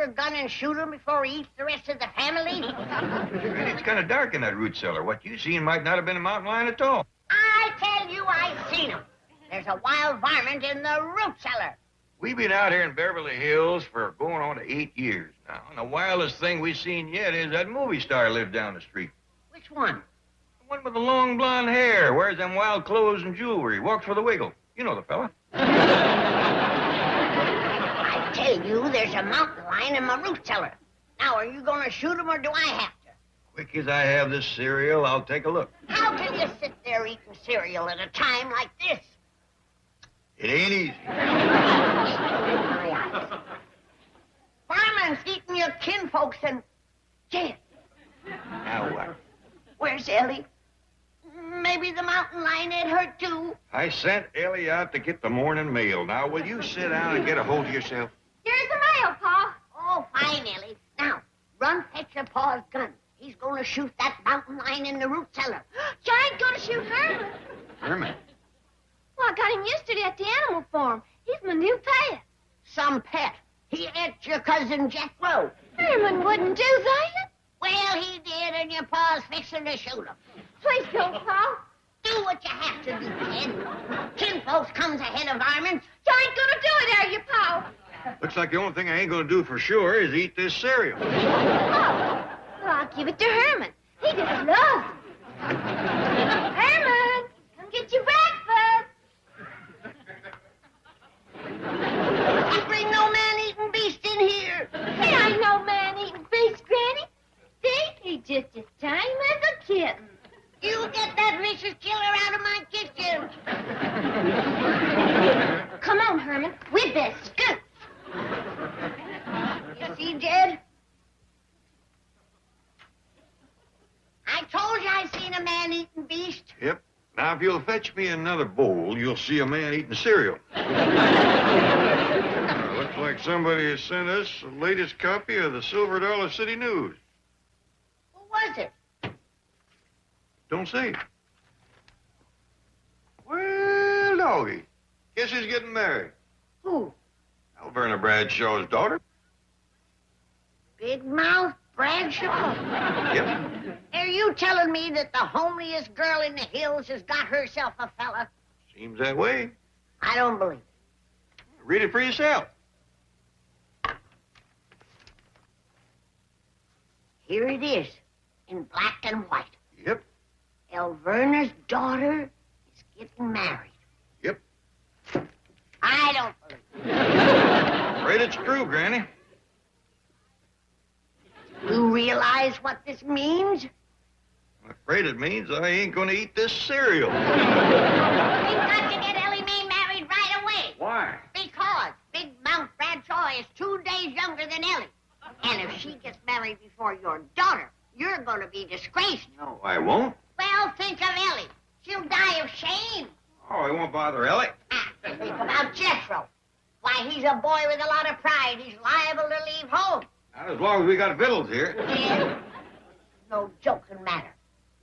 a gun and shoot him before he eats the rest of the family? Granny, it's kind of dark in that root cellar. What you seen might not have been a mountain lion at all. I tell you, I seen him. There's a wild varmint in the root cellar. We've been out here in Beverly Hills for going on to 8 years now. And the wildest thing we've seen yet is that movie star lives down the street. Which one? The one with the long blonde hair, wears them wild clothes and jewelry, walks with a wiggle. You know the fella. I tell you, there's a mountain lion in my root cellar. Now, are you going to shoot him or do I have to? Quick as I have this cereal, I'll take a look. How can you sit there eating cereal at a time like this? It ain't easy. Fireman's eating your kinfolks and... Jed. Now what? Where's Ellie? Maybe the mountain lion ate her, too. I sent Ellie out to get the morning mail. Now, will you sit down and get a hold of yourself? Here's the mail, Pa. Oh, fine, Ellie. Now, run fetch your pa's gun. He's going to shoot that mountain lion in the root cellar. Giant gonna shoot Herman. Herman? Well, I got him yesterday at the animal farm. He's my new pet. Some pet. He ate your cousin Jethro. Herman wouldn't do that. Well, he did, and your pa's fixing to shoot him. Please don't, Pa. Do what you have to do, kid. Kinfolks comes ahead of varmints. Giant gonna do it, are you, Pa? Looks like the only thing I ain't gonna do for sure is eat this cereal. Oh. Well, I'll give it to Herman. He just loves it. Herman, come get your breakfast. You bring no man-eating beast in here. He ain't no man-eating beast, Granny. See, he's just as tame as a kitten. You get that vicious killer out of my kitchen. Come on, Herman. We'd best scoot. You see, Jed? I told you I seen a man-eating beast. Yep. Now, if you'll fetch me another bowl, you'll see a man eating cereal. Looks like somebody has sent us the latest copy of the Silver Dollar City News. Who was it? Don't say. Well, doggy. Guess he's getting married. Who? Alverna Bradshaw's daughter. Big Mouth Bradshaw? Yep. Are you telling me that the homeliest girl in the hills has got herself a fella? Seems that way. I don't believe it. Read it for yourself. Here it is, in black and white. Yep. Alverna's daughter is getting married. Yep. I don't believe it. Afraid it's true, Granny. You realize what this means? I'm afraid it means I ain't gonna eat this cereal. We've got to get Ellie Mae married right away. Why? Because Big Mouth Bradshaw is 2 days younger than Ellie. And if she gets married before your daughter, you're going to be disgraced. No, I won't. Well, think of Ellie. She'll die of shame. Oh, I won't bother Ellie. Think about Jethro. Why, he's a boy with a lot of pride. He's liable to leave home. Not as long as we got victuals here. Yeah. No joking matter.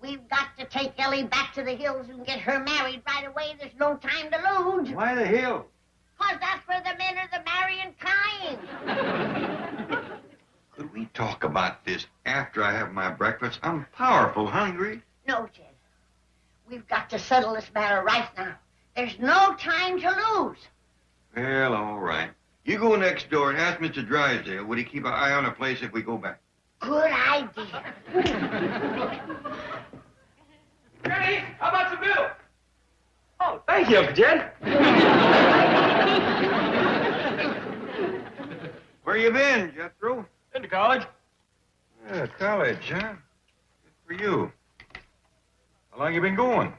We've got to take Ellie back to the hills and get her married right away. There's no time to lose. Why the hill? 'Cause that's where the men are the marrying kind. Could we talk about this after I have my breakfast? I'm powerful hungry. No, Jed. We've got to settle this matter right now. There's no time to lose. Well, all right. You go next door and ask Mr. Drysdale, would he keep an eye on the place if we go back? Good idea. Granny, how about the bill? Oh, thank you, Uncle Jed. Where you been, Jethro? Into college. Yeah, college, huh? Good for you. How long you been going?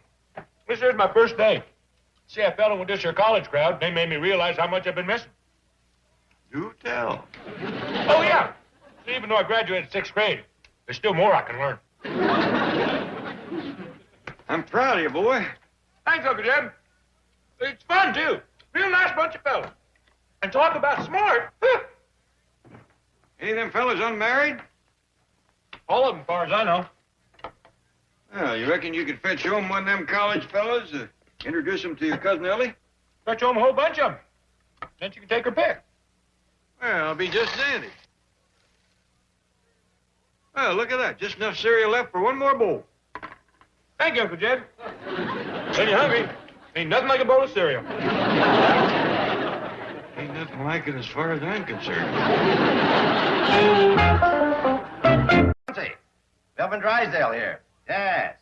This is my first day. See, I fell in with this here college crowd. They made me realize how much I've been missing. Do tell. Oh, yeah. See, even though I graduated 6th grade, there's still more I can learn. I'm proud of you, boy. Thanks, Uncle Jed. It's fun, too. Real nice bunch of fellas. And talk about smart. Any of them fellas unmarried? All of them, as far as I know. Well, you reckon you could fetch home one of them college fellas, introduce them to your cousin Ellie? Fetch home a whole bunch of them. Then you can take her pick. Well, I'll be just dandy. Well, look at that. Just enough cereal left for one more bowl. Thank you, Uncle Jed. When you're hungry, ain't nothing like a bowl of cereal. Ain't nothing like it as far as I'm concerned. Up in Drysdale here. Yes.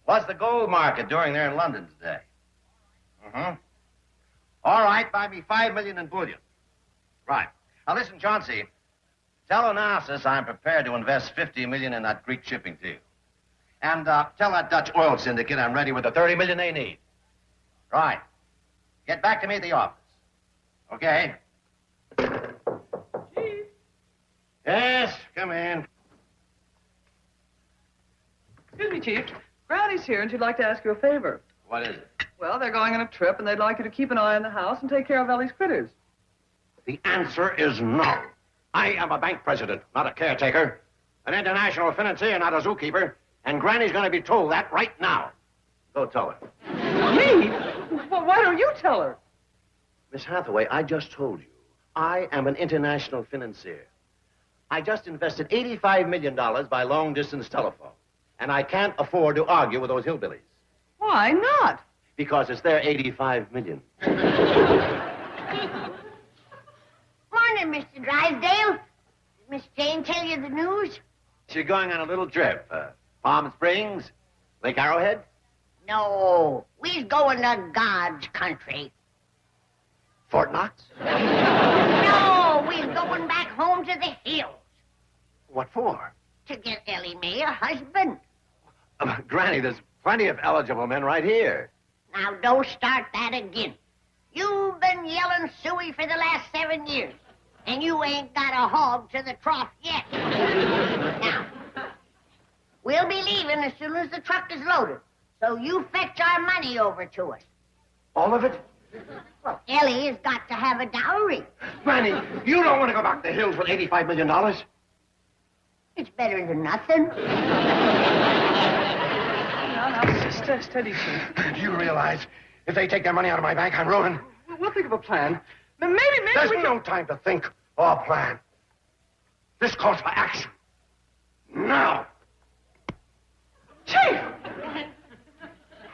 What's the gold market doing there in London today? All right, buy me $5 million in bullion. Right. Now listen, Chauncey. Tell Onassis I'm prepared to invest $50 million in that Greek shipping deal. And tell that Dutch oil syndicate I'm ready with the $30 million they need. Right. Get back to me at the office. Okay? Chief. Yes, come in. Excuse me, Chief. Granny's here, and she'd like to ask you a favor. What is it? Well, they're going on a trip, and they'd like you to keep an eye on the house and take care of Ellie's critters. The answer is no. I am a bank president, not a caretaker. An international financier, not a zookeeper. And Granny's going to be told that right now. Go tell her. Me? Well, why don't you tell her? Miss Hathaway, I just told you. I am an international financier. I just invested $85 million by long-distance telephone. And I can't afford to argue with those hillbillies. Why not? Because it's their $85 million. Morning, Mr. Drysdale. Did Miss Jane tell you the news? She's going on a little trip. Palm Springs, Lake Arrowhead. No, we's going to God's country. Fort Knox. No, we's going back home to the hills What for? to get Ellie Mae a husband. Granny, there's plenty of eligible men right here. Now, don't start that again. You've been yelling suey for the last 7 years, and you ain't got a hog to the trough yet. Now, we'll be leaving as soon as the truck is loaded, so you fetch our money over to us. All of it? Well, Ellie has got to have a dowry. Granny, you don't want to go back to the hills with $85 million. It's better than nothing. Now, steady, Chief. Do you realize if they take their money out of my bank, I'm ruined? We'll think of a plan. Maybe There's we no time to think or plan. This calls for action. Now. Chief!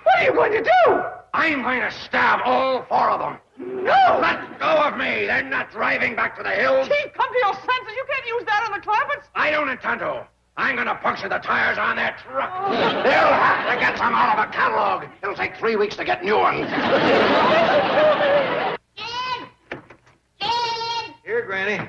What are you going to do? I'm going to stab all 4 of them. No! Let go of me. They're not driving back to the hills. Chief, come to your senses. You can't use that on the carpets. I don't intend to. I'm going to puncture the tires on their truck. They'll have to get some out of a catalog. It'll take 3 weeks to get new ones. Dad! Dad! Here, Granny.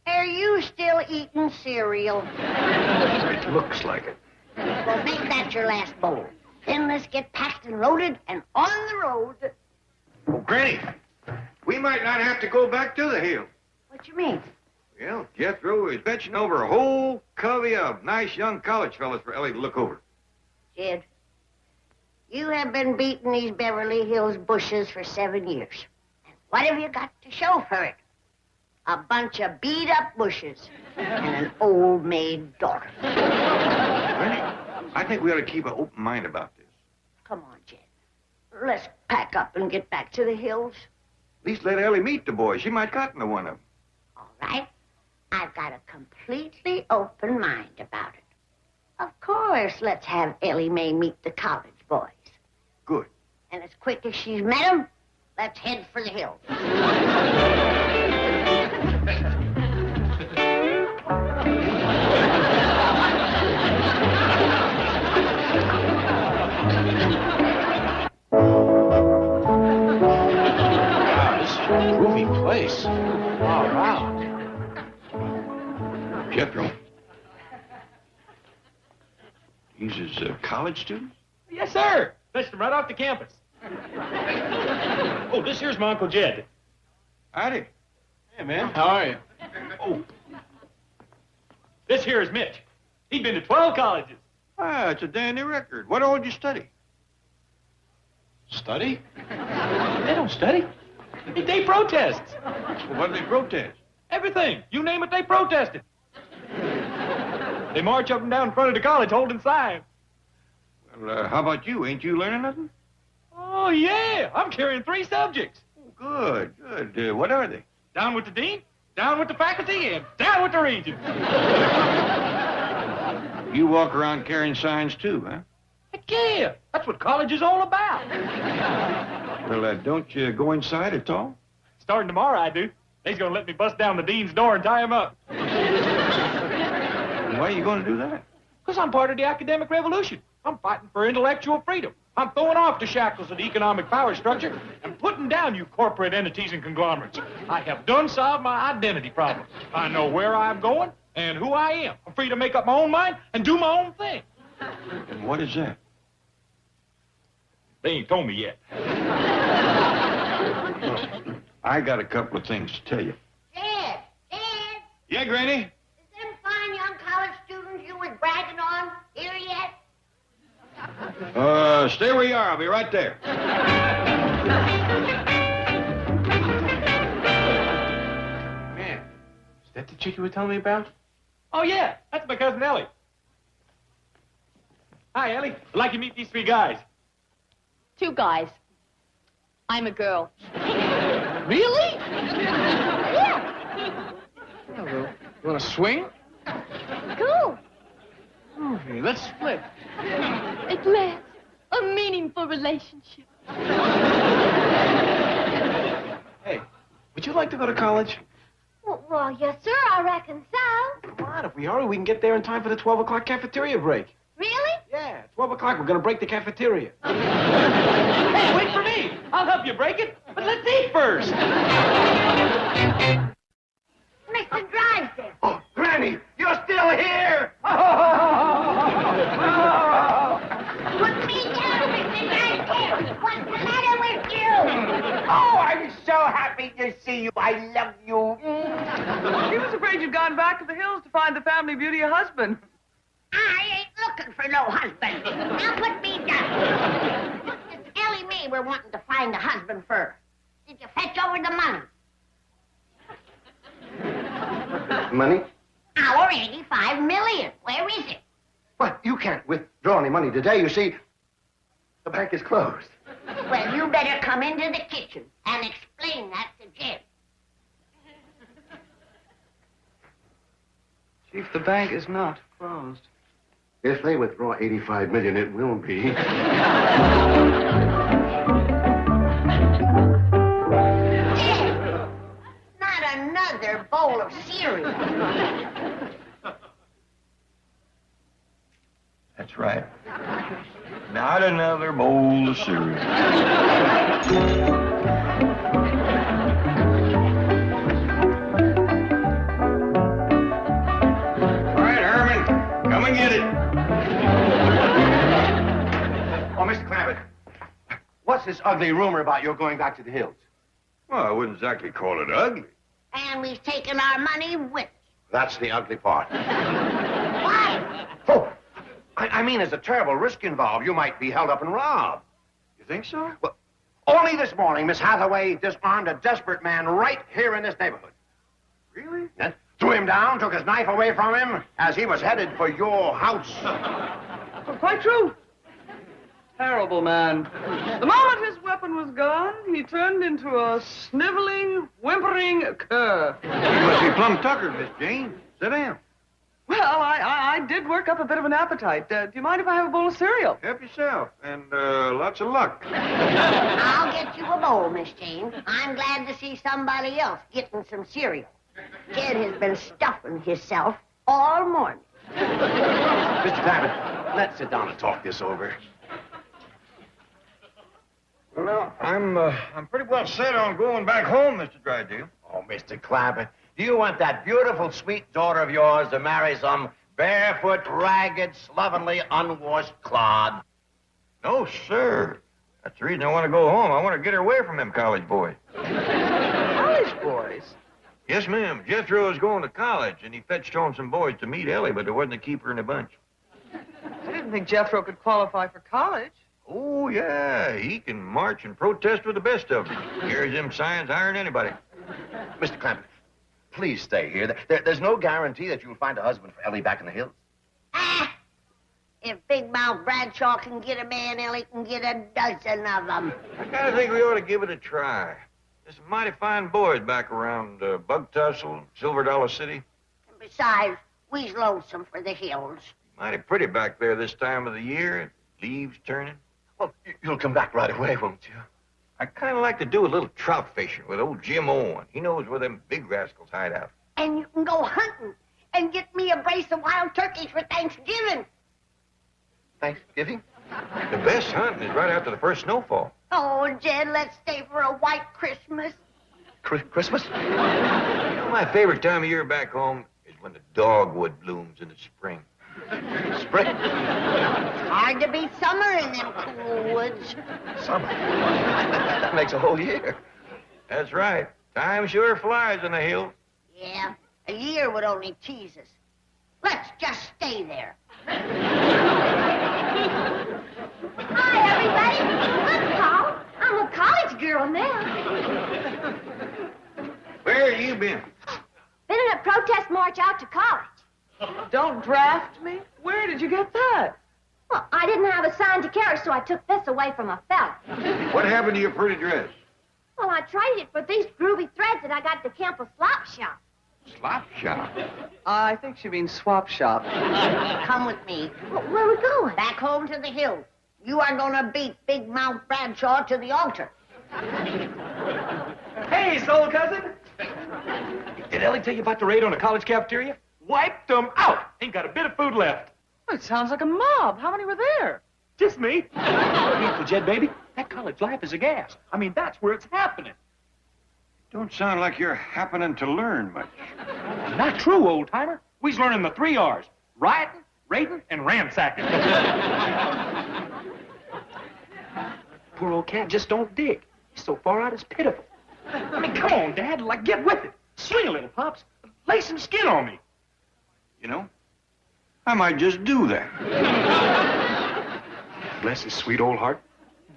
Are you still eating cereal? It looks like it. Well, make that your last bowl. Then let's get packed and loaded and on the road. Oh, Granny, we might not have to go back to the hill. What you mean? Well, Jethro is fetching over a whole covey of nice young college fellas for Ellie to look over. Jed, you have been beating these Beverly Hills bushes for 7 years. And what have you got to show for it? A bunch of beat-up bushes and an old maid daughter. Granny, I think we ought to keep an open mind about this. Come on, Jed. Let's pack up and get back to the hills. At least let Ellie meet the boy. She might cotton to one of them. All right. I've got a completely open mind about it. Of course, let's have Ellie Mae meet the college boys. Good. And as quick as she's met them, let's head for the hills. Groovy place. All right. Jethro. These is college students? Yes, sir. Fetched them right off the campus. Oh, this here's my Uncle Jed. Howdy. Hey, man. How are you? Oh. This here is Mitch. He'd been to 12 colleges. Ah, it's a dandy record. What all did you study? Study? They don't study. They protest. Well, what did they protest? Everything. You name it, they protested. They march up and down in front of the college holding signs. Well, how about you? Ain't you learning nothing? Oh, yeah. I'm carrying 3 subjects. Oh, good, good. What are they? Down with the dean, Down with the faculty and down with the regents. You walk around carrying signs too, huh? Heck yeah, that's what college is all about. Well, don't you go inside at all? Starting tomorrow, I do. They's gonna let me bust down the dean's door and tie him up. And why are you going to do that? Because I'm part of the academic revolution. I'm fighting for intellectual freedom. I'm throwing off the shackles of the economic power structure and putting down you corporate entities and conglomerates. I have done solved my identity problem. I know where I'm going and who I am. I'm free to make up my own mind and do my own thing. And what is that? They ain't told me yet. I got a couple of things to tell you. Dad! Yeah, Granny? Is them fine young college students you was bragging on here yet? Stay where you are. I'll be right there. Man, is that the chick you were telling me about? Oh, yeah, that's my cousin Ellie. Hi, Ellie. I'd like you to meet these three guys. 2 guys. I'm a girl. Really? Yeah. Yeah, well, you want to swing? Cool. Okay, let's split. At last, a meaningful relationship. Hey, would you like to go to college? Well, yes, sir, I reckon so. Come on, if we hurry, we can get there in time for the 12 o'clock cafeteria break. Really? Yeah, 12 o'clock, we're going to break the cafeteria. Hey, wait for me. I'll help you break it, but let's eat first. Mr. Drysdale! Oh, Granny, you're still here! Put me down, Mr. Drysdale! What's the matter with you? Oh, I'm so happy to see you. I love you. She was afraid you'd gone back to the hills to find the family beauty a husband. I ain't looking for no husband. Now put me down. It's Ellie Mae we're wanting to find a husband for. Did you fetch over the money? Money? Our 85 million. Where is it? Well, you can't withdraw any money today. You see, the bank is closed. Well, you better come into the kitchen and explain that to Jim. Chief, the bank is not closed. If they withdraw 85 million, it will be. Jim! Not another bowl of cereal. That's right. Not another bowl of cereal. All right, Herman, come and get it. Oh, Mr. Clampett, what's this ugly rumor about your going back to the hills? Well, I wouldn't exactly call it ugly. And we've taken our money with us. That's the ugly part. Why? Oh, I mean, there's a terrible risk involved. You might be held up and robbed. You think so? Well, only this morning, Miss Hathaway disarmed a desperate man right here in this neighborhood. Really? Yes. Threw him down, took his knife away from him as he was headed for your house. Well, quite true. Terrible man. The moment his weapon was gone, he turned into a sniveling, whimpering cur. You must be plumb tuckered, Miss Jane. Sit down. Well, I did work up a bit of an appetite. Do you mind if I have a bowl of cereal? Help yourself, and lots of luck. I'll get you a bowl, Miss Jane. I'm glad to see somebody else getting some cereal. Kid has been stuffing himself all morning. Mr. Clampett, let's sit down and talk this over. Well, now, I'm pretty well set on going back home, Mr. Drydale. Oh, Mr. Clampett, do you want that beautiful, sweet daughter of yours to marry some barefoot, ragged, slovenly, unwashed clod? No, sir. That's the reason I want to go home. I want to get her away from them college boys. College boys? Yes, ma'am. Jethro is going to college, and he fetched home some boys to meet Ellie, but there wasn't a keeper in the bunch. I didn't think Jethro could qualify for college. Oh, yeah. He can march and protest with the best of them. Carries them signs higher than anybody. Mr. Clampett, please stay here. There's no guarantee that you'll find a husband for Ellie back in the hills. Ah! If Big Mouth Bradshaw can get a man, Ellie can get a dozen of them. I kind of think we ought to give it a try. There's some mighty fine boys back around Bug Tussle, Silver Dollar City. And besides, we's lonesome for the hills. Mighty pretty back there this time of the year. Leaves turning. Well, you'll come back right away, won't you? I'd kind of like to do a little trout fishing with old Jim Owen. He knows where them big rascals hide out. And you can go hunting and get me a brace of wild turkeys for Thanksgiving. Thanksgiving? The best hunting is right after the first snowfall. Oh, Jed, let's stay for a white Christmas. Christmas? You know, my favorite time of year back home is when the dogwood blooms in the spring. Spring? Hard to beat summer in them cool woods. Summer? That makes a whole year. That's right. Time sure flies in the hills. Yeah, a year would only tease us. Let's just stay there. Hi, everybody. I'm Paul. I'm a college girl now. Where you been? Been in a protest march out to college. Don't draft me? Where did you get that? Well, I didn't have a sign to carry, so I took this away from a fella. What happened to your pretty dress? Well, I traded it for these groovy threads that I got at the Campbell Slop Shop. Slop shop. I think she means swap shop. Come with me. Well, where are we going? Back home to the hills. You are gonna beat Big Mount Bradshaw to the altar. Hey, soul cousin. Did Ellie tell you about the raid on the college cafeteria? Wiped them out. Ain't got a bit of food left. It sounds like a mob. How many were there? Just me. Uncle Jed, baby, that college life is a gas. I mean, that's where it's happening. Don't sound like you're happening to learn much. Not true, old-timer. We's learning the 3 R's. Rioting, raiding, and ransacking. Poor old cat just don't dig. He's so far out, it's pitiful. I mean, come on, Dad. Like, get with it. Swing a little, Pops. Lay some skin on me. You know, I might just do that. Bless his sweet old heart.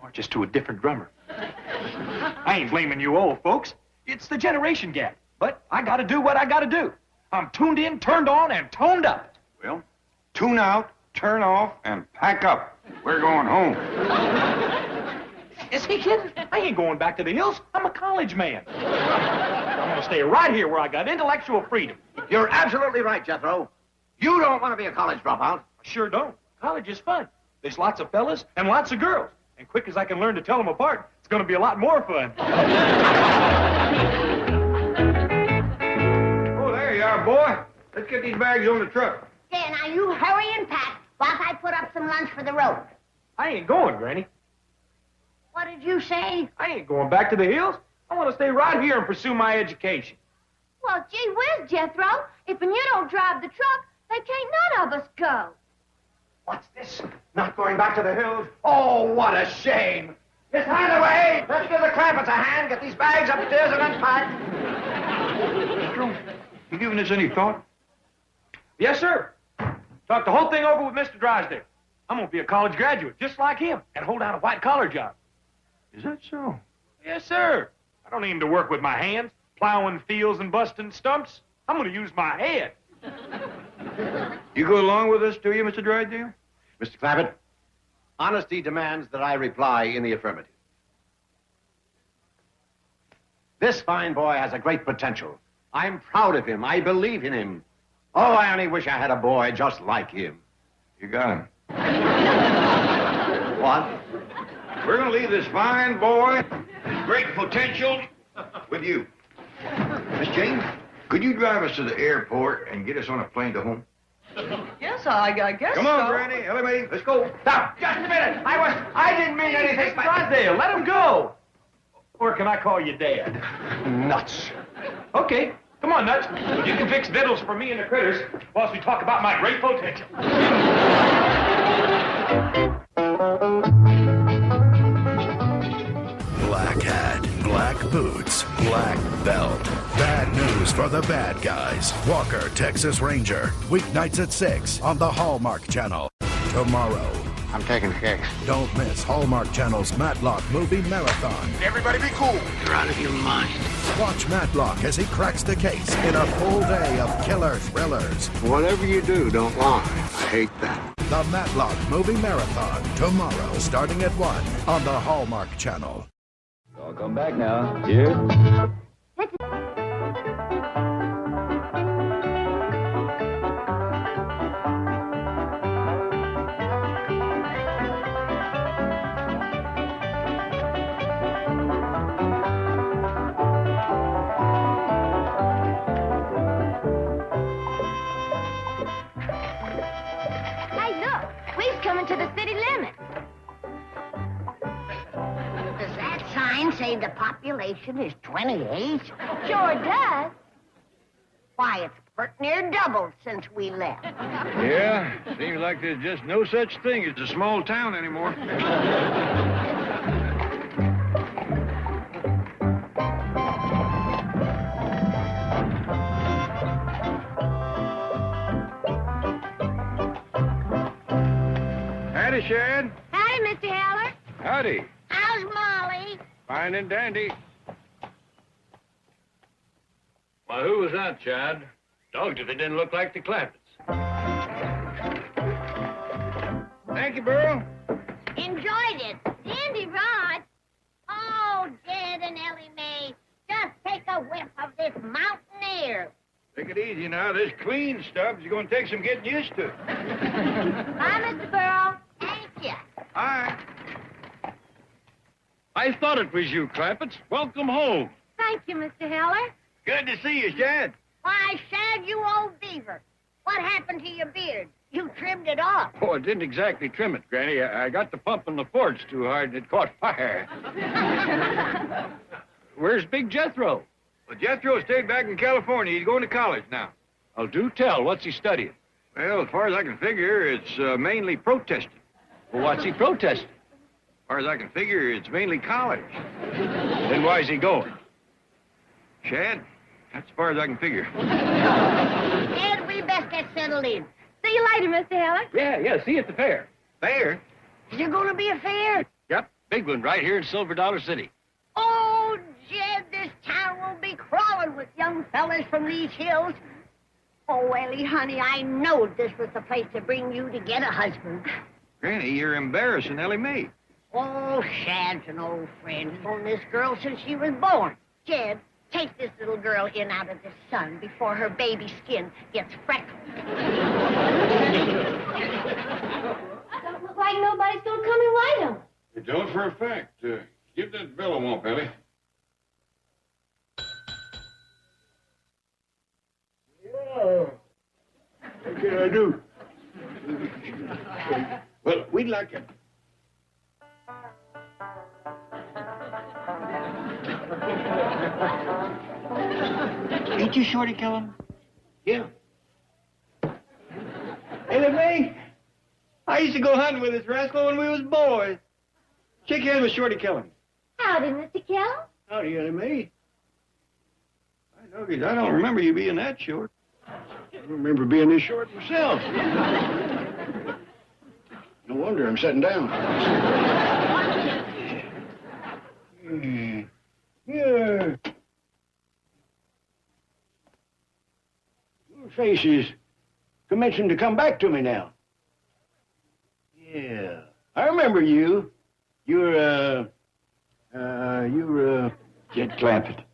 Marches to a different drummer. I ain't blaming you old folks. It's the generation gap. But I gotta do what I gotta do. I'm tuned in, turned on, and toned up. Well, tune out, turn off, and pack up. We're going home. Is he kidding? I ain't going back to the hills. I'm a college man. I'm gonna stay right here where I got intellectual freedom. You're absolutely right, Jethro. You don't want to be a college dropout. I sure don't. College is fun. There's lots of fellas and lots of girls. And quick as I can learn to tell them apart, it's gonna be a lot more fun. Oh, there you are, boy. Let's get these bags on the truck. There, now you hurry and pack whilst I put up some lunch for the road. I ain't going, Granny. What did you say? I ain't going back to the hills. I want to stay right here and pursue my education. Well, gee whiz, Jethro. If you don't drive the truck, then can't none of us go. What's this? Not going back to the hills? Oh, what a shame. Miss Hideaway, let's give the Clampets a hand. Get these bags upstairs and unpacked. You giving this any thought? Yes, sir. Talked the whole thing over with Mr. Drysdale. I'm going to be a college graduate, just like him, and hold down a white-collar job. Is that so? Yes, sir. I don't aim to work with my hands, plowing fields and busting stumps. I'm going to use my head. You go along with us, do you, Mr. Drysdale? Mr. Clampett, honesty demands that I reply in the affirmative. This fine boy has a great potential. I'm proud of him. I believe in him. Oh, I only wish I had a boy just like him. You got him. What? We're going to leave this fine boy, his great potential, with you. Miss Jane, could you drive us to the airport and get us on a plane to home? Yes, I guess Come on, so. Granny. Ellie, let's go. Now, just a minute. I didn't mean anything. Mr. Drysdale, let him go. Or can I call you Dad? Nuts. Okay. Come on, Nuts. You can fix victuals for me and the critters whilst we talk about my great potential. Black hat, black boots, black belt. Bad news for the bad guys. Walker, Texas Ranger. Weeknights at 6 on the Hallmark Channel. Tomorrow. I'm taking kicks. Don't miss Hallmark Channel's Matlock Movie Marathon. Everybody be cool. You're out of your mind. Watch Matlock as he cracks the case in a full day of killer thrillers. Whatever you do, don't lie. I hate that. The Matlock Movie Marathon. Tomorrow, starting at 1 on the Hallmark Channel. I'll come back now. Cheers. Hey, look. We've coming to the city limit. Does that sign say the population is 28? Sure does. Why, it's pretty near doubled since we left. Yeah, seems like there's just no such thing as a small town anymore. Howdy, Shad. Howdy, Mr. Heller. Howdy. How's Molly? Fine and dandy. Why, who was that, Chad? Dogged if it didn't look like the Clampets. Thank you, Burl. Enjoyed it. Dandy Rod. Oh, Jed and Ellie Mae, just take a whiff of this mountain air. Take it easy now. This clean stuff is going to take some getting used to. Bye, Mr. Burl. Thank you. All right. I thought it was you, Clampets. Welcome home. Thank you, Mr. Heller. Good to see you, Shad. Why, Shad, you old beaver. What happened to your beard? You trimmed it off. Oh, I didn't exactly trim it, Granny. I got the pump in the porch too hard and it caught fire. Where's Big Jethro? Well, Jethro stayed back in California. He's going to college now. Oh, do tell. What's he studying? Well, as far as I can figure, it's mainly protesting. Well, what's he protesting? As far as I can figure, it's mainly college. Then why's he going? Shad, that's as far as I can figure. Jed, we best get settled in. See you later, Mr. Heller. Yeah, see you at the fair. Fair? Is there going to be a fair? Yep, big one right here in Silver Dollar City. Oh, Jed, this town will be crawling with young fellas from these hills. Oh, Ellie, honey, I knowed this was the place to bring you to get a husband. Granny, you're embarrassing Ellie Mae. Oh, Shad's an old friend. He's known this girl since she was born. Jed, take this little girl in out of the sun before her baby skin gets freckled. Don't look like nobody's gonna come and wait on. You don't for a fact. Give that bell a whomp, Ellie. Yeah. What can I do? Well, we'd like it. Ain't you Shorty Killen? Yeah. Ellie Mae, I used to go hunting with this rascal when we was boys. Shake hands with Shorty Killen. Howdy, Mr. Keller. Howdy, Ellie Mae. I don't remember you being that short. I remember being this short myself. No wonder I'm sitting down. Yeah. Your face is commencing to come back to me now. Yeah. I remember you. You're Jed Clampett.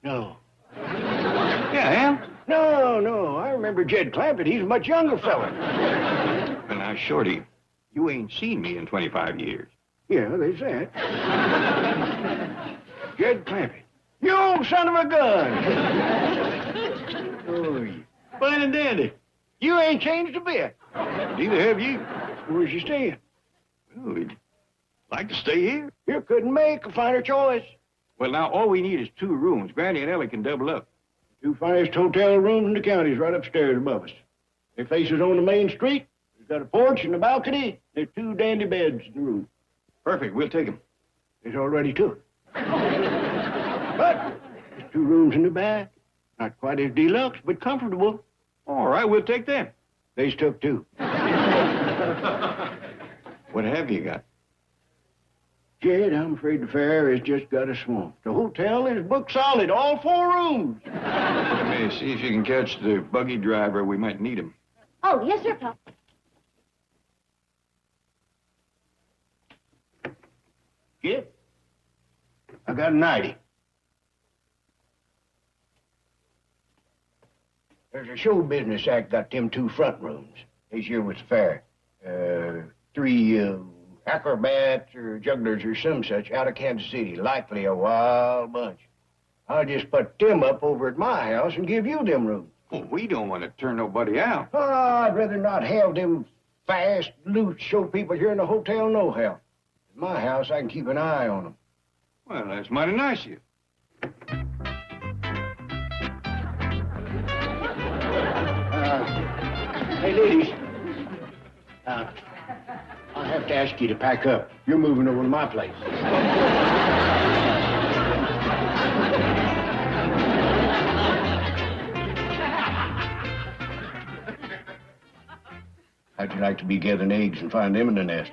No. Yeah, I am? No. I remember Jed Clampett. He's a much younger fella. Well, now, Shorty, you ain't seen me in 25 years. Yeah, they say it. Jed Clampett. You old son of a gun. Oh, you fine and dandy. You ain't changed a bit. Neither have you. Where's you staying? Well, we'd like to stay here. You couldn't make a finer choice. Well, now, all we need is 2 rooms. Granny and Ellie can double up. 2 finest hotel rooms in the county's right upstairs above us. They faces on the main street. There's got a porch and a balcony. There's 2 dandy beds in the room. Perfect. We'll take them. There's already 2. But there's 2 rooms in the back. Not quite as deluxe, but comfortable. All right, we'll take them. They's took 2. What have you got? Jed, I'm afraid the fair has just got a swamp. The hotel is booked solid, all 4 rooms. Let me see if you can catch the buggy driver. We might need him. Oh, yes, sir, Pop. Jed? I got a 90. There's a show business act got them 2 front rooms. This year was fair. 3 acrobats or jugglers or some such out of Kansas City. Likely a wild bunch. I'll just put them up over at my house and give you them rooms. Well, we don't want to turn nobody out. Oh, I'd rather not have them fast, loose show people here in the hotel no how. At my house, I can keep an eye on them. Well, that's mighty nice of you. Hey, ladies. I'll have to ask you to pack up. You're moving over to my place. How'd you like to be gathering eggs and find them in the nest?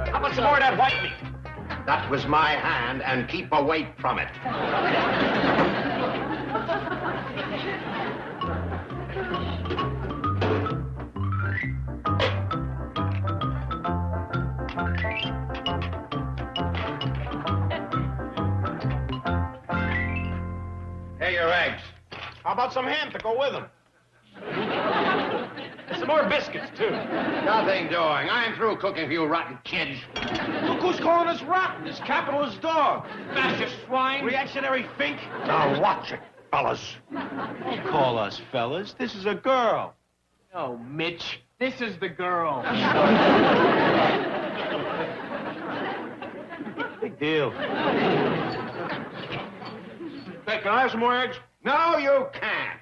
How much more of that white meat? That was my hand, and keep away from it. Here are your eggs. How about some ham to go with them? And some more biscuits, too. Nothing doing. I'm through cooking for you rotten kids. Look who's calling us rotten. This capitalist dog. Fascist swine. Reactionary fink. Now watch it, fellas. Don't call us fellas. This is a girl. No, Mitch. This is the girl. Big deal. Hey, can I have some more eggs? No, you can't.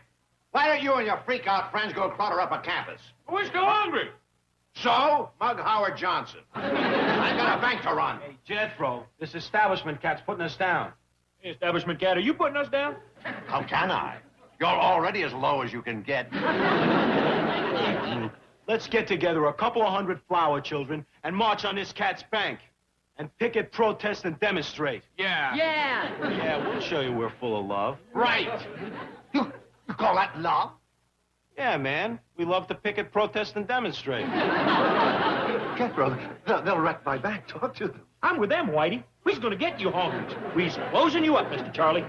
Why don't you and your freak-out friends go clutter up a campus? We're still hungry. So, mug Howard Johnson. I got a bank to run. Hey, Jethro, this establishment cat's putting us down. Hey, establishment cat, are you putting us down? How can I? You're already as low as you can get. Let's get together a couple of 100 flower children and march on this cat's bank. And picket, protest, and demonstrate. Yeah. Yeah, we'll show you we're full of love. Right. You call that love? Yeah, man. We love to picket, protest, and demonstrate. Jethro, they'll wreck my bank. Talk to them. I'm with them, Whitey. We's gonna get you honkers. We's closing you up, Mr. Charlie.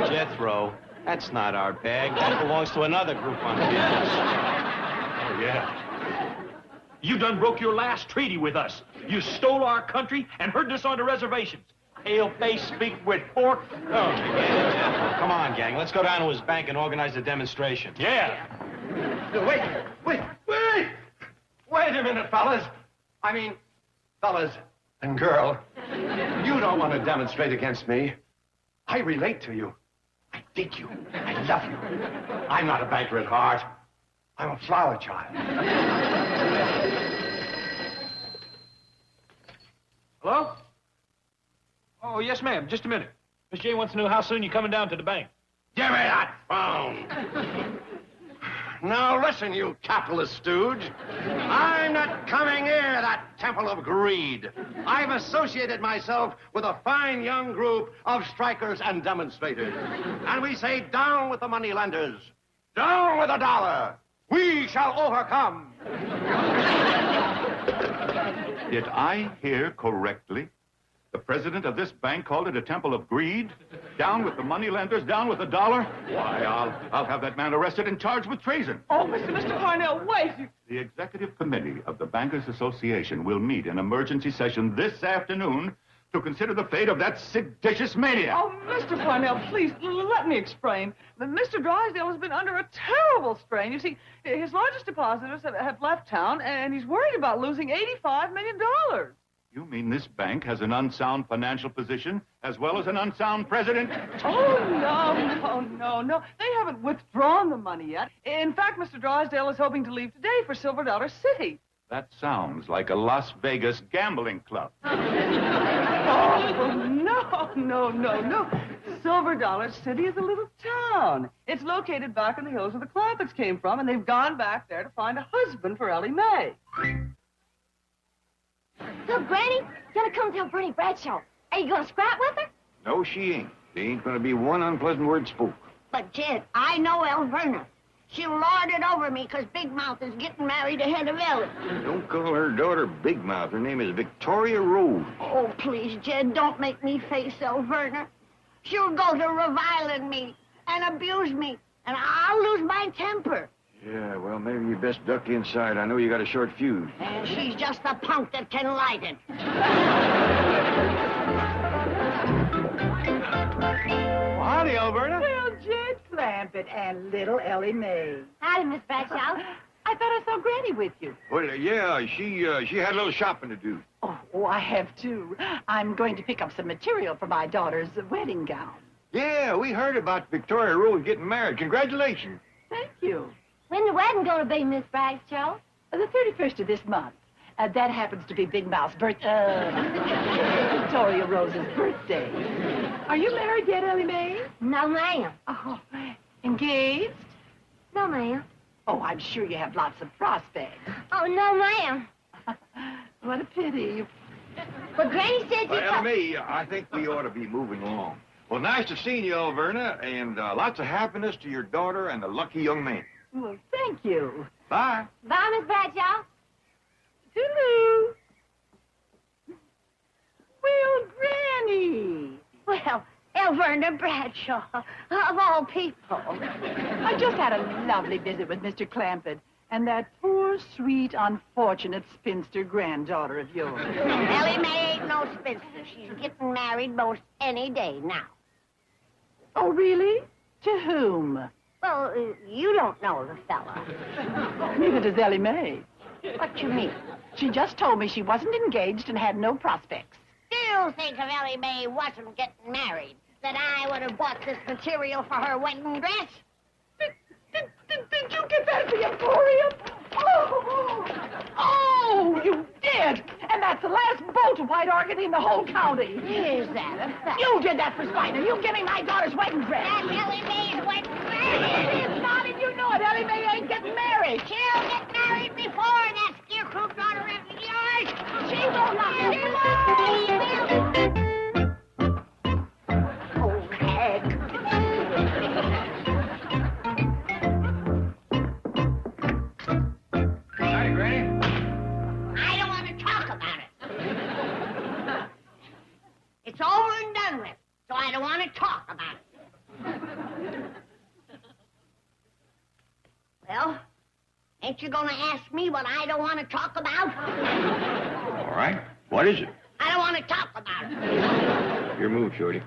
Jethro, that's not our bag. That belongs to another group on campus. Oh, yeah. You done broke your last treaty with us. You stole our country and herded us onto reservations. Pale-face, speak with fork. Oh, Jethro, come on, gang. Let's go down to his bank and organize a demonstration. yeah. Wait a minute, fellas. I mean, fellas and girl, you don't want to demonstrate against me. I relate to you. I dig you. I love you. I'm not a banker at heart. I'm a flower child. Hello? Oh, yes, ma'am. Just a minute. Miss Jane wants to know how soon you're coming down to the bank. Give me that phone. Now listen, you capitalist stooge. I'm not coming near that temple of greed. I've associated myself with a fine young group of strikers and demonstrators. And we say, down with the moneylenders. Down with the dollar. We shall overcome. Did I hear correctly? The president of this bank called it a temple of greed? Down with the moneylenders, down with the dollar? Why, I'll have that man arrested and charged with treason. Oh, Mr. Parnell, wait. The executive committee of the Bankers Association will meet in emergency session this afternoon to consider the fate of that seditious maniac. Oh, Mr. Parnell, please, let me explain. Mr. Drysdale has been under a terrible strain. You see, his largest depositors have left town, and he's worried about losing $85 million. You mean this bank has an unsound financial position as well as an unsound president? Oh, no. They haven't withdrawn the money yet. In fact, Mr. Drysdale is hoping to leave today for Silver Dollar City. That sounds like a Las Vegas gambling club. Oh, no. Silver Dollar City is a little town. It's located back in the hills where the Clampetts came from, and they've gone back there to find a husband for Ellie Mae. So, Granny, you gotta come tell Bernie Bradshaw. Are you gonna scrap with her? No, she ain't. There ain't gonna be one unpleasant word spoke. But, Jed, I know Elverna. She'll lord it over me because Big Mouth is getting married ahead of Ellie. Don't call her daughter Big Mouth. Her name is Victoria Rose. Oh, please, Jed, don't make me face Elverna. She'll go to reviling me and abuse me, and I'll lose my temper. Yeah, well, maybe you best duck inside. I know you got a short fuse. And she's just the punk that can light it. Well, howdy, Alberta. Well, Jed Clampett and little Ellie Mae. Howdy, Miss Bradshaw. I thought I saw Granny with you. Well, yeah, she had a little shopping to do. Oh, I have too. I'm going to pick up some material for my daughter's wedding gown. Yeah, we heard about Victoria Rose getting married. Congratulations. Thank you. When the wedding gonna be, Miss Bradshaw? The 31st of this month. That happens to be Big Mouth's Victoria Rose's birthday. Are you married yet, Ellie Mae? No, ma'am. Oh, engaged? No, ma'am. Oh, I'm sure you have lots of prospects. Oh, no, ma'am. What a pity. But Granny said you... Well, me, I think we ought to be moving along. Well, nice to see you, Alverna, and lots of happiness to your daughter and the lucky young man. Well, thank you. Bye. Bye, Miss Bradshaw. Toodaloo. Well, Granny. Well, Elverna Bradshaw, of all people. I just had a lovely visit with Mr. Clampett and that poor, sweet, unfortunate spinster granddaughter of yours. Ellie Mae ain't no spinster. She's getting married most any day now. Oh, really? To whom? Well, you don't know the fella. Neither does Ellie Mae. What you mean? She just told me she wasn't engaged and had no prospects. Still think if Ellie Mae wasn't getting married, that I would have bought this material for her wedding dress? Did you get that at the Emporium? Oh, you did! And that's the last bolt of white organdy in the whole county. Is that a fact? You did that for Spider. You gave me my daughter's wedding dress. That's Ellie Mae's wedding dress. It's not, and you know it. Ellie Mae ain't getting married. She'll get married before that scarecrow daughter of yours. She will not. She will. Oh, heck. Hi, Granny. I don't want to talk about it. It's over and done with, so I don't want to talk about it. Well, ain't you going to ask me what I don't want to talk about? All right. What is it? I don't want to talk about it. Your move, Shorty.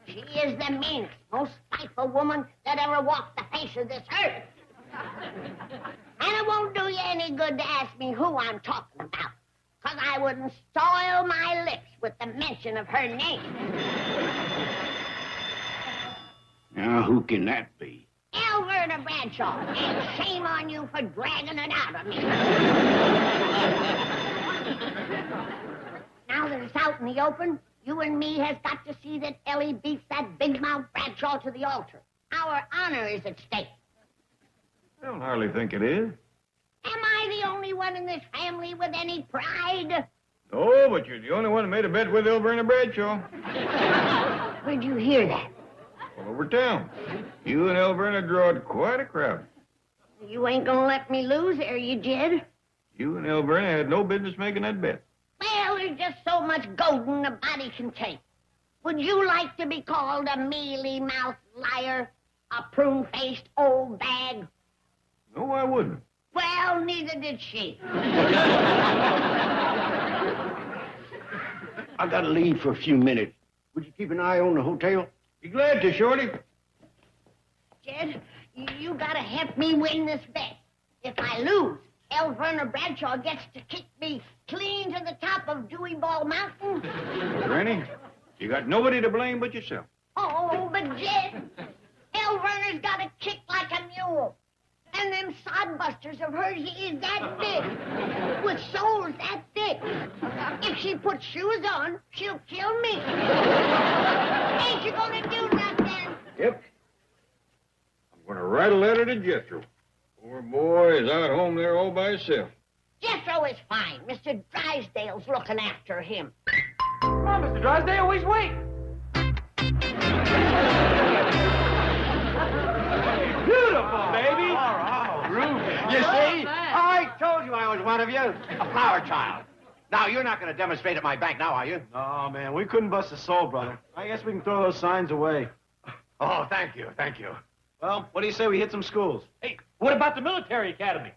She is the meanest, most spiteful woman that ever walked the face of this earth. And it won't do you any good to ask me who I'm talking about, because I wouldn't soil my lips with the mention of her name. Now, who can that be? Elverna Bradshaw, and shame on you for dragging it out of me. Now that it's out in the open, you and me has got to see that Ellie beats that big mouth Bradshaw to the altar. Our honor is at stake. I don't hardly think it is. Am I the only one in this family with any pride? No, but you're the only one who made a bet with Alverna Bradshaw. Where'd you hear that? All over town. You and Alverna drawed quite a crowd. You ain't gonna let me lose, are you, Jed? You and Alverna had no business making that bet. Well, there's just so much golden a body can take. Would you like to be called a mealy-mouthed liar? A prune-faced old bag? No, I wouldn't. Well, neither did she. I got to leave for a few minutes. Would you keep an eye on the hotel? Be glad to, Shorty. Jed, you gotta help me win this bet. If I lose, Elverna Bradshaw gets to kick me clean to the top of Dewey Ball Mountain. Granny, you got nobody to blame but yourself. Oh, but Jed, Elverna's got a kick like a mule. And them sodbusters of hers is that big, with soles that thick. If she puts shoes on, she'll kill me. Ain't you gonna do nothing? Yep. I'm going to write a letter to Jethro. Poor boy is out home there all by himself. Jethro is fine. Mr. Drysdale's looking after him. Come on, Mr. Drysdale, always wait. front of you? A flower child. Now, you're not going to demonstrate at my bank now, are you? No, man, we couldn't bust a soul, brother. I guess we can throw those signs away. Oh, thank you, thank you. Well, what do you say we hit some schools? Hey, what about the military academy?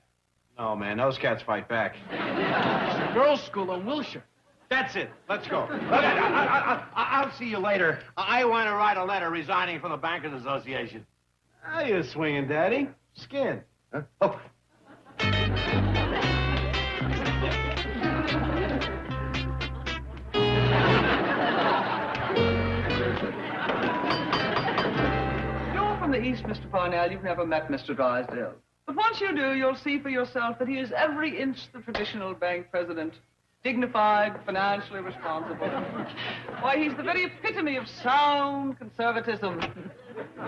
No, man, those cats fight back. It's a girls' school on Wilshire. That's it. Let's go. Look, I'll see you later. I want to write a letter resigning from the Bankers Association. How you swinging, Daddy? Skin. Huh? Oh. You're from the East, Mr. Parnell. You've never met Mr. Drysdale. But once you do, you'll see for yourself that he is every inch the traditional bank president. Dignified, financially responsible. Why, he's the very epitome of sound conservatism.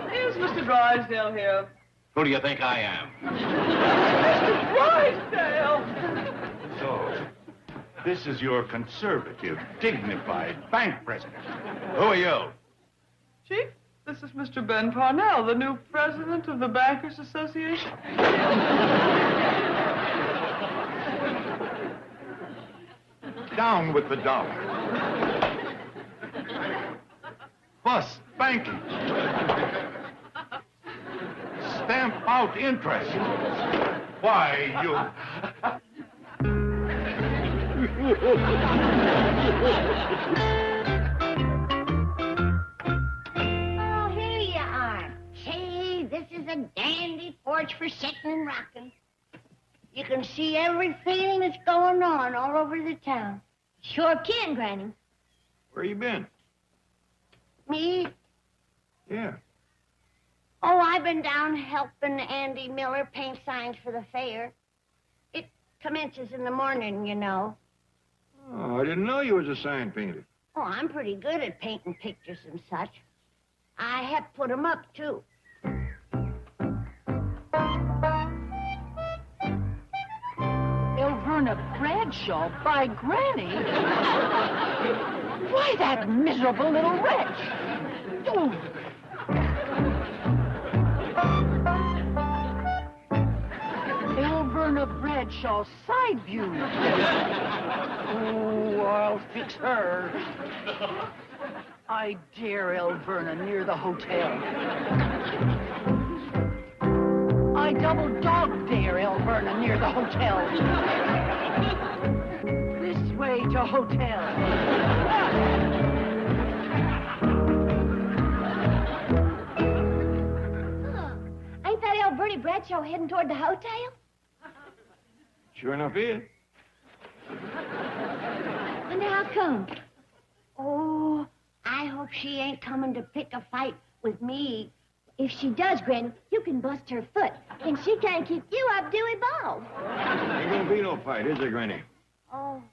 Here's Mr. Drysdale here. Who do you think I am? Mr. Drysdale! So, this is your conservative, dignified bank president. Who are you? Chief, this is Mr. Ben Parnell, the new president of the Bankers Association. Down with the dollar. Bust banking. Stamp out interest. Why, you... Oh, here you are. Say, this is a dandy porch for sitting and rocking. You can see everything that's going on all over the town. Sure can, Granny. Where you been? Me? Yeah. Oh, I've been down helping Andy Miller paint signs for the fair. It commences in the morning, you know. Oh, I didn't know you was a sign painter. Oh, I'm pretty good at painting pictures and such. I have put 'em up, too. Elverna Bradshaw by Granny? Why, that miserable little wretch! Oh. Elverna Bradshaw side view. Oh, I'll fix her. I dare Elverna near the hotel. I double dog dare Elverna near the hotel. This way to hotel. Ain't that Alberti Bradshaw heading toward the hotel? Sure enough is. And how come? Oh, I hope she ain't coming to pick a fight with me. If she does, Granny, you can bust her foot. And she can't keep you up, Dewey Ball. Ain't gonna be no fight, is there, Granny? Oh,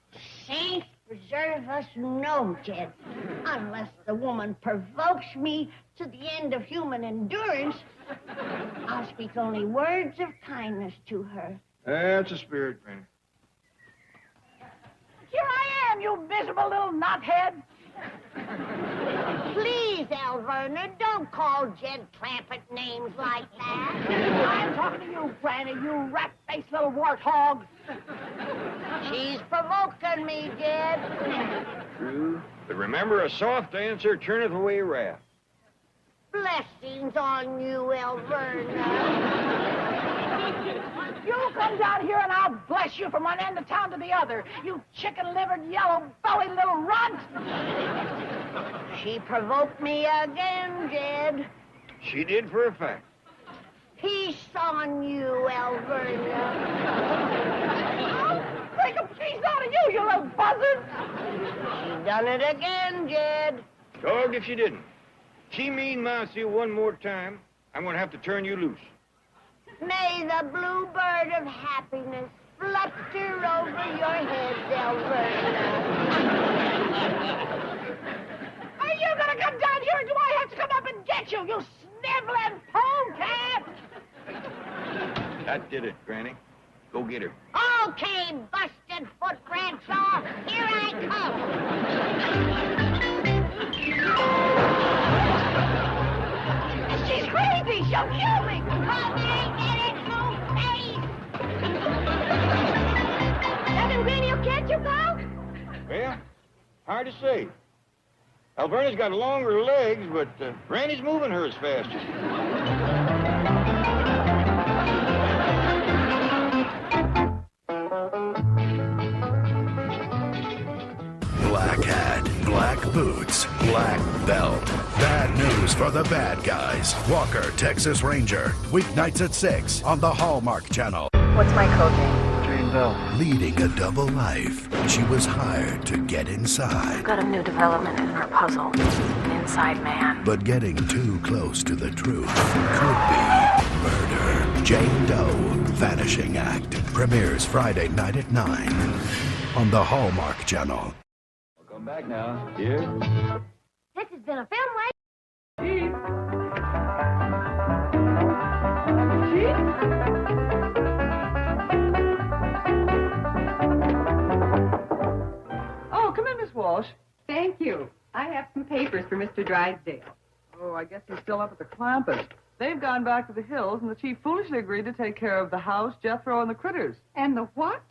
saints preserve us, no, Jed. Unless the woman provokes me to the end of human endurance, I'll speak only words of kindness to her. That's a spirit, Granny. Here I am, you miserable little knothead. Please, Alverna, don't call Jed Clampett names like that. I'm talking to you, Granny, you rat-faced little warthog. She's provoking me, Jed. True. But remember, a soft answer turneth away wrath. Blessings on you, Alverna. You come down here and I'll bless you from one end of town to the other. You chicken-livered, yellow-bellied little runt. She provoked me again, Jed. She did for a fact. Peace on you, Alverna. I'll take a piece out of you, you little buzzard. She done it again, Jed. Dogged if she didn't. She mean-mouths you one more time, I'm going to have to turn you loose. May the bluebird of happiness flutter over your head, Alverna. Are you going to come down here or do I have to come up and get you, you sniveling polecat? That did it, Granny. Go get her. Okay, busted foot Bradshaw, here I come. She's crazy. She'll kill me. Come and get it, no face. hard to say. Alverna's got longer legs, but Granny's moving hers faster. Black hat, black boots, black belt. Bad news for the bad guys. Walker, Texas Ranger. Weeknights at 6 on the Hallmark Channel. What's my code name? Jane Bell. Leading a double life, she was hired to get inside. I've got a new development in our puzzle. An inside man. But getting too close to the truth could be murder. Jane Doe, Vanishing Act. Premieres Friday night at 9 on the Hallmark Channel. Welcome back now, dear. This has been a film like... Oh, come in, Miss Walsh. Thank you. I have some papers for Mr. Drysdale. Oh, I guess he's still up at the Clampett. They've gone back to the hills, and the chief foolishly agreed to take care of the house, Jethro, and the critters. And the what?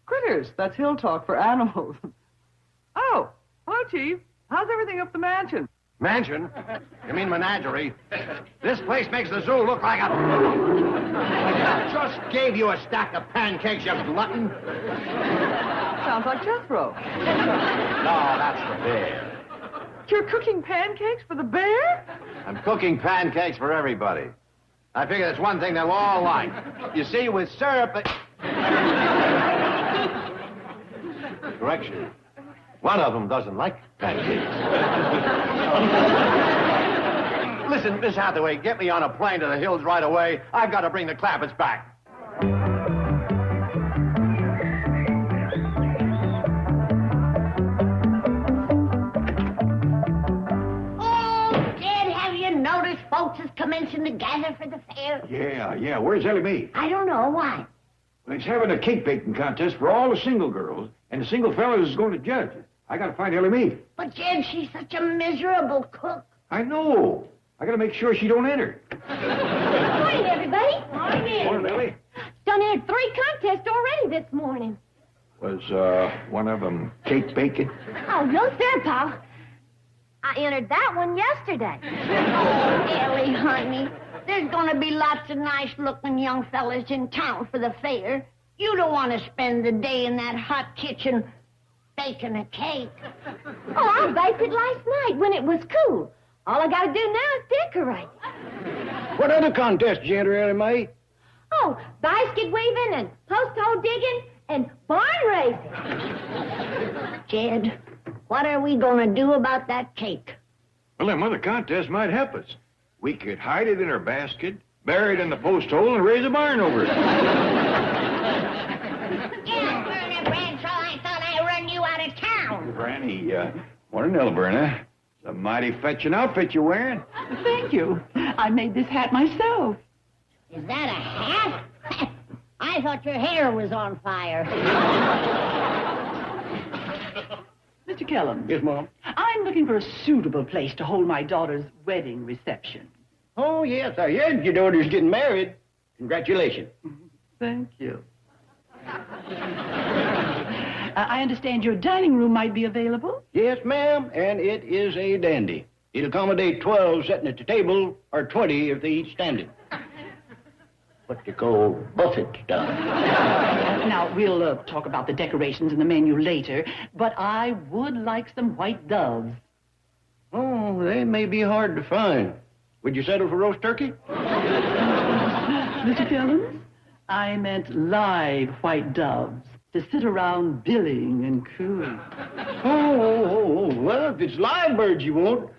Critters. That's hill talk for animals. Oh, hello, Chief. How's everything up the mansion? Mansion? You mean menagerie? This place makes the zoo look like a... Just gave you a stack of pancakes, you glutton. Sounds like Jethro. No, that's the bear. You're cooking pancakes for the bear? I'm cooking pancakes for everybody. I figure that's one thing they'll all like. You see, with syrup... Correction. One of them doesn't like pancakes. Listen, Miss Hathaway, get me on a plane to the hills right away. I've got to bring the Clampetts back. Oh, Dad, have you noticed folks is commencing to gather for the fair? Yeah. Where's Ellie Mae? I don't know. Why? Well, he's having a cake baking contest for all the single girls, and the single fellas is going to judge. I got to find Ellie Mae. But, Jed, she's such a miserable cook. I know. I got to make sure she don't enter. Morning, everybody. Morning. Morning, Ellie. Done entered 3 contests already this morning. Was one of them cake baking? Oh, no, sir, Pop. I entered that one yesterday. Oh, Ellie, honey, there's going to be lots of nice-looking young fellas in town for the fair. You don't want to spend the day in that hot kitchen baking a cake. Oh, I baked it last night when it was cool. All I got to do now is decorate. What other contest did you enter, Ellie Mae? Oh, basket weaving and post hole digging and barn raising. Jed, what are we going to do about that cake? Well, them other contests might help us. We could hide it in our basket, bury it in the post hole, and raise a barn over it. Elberna, Bradshaw, I thought I run you out of town. Granny, morning, Elberna. It's a mighty fetching outfit you're wearing. Thank you. I made this hat myself. Is that a hat? I thought your hair was on fire. Mr. Kellum. Yes, Mom. I'm looking for a suitable place to hold my daughter's wedding reception. Oh, yes, I heard your daughter's getting married. Congratulations. Thank you. I understand your dining room might be available? Yes, ma'am, and it is a dandy. It'll accommodate 12 sitting at the table, or 20 if they eat standing. What they call buffet style. Now, we'll talk about the decorations and the menu later, but I would like some white doves. Oh, they may be hard to find. Would you settle for roast turkey? Mr. Kellums, I meant live white doves to sit around billing and cooing. Oh, well, if it's live birds you want,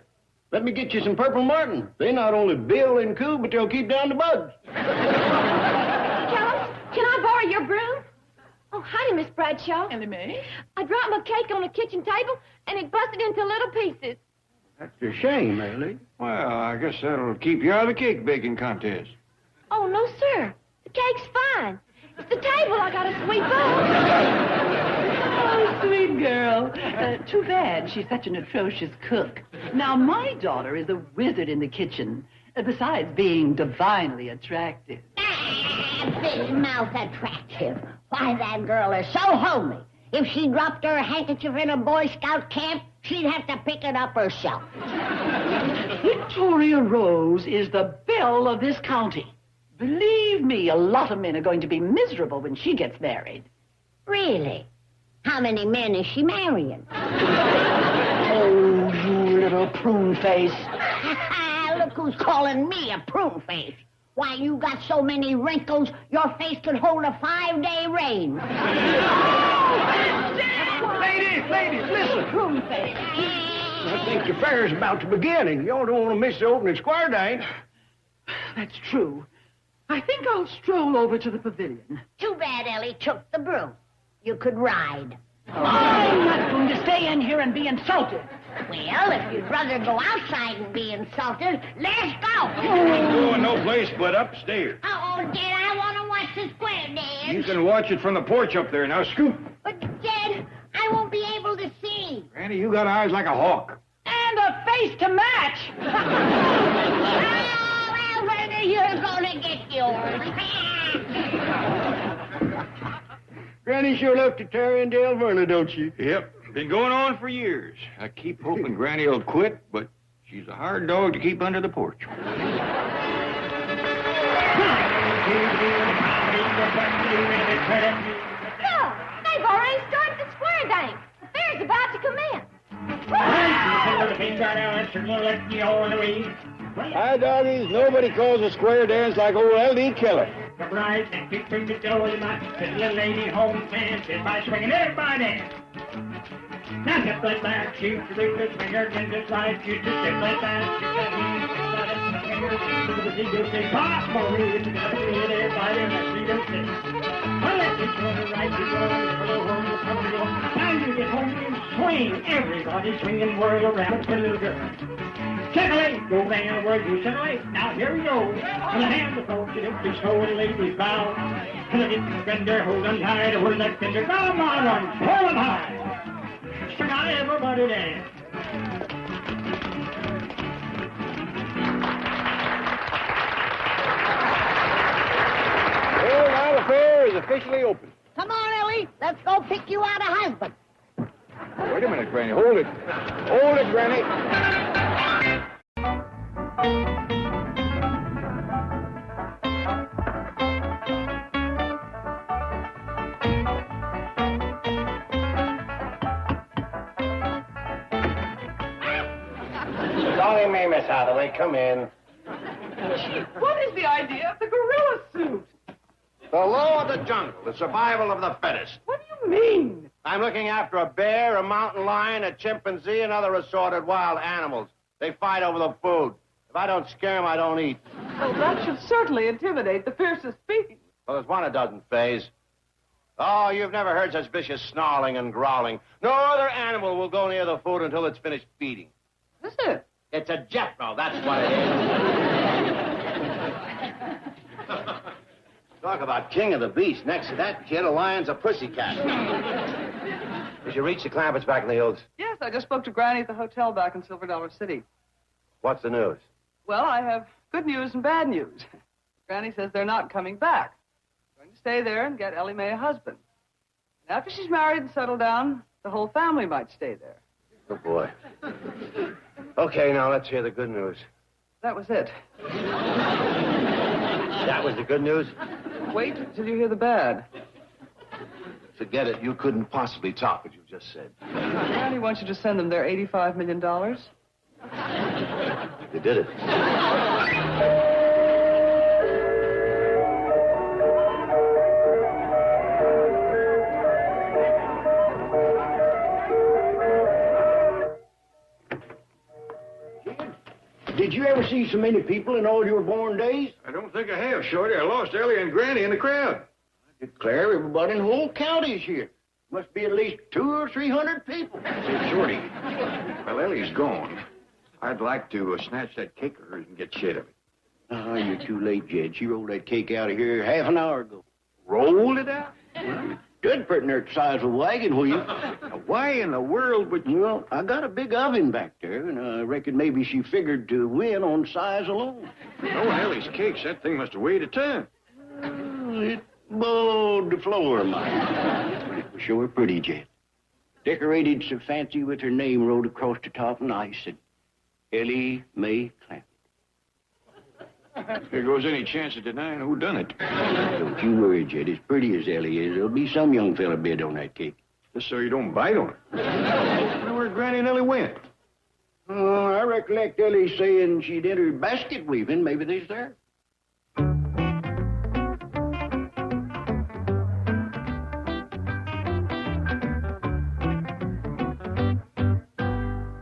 let me get you some purple martin. They not only bill and coo, but they'll keep down the bugs. Kellums, can I borrow your broom? Oh, howdy, Miss Bradshaw. Ellie Mae? I dropped my cake on the kitchen table, and it busted into little pieces. That's a shame, Ellie. Well, I guess that'll keep you out of the cake baking contest. Oh, no, sir. The cake's fine. It's the table I gotta sweep up. Oh, sweet girl. Too bad she's such an atrocious cook. Now, my daughter is a wizard in the kitchen, besides being divinely attractive. Big mouth attractive. Why, that girl is so homely. If she dropped her handkerchief in a Boy Scout camp, She'd have to pick it up herself. Victoria Rose is the belle of this county. Believe me, a lot of men are going to be miserable when she gets married. Really? How many men is she marrying? Oh, you little prune face. Look who's calling me a prune face. Why, you got so many wrinkles, your face could hold a 5-day rain. Ladies, listen. Prune face. I think the fair's about to begin, and y'all don't want to miss the opening square dance. That's true. I think I'll stroll over to the pavilion. Too bad Ellie took the broom. You could ride. I'm not going to stay in here and be insulted. Well, if you'd rather go outside and be insulted, let's go. You ain't going no place but upstairs. Oh, Dad, I want to watch the square dance. You can watch it from the porch up there. Now scoot. But, Dad, I won't be able to see. Granny, you got eyes like a hawk. And a face to match. Oh, Alberta, you're going to get yours. Granny sure left to Terry and Dale Verna, don't she? Yep. Been going on for years. I keep hoping Granny will quit, but she's a hard dog to keep under the porch. No, they've already started the square dance. The fair's about to commence. Hi, doggies. Nobody calls a square dance like old L.D. Keller. The bride and keep bring the dough in my little lady home dance is by swinging everybody. Now hip like that, shoot the big finger, and just like you just hip like that, shoot that knee, say, pop, everybody, and I see them sit. Well, let me go to right, you go, home, you come to go. Now you get home, you swing, everybody swinging, whirl around for a little girl. Circulate, go down where you circulate. Now here we go. And the hands of folks, it'll be slow and ladies bow. And the hip fender, hold them tight, hold that fender. Come on, run, hold them high. So now everybody dance. Well, now the fair is officially open. Come on, Ellie. Let's go pick you out a husband. Wait a minute, Granny. Hold it. Hold it, Granny. Dolly Mae, Miss Hathaway, come in. What is the idea of the gorilla suit? The law of the jungle, the survival of the fittest. What do you mean? I'm looking after a bear, a mountain lion, a chimpanzee, and other assorted wild animals. They fight over the food. If I don't scare them, I don't eat. Well, that should certainly intimidate the fiercest beast. Well, there's one a dozen, Faze. Oh, you've never heard such vicious snarling and growling. No other animal will go near the food until it's finished feeding. Is it? It's a Jeffro, that's what it is. Talk about king of the beast. Next to that kid, a lion's a pussycat. Did you reach the Clamperts back in the hills? Yes, I just spoke to Granny at the hotel back in Silver Dollar City. What's the news? Well, I have good news and bad news. Granny says they're not coming back. They're going to stay there and get Ellie Mae a husband. And after she's married and settled down, the whole family might stay there. Good boy. Okay, now let's hear the good news. That was it. That was the good news? Wait till you hear the bad. Forget it. You couldn't possibly top what you just said. Granny wants you to send them their $85 million. You did it. Did you ever see so many people in all your born days? I don't think I have, Shorty. I lost Ellie and Granny in the crowd. I declare everybody in the whole county is here. Must be at least 200 or 300 people. Say, Shorty, well, Ellie's gone. I'd like to snatch that cake of hers and get shit of it. Oh, you're too late, Jed. She rolled that cake out of here half an hour ago. Rolled it out? Well, good pretty near the size of a wagon, will you? Why in the world would you... Well, I got a big oven back there, and I reckon maybe she figured to win on size alone. Knowing Ellie's cakes, that thing must have weighed a ton. It bowed the floor, Mike. But it was sure pretty, Jed. decorated so fancy with her name wrote across the top, and I said, Ellie Mae Clamp. If there goes any chance of denying who done it. Don't you worry, Jed. As pretty as Ellie is, there'll be some young fella bid on that cake. Just so you don't bite on it. I wonder where Granny and Ellie went. Oh, I recollect Ellie saying she'd entered basket weaving. Maybe they's there.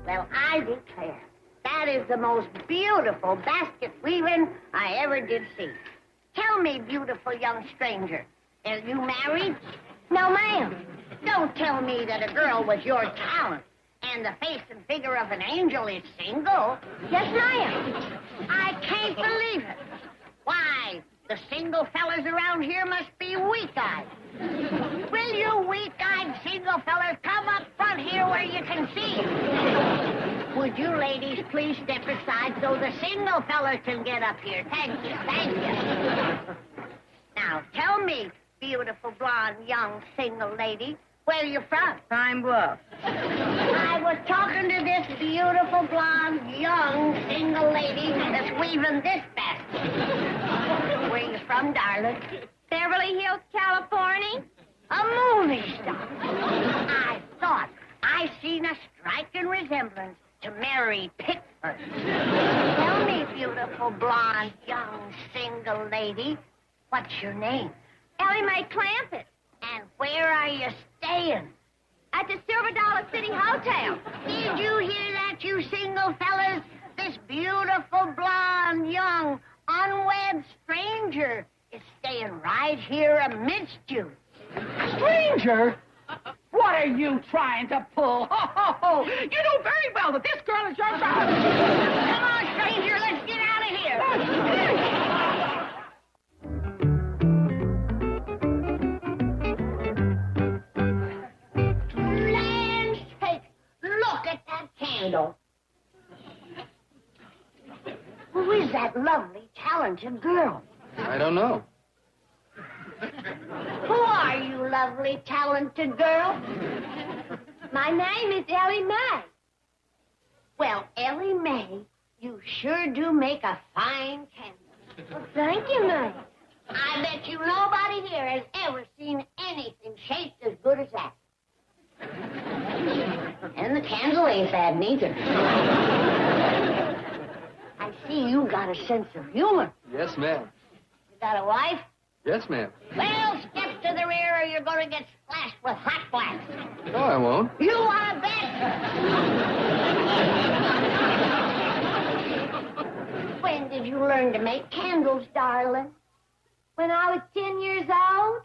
Well, I declare, that is the most beautiful basket weaving I ever did see. Tell me, beautiful young stranger, are you married? No, ma'am. Don't tell me that a girl with your talent and the face and figure of an angel is single. Yes, ma'am. I can't believe it. Why, the single fellas around here must be weak-eyed. Will you weak-eyed single fellas come up front here where you can see? Would you ladies please step aside so the single fellas can get up here? Thank you, thank you. Now, tell me, beautiful, blonde, young, single lady, where you from? Pine Bluff. I was talking to this beautiful, blonde, young, single lady that's weaving this basket. Where you from, darling? Beverly Hills, California. A movie star. I thought I seen a striking resemblance to Mary Pickford. Tell me, beautiful, blonde, young, single lady, what's your name? Ellie Mae Clampett. And where are you staying? At the Silver Dollar City Hotel. Did you hear that, you single fellas? This beautiful, blonde, young, unwed stranger is staying right here amidst you. Stranger? What are you trying to pull? Ho, ho, ho! You know very well that this girl is your child. Come on, stranger, let's get out of here. Land's sake, look at that candle. Who is that lovely, talented girl? I don't know. Who are you, lovely, talented girl? My name is Ellie Mae. Well, Ellie Mae, you sure do make a fine candle. Well, thank you, Mae. I bet you nobody here has ever seen anything shaped as good as that. And the candle ain't bad neither. I see you got a sense of humor. Yes, ma'am. You got a wife? Yes, ma'am. Well, step to the rear or you're going to get splashed with hot wax. No, I won't. You want to bet? When did you learn to make candles, darling? When I was 10 years old.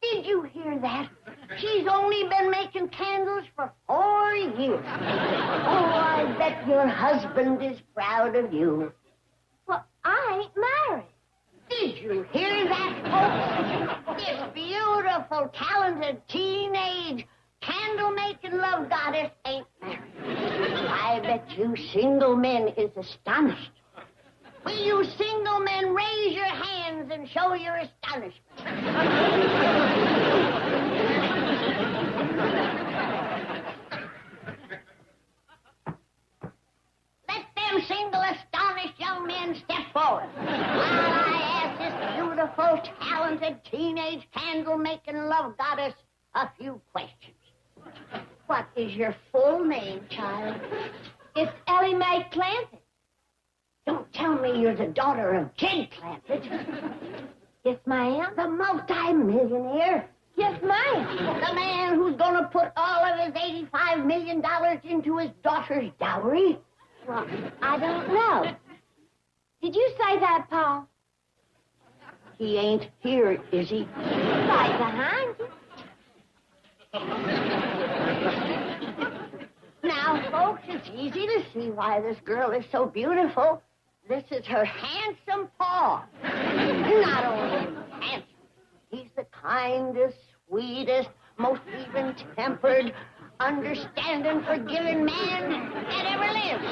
Did you hear that? She's only been making candles for 4 years. Oh, I bet your husband is proud of you. Well, I ain't married. Did you hear that, folks? This beautiful, talented, teenage, candle-making love goddess ain't married. I bet you single men is astonished. Will you single men raise your hands and show your astonishment? Let them single, astonished young men step forward while I ask this beautiful, talented, teenage, candle-making love goddess a few questions. What is your full name, child? It's Ellie Mae Clampett. Don't tell me you're the daughter of Jed Clampett. Yes, ma'am. The multi-millionaire. Yes, ma'am. The man who's going to put all of his $85 million into his daughter's dowry. Well, I don't know. Did you say that, Paul? He ain't here, is he? Right behind you. Now, folks, it's easy to see why this girl is so beautiful. This is her handsome Paul. Not only handsome, he's the kindest, sweetest, most even-tempered, understanding, forgiving man that ever lived.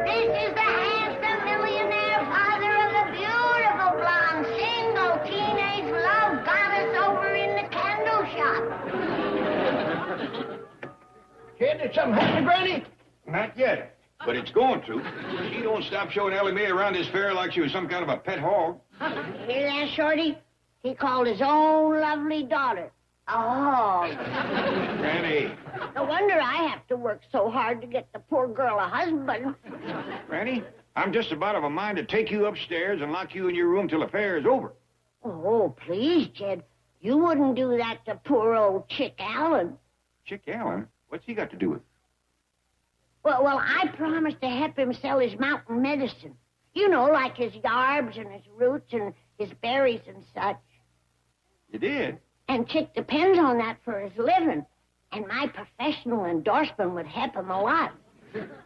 This is the handsome millionaire father of the beautiful Kid, did something happen, Granny? Not yet, but it's going to. She don't stop showing Ellie Mae around this fair like she was some kind of a pet hog. Hear that, Shorty? He called his own lovely daughter a hog. Granny. No wonder I have to work so hard to get the poor girl a husband. Granny, I'm just about of a mind to take you upstairs and lock you in your room till the fair is over. Oh, please, Jed. You wouldn't do that to poor old Chick Allen. Chick Allen? What's he got to do with it? Well, I promised to help him sell his mountain medicine. You know, like his yarbs and his roots and his berries and such. You did? And Chick depends on that for his living. And my professional endorsement would help him a lot.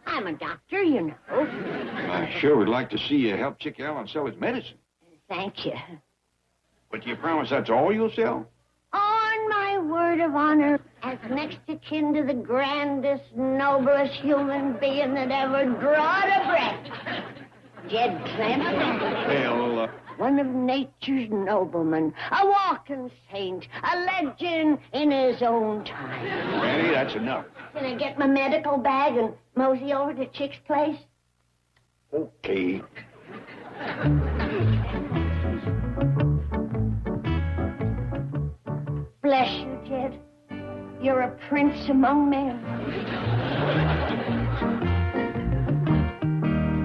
I'm a doctor, you know. I sure would like to see you help Chick Allen sell his medicine. Thank you. But you promise that's all you'll sell? On my word of honor, as next of kin to the grandest, noblest human being that ever drawed a breath, Jed Clement. Well, One of nature's noblemen, a walking saint, a legend in his own time. Granny, that's enough. Can I get my medical bag and mosey over to Chick's place? Okay. Bless you, Jed. You're a prince among men.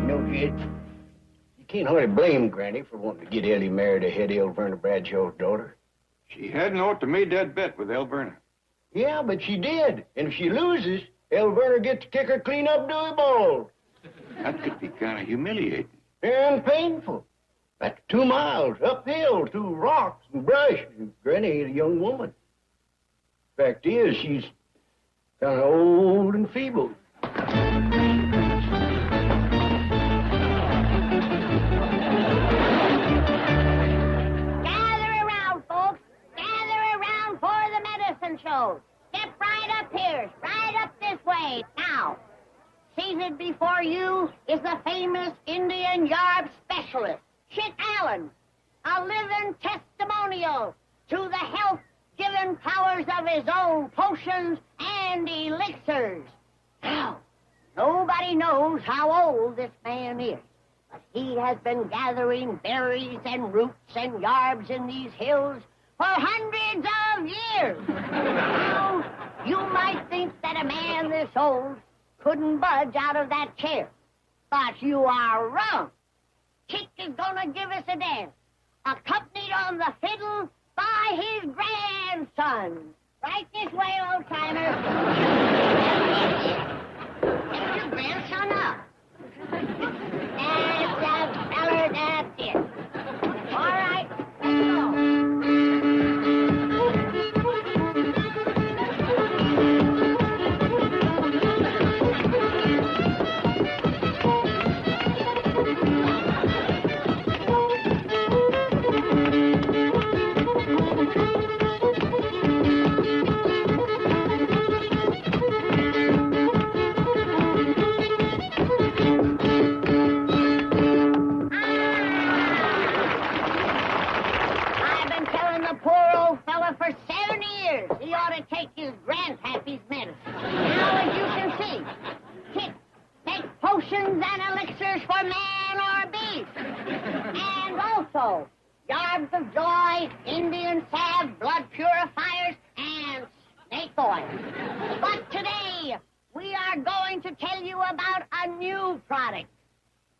No, Jed. You can't hardly blame Granny for wanting to get Ellie married ahead of Elverna Bradshaw's daughter. She hadn't ought to made that bet with Elverna. Yeah, but she did. And if she loses, Elverna gets to kick her clean up Dewey bald. That could be kind of humiliating. And painful. That's 2 miles uphill through rocks and brush. Granny ain't a young woman. Fact is, she's kind of old and feeble. Gather around, folks. Gather around for the medicine show. Step right up here. Right up this way. Now, seated before you is the famous Indian yarb specialist, Chick Allen, a living testimonial to the health-giving powers of his own potions and elixirs. Now, nobody knows how old this man is, but he has been gathering berries and roots and yarbs in these hills for hundreds of years. Now, you might think that a man this old couldn't budge out of that chair, but you are wrong. Chick is gonna give us a dance, accompanied on the fiddle by his grandson. Right this way, old-timer. Get your grandson up. That's the feller, that's it. All right, let's go. For 70 years, he ought to take his grandpappy's medicine. Now, as you can see, Chick takes potions and elixirs for man or beast. And also, yarbs of joy, Indian salve, blood purifiers, and snake oil. But today, we are going to tell you about a new product,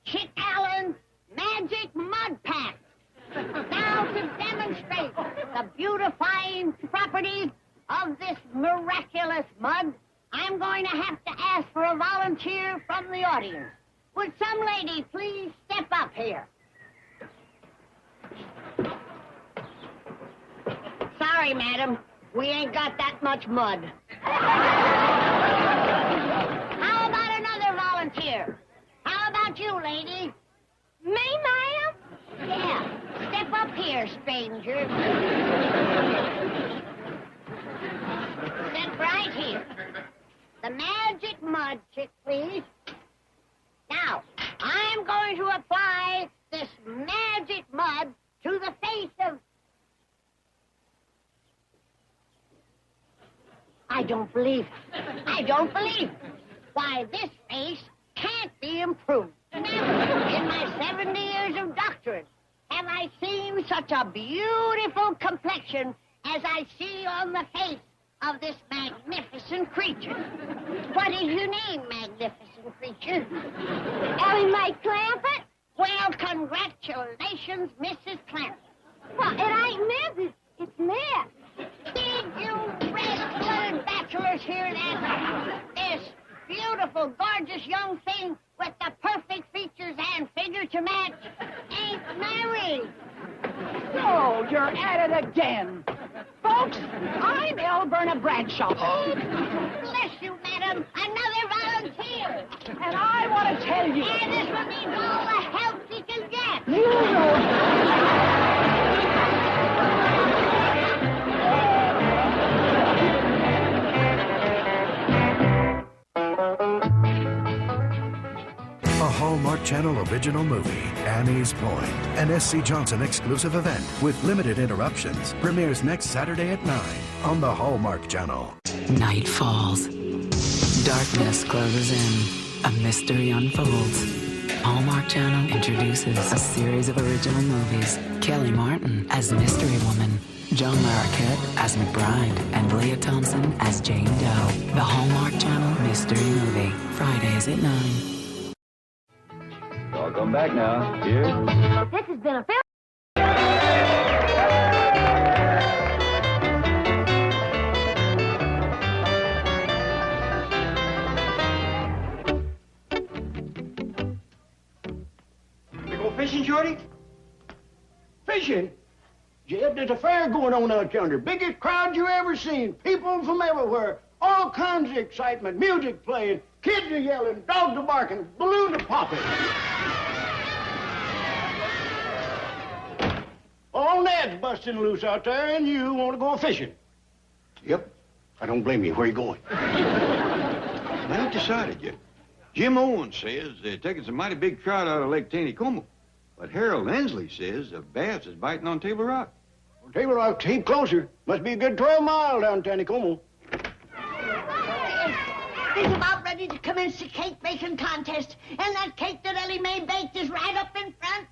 Chick Allen's Magic Mud Pack. Now, to demonstrate the beautifying properties of this miraculous mud, I'm going to have to ask for a volunteer from the audience. Would some lady please step up here? Sorry, madam. We ain't got that much mud. How about another volunteer? How about you, lady? Me, ma'am? Yeah. Step up here, stranger. Step right here. The magic mud, Chick, please. Now, I'm going to apply this magic mud to the face of... I don't believe it. I don't believe it. Why, this face can't be improved. Never in my 70 years of doctorate have I seen such a beautiful complexion as I see on the face of this magnificent creature. What is your name, magnificent creature? Ellie Mae Clampett? Well, congratulations, Mrs. Clampett. Well, it ain't Mrs. It's Miss. Did you red-blooded bachelors hear that? This beautiful, gorgeous young thing with the perfect features and figure to match ain't married. Oh, you're at it again. Folks, I'm Elberna Bradshaw. Bless you, madam. Another volunteer. And I want to tell you. And this one needs all the help he can get. You know. A Hallmark Channel original movie, Annie's Point, an S.C. Johnson exclusive event with limited interruptions, premieres next Saturday at 9 on the Hallmark Channel. Night falls. Darkness closes in. A mystery unfolds. Hallmark Channel introduces a series of original movies. Kelly Martin as Mystery Woman, John Larroquette as McBride, and Leah Thompson as Jane Doe. The Hallmark Channel Mystery Movie. Fridays at 9. I'll come back now. Here. This has been a film. We go fishing, Shorty? Fishing? Jeb, there's a fair going on out yonder. Biggest crowd you ever seen. People from everywhere. All kinds of excitement. Music playing. Kids are yelling. Dogs are barking. Balloons are popping. All Ned's busting loose out there, and you want to go fishing. Yep. I don't blame you. Where you going? I ain't decided yet. Jim Owens says they're taking some mighty big trout out of Lake Taneycomo. But Harold Hensley says a bass is biting on Table Rock. Well, Table Rock's a heap closer. Must be a good 12 miles down Taneycomo. He's about ready to commence the cake-baking contest, and that cake that Ellie Mae baked is right up in front.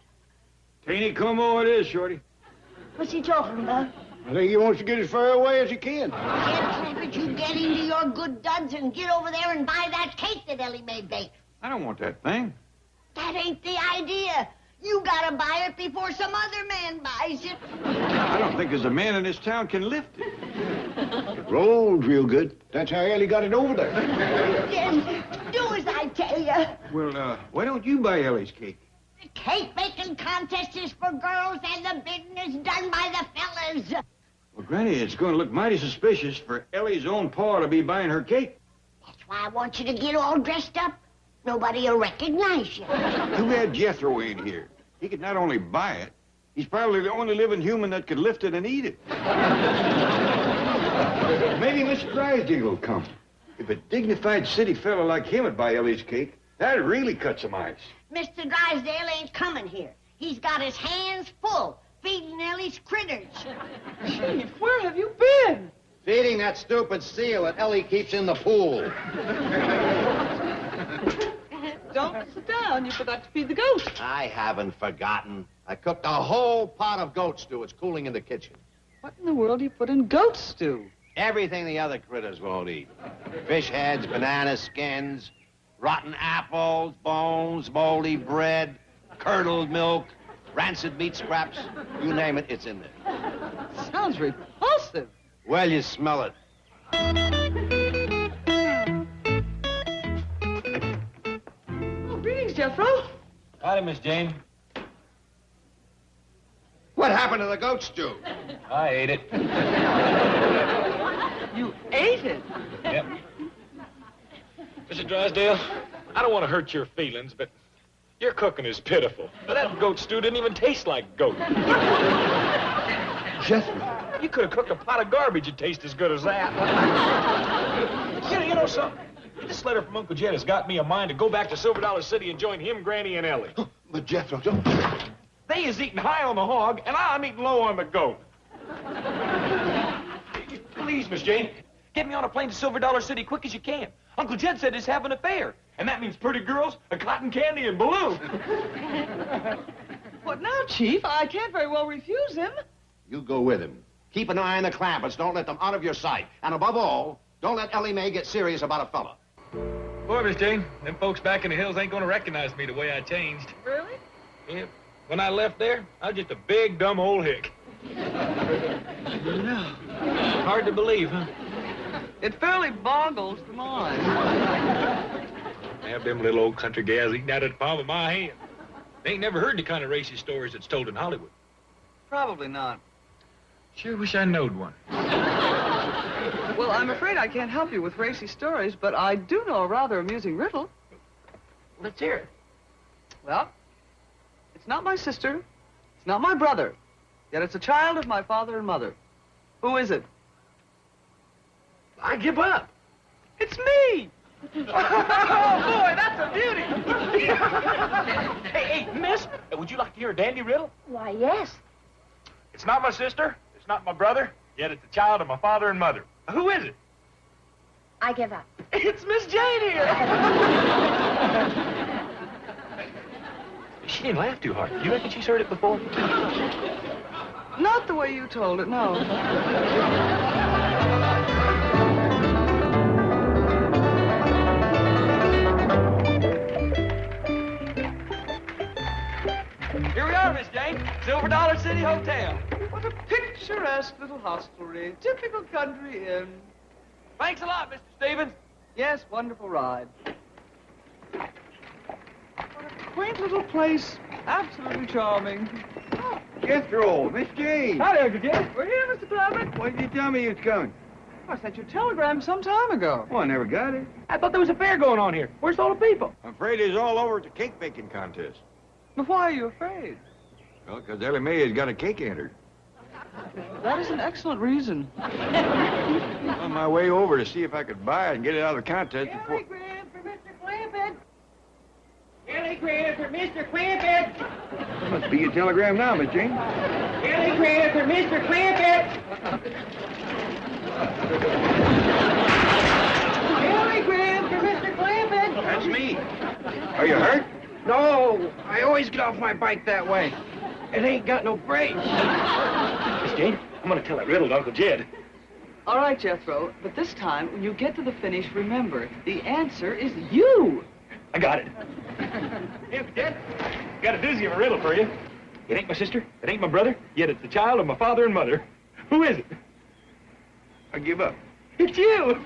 Taneycomo it is, Shorty. What's he talking about? I think he wants to get as far away as he can. But you get into your good duds and get over there and buy that cake that Ellie Mae baked. I don't want that thing. That ain't the idea. You gotta buy it before some other man buys it. I don't think there's a man in this town can lift it. It rolls real good. That's how Ellie got it over there. Yes, do as I tell you. Well, why don't you buy Ellie's cake? The cake-making contest is for girls, and the bidding is done by the fellas. Well, Granny, it's going to look mighty suspicious for Ellie's own paw to be buying her cake. That's why I want you to get all dressed up. Nobody will recognize you. Too bad Jethro ain't here. He could not only buy it, he's probably the only living human that could lift it and eat it. Maybe Mr. Drysdale will come. If a dignified city fellow like him would buy Ellie's cake, that'd really cut some ice. Mr. Drysdale ain't coming here. He's got his hands full feeding Ellie's critters. Chief, where have you been? Feeding that stupid seal that Ellie keeps in the pool. Don't sit down. You forgot to feed the goat. I haven't forgotten. I cooked a whole pot of goat stew. It's cooling in the kitchen. What in the world do you put in goat stew? Everything the other critters won't eat. Fish heads, banana skins, rotten apples, bones, moldy bread, curdled milk, rancid meat scraps. You name it, it's in there. Sounds repulsive. Well, you smell it. Oh, greetings, Jethro. Howdy, Miss Jane. What happened to the goat stew? I ate it. You ate it? Yep. Mr. Drysdale, I don't want to hurt your feelings, but your cooking is pitiful. That goat stew didn't even taste like goat. Jethro. You could have cooked a pot of garbage that'd taste as good as that. You know something? This letter from Uncle Jed has got me a mind to go back to Silver Dollar City and join him, Granny, and Ellie. But Jethro, don't... They is eating high on the hog, and I'm eating low on the goat. Please, Miss Jane, Get me on a plane to Silver Dollar City quick as you can. Uncle Jed said he's having a fair. And that means pretty girls, a cotton candy, and balloons. What now, Chief? I can't very well refuse him. You go with him. Keep an eye on the Clampetts. Don't let them out of your sight. And above all, don't let Ellie Mae get serious about a fella. Boy, Miss Jane, them folks back in the hills ain't gonna recognize me the way I changed. Really? Yeah. When I left there, I was just a big, dumb old hick. No. Hard to believe, huh? It fairly boggles the mind. Have them little old country gals eating out of the palm of my hand. They ain't never heard the kind of racist stories that's told in Hollywood. Probably not. Sure wish I knowed one. Well, I'm afraid I can't help you with racy stories, but I do know a rather amusing riddle. Let's hear it. Well, it's not my sister, it's not my brother, yet it's a child of my father and mother. Who is it? I give up. It's me! Oh, boy, that's a beauty! Hey, miss, would you like to hear a dandy riddle? Why, yes. It's not my sister, it's not my brother, yet it's a child of my father and mother. Who is it? I give up. It's Miss Jane here! She didn't laugh too hard. You reckon she's heard it before? Not the way you told it, no. Here we are, Miss Jane. Silver Dollar City Hotel. What a picturesque little hostelry. Typical country inn. Thanks a lot, Mr. Stevens. Yes, wonderful ride. What a quaint little place. Absolutely charming. Jethro, Miss Jane. Howdy, Uncle Jed. We're here, Mr. Clement. Why did you tell me you was coming? I sent you a telegram some time ago. Oh, I never got it. I thought there was a fair going on here. Where's all the people? I'm afraid it's all over at the cake baking contest. But why are you afraid? Well, because Ellie Mae has got a cake entered. That is an excellent reason. On my way over to see if I could buy it and get it out of the contest before... Telegram for Mr. Clampett. Telegram for Mr. Clampett. That must be your telegram now, Miss Jane. Telegram for Mr. Clampett. Telegram for Mr. Clampett. That's me. Are you hurt? No, I always get off my bike that way. It ain't got no brakes. Miss Jane, I'm going to tell that riddle to Uncle Jed. All right, Jethro, but this time, when you get to the finish, remember, the answer is you. I got it. Hey, Uncle Jed, got a doozy of a riddle for you. It ain't my sister, it ain't my brother, yet it's the child of my father and mother. Who is it? I give up. It's you.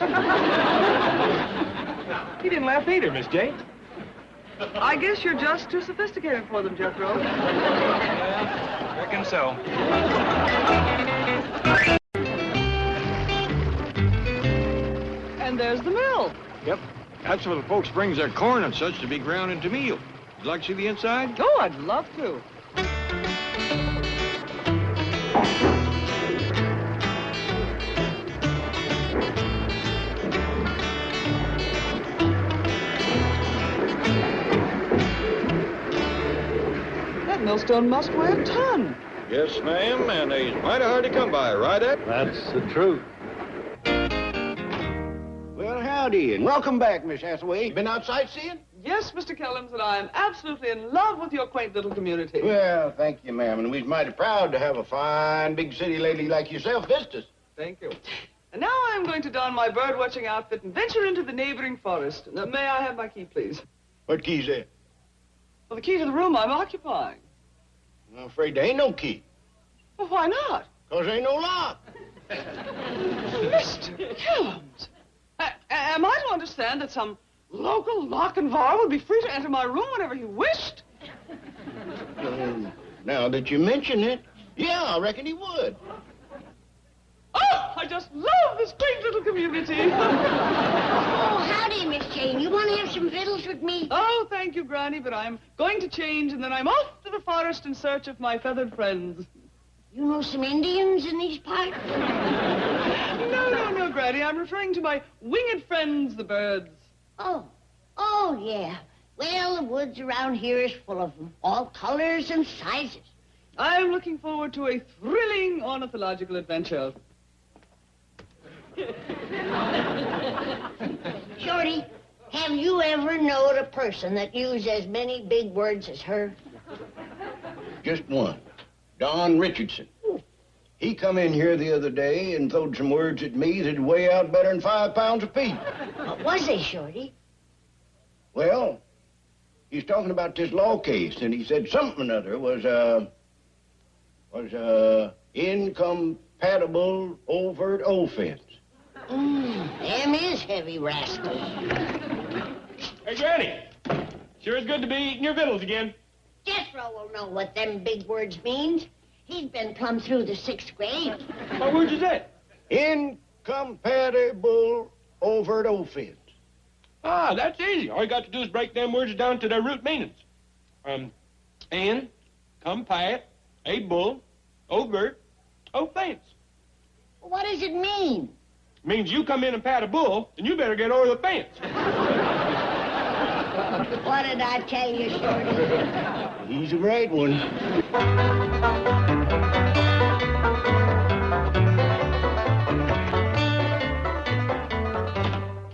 He didn't laugh either, Miss Jane. I guess you're just too sophisticated for them, Jethro. Yeah, reckon so. And there's the mill. Yep. That's where the folks brings their corn and such to be ground into meal. Would you like to see the inside? Oh, I'd love to. That millstone must weigh a ton. Yes, ma'am, and they's mighty hard to come by, right, Ed? That's the truth. Well, howdy, and welcome back, Miss Hathaway. You been out sightseeing? Yes, Mr. Kellums, and I am absolutely in love with your quaint little community. Well, thank you, ma'am, and we're mighty proud to have a fine big city lady like yourself visit us. Thank you. And now I'm going to don my bird-watching outfit and venture into the neighboring forest. Now, may I have my key, please? What key's that? Well, the key to the room I'm occupying. I'm afraid there ain't no key. Well, why not? 'Cause there ain't no lock. Mr. Kellums, am I to understand that some local lock and bar would be free to enter my room whenever he wished? Now that you mention it, yeah, I reckon he would. Oh, I just love this quaint little community. Oh, howdy, Miss Jane. You want to have some victuals with me? Oh, thank you, Granny, but I'm going to change, and then I'm off to the forest in search of my feathered friends. You know some Indians in these parts? No, Granny. I'm referring to my winged friends, the birds. Oh, yeah. Well, the woods around here is full of them, all colors and sizes. I'm looking forward to a thrilling ornithological adventure. Have you ever known a person that used as many big words as her? Just one. Don Richardson. He come in here the other day and throwed some words at me that'd weigh out better than 5 pounds apiece. What was they, Shorty? Well, he's talking about this law case, and he said something or other was incompatible overt offense. Them is heavy rascals. Hey, Granny. Sure is good to be eating your victuals again. Jethro will know what them big words means. He's been plumb through the 6th grade. What words is that? Incompatible overt offense. Ah, that's easy. All you got to do is break them words down to their root meanings. Incompatible overt offense. What does it mean? It means you come in and pat a bull, and you better get over the fence. What did I tell you, Shorty? He's a great one.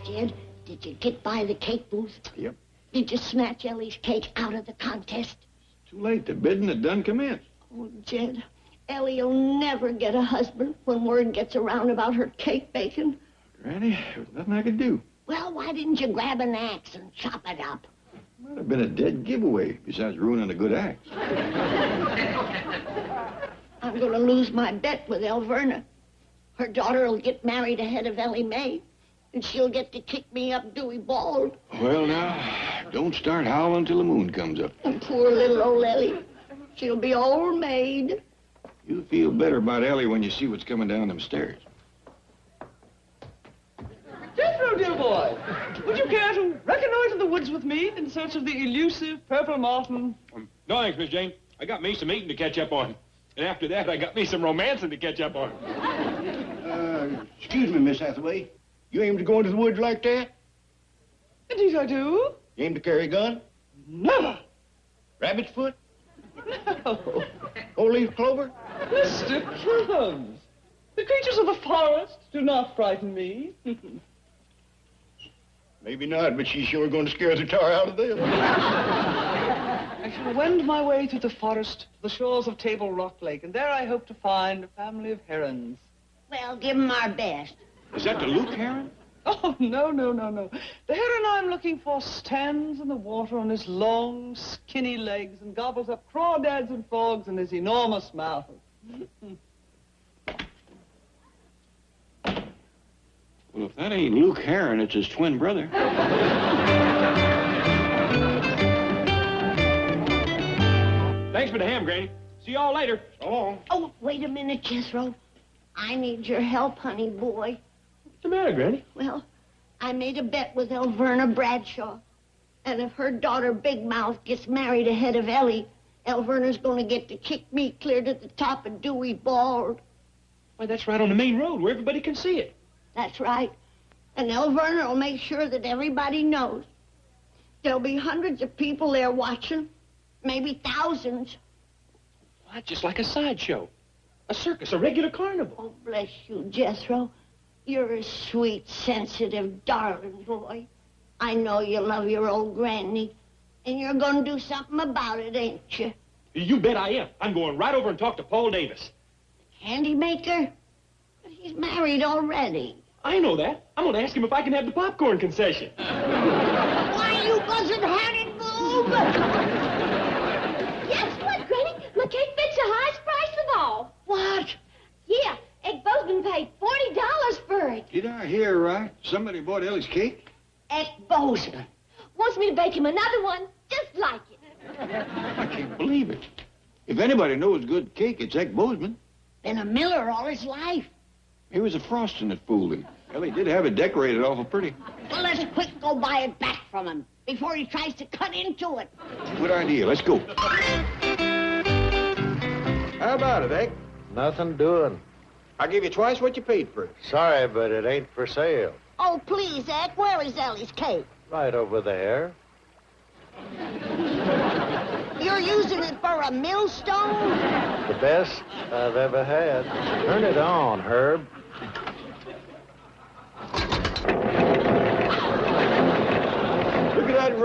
Jed, did you get by the cake booth? Yep. Did you snatch Ellie's cake out of the contest? Too late. The bidding had done commenced. Oh, Jed, Ellie'll never get a husband when word gets around about her cake baking. Granny, there was nothing I could do. Well, why didn't you grab an axe and chop it up? Might have been a dead giveaway, besides ruining a good act. I'm going to lose my bet with Elverna. Her daughter will get married ahead of Ellie Mae, and she'll get to kick me up Dewey Bald. Well, now, don't start howling till the moon comes up. And poor little old Ellie. She'll be old maid. You'll feel better about Ellie when you see what's coming down them stairs. Jethro, dear boy, would you care to reconnoiter the woods with me in search of the elusive purple martin? No, thanks, Miss Jane. I got me some eating to catch up on. And after that, I got me some romancing to catch up on. Excuse me, Miss Hathaway. You aim to go into the woods like that? Indeed I do. You aim to carry a gun? Never. Rabbit's foot? No. Whole-leaf clover? Mr. Crumbs, the creatures of the forest do not frighten me. Maybe not, but she's sure going to scare the tar out of them. I shall wend my way through the forest to the shores of Table Rock Lake, and there I hope to find a family of herons. Well, give 'em our best. Is that the Luke heron? Oh, no. The heron I'm looking for stands in the water on his long, skinny legs and gobbles up crawdads and frogs in his enormous mouth. Well, if that ain't Luke Heron, it's his twin brother. Thanks for the ham, Granny. See y'all later. So long. Oh, wait a minute, Jethro. I need your help, honey boy. What's the matter, Granny? Well, I made a bet with Elverna Bradshaw. And if her daughter Big Mouth gets married ahead of Ellie, Elverna's going to get to kick me clear to the top of Dewey Bald. Why, that's right on the main road where everybody can see it. That's right. And Elverna will make sure that everybody knows. There'll be hundreds of people there watching, maybe thousands. Why, just like a sideshow. A circus, a regular carnival. Oh, bless you, Jethro. You're a sweet, sensitive, darling boy. I know you love your old granny, and you're going to do something about it, ain't you? You bet I am. I'm going right over and talk to Paul Davis. Candy maker? But he's married already. I know that. I'm going to ask him if I can have the popcorn concession. Why, you buzzard-hearted boob! Guess what, Granny? My cake fetched the highest price of all. What? Yeah, Ed Bozeman paid $40 for it. Did I hear right? Somebody bought Ellie's cake? Ed Bozeman. Wants me to bake him another one just like it. I can't believe it. If anybody knows good cake, it's Ed Bozeman. Been a miller all his life. It was the frosting that fooled him. Ellie did have it decorated awful pretty. Well, let's quick go buy it back from him before he tries to cut into it. Good idea. Let's go. How about it, Ed? Nothing doing. I'll give you twice what you paid for it. Sorry, but it ain't for sale. Oh, please, Ed, where is Ellie's cake? Right over there. You're using it for a millstone? The best I've ever had. Turn it on, Herb.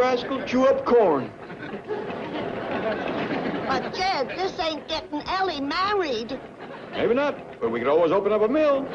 rascal chew up corn. But, Jed, this ain't getting Ellie married. Maybe not, but we could always open up a mill.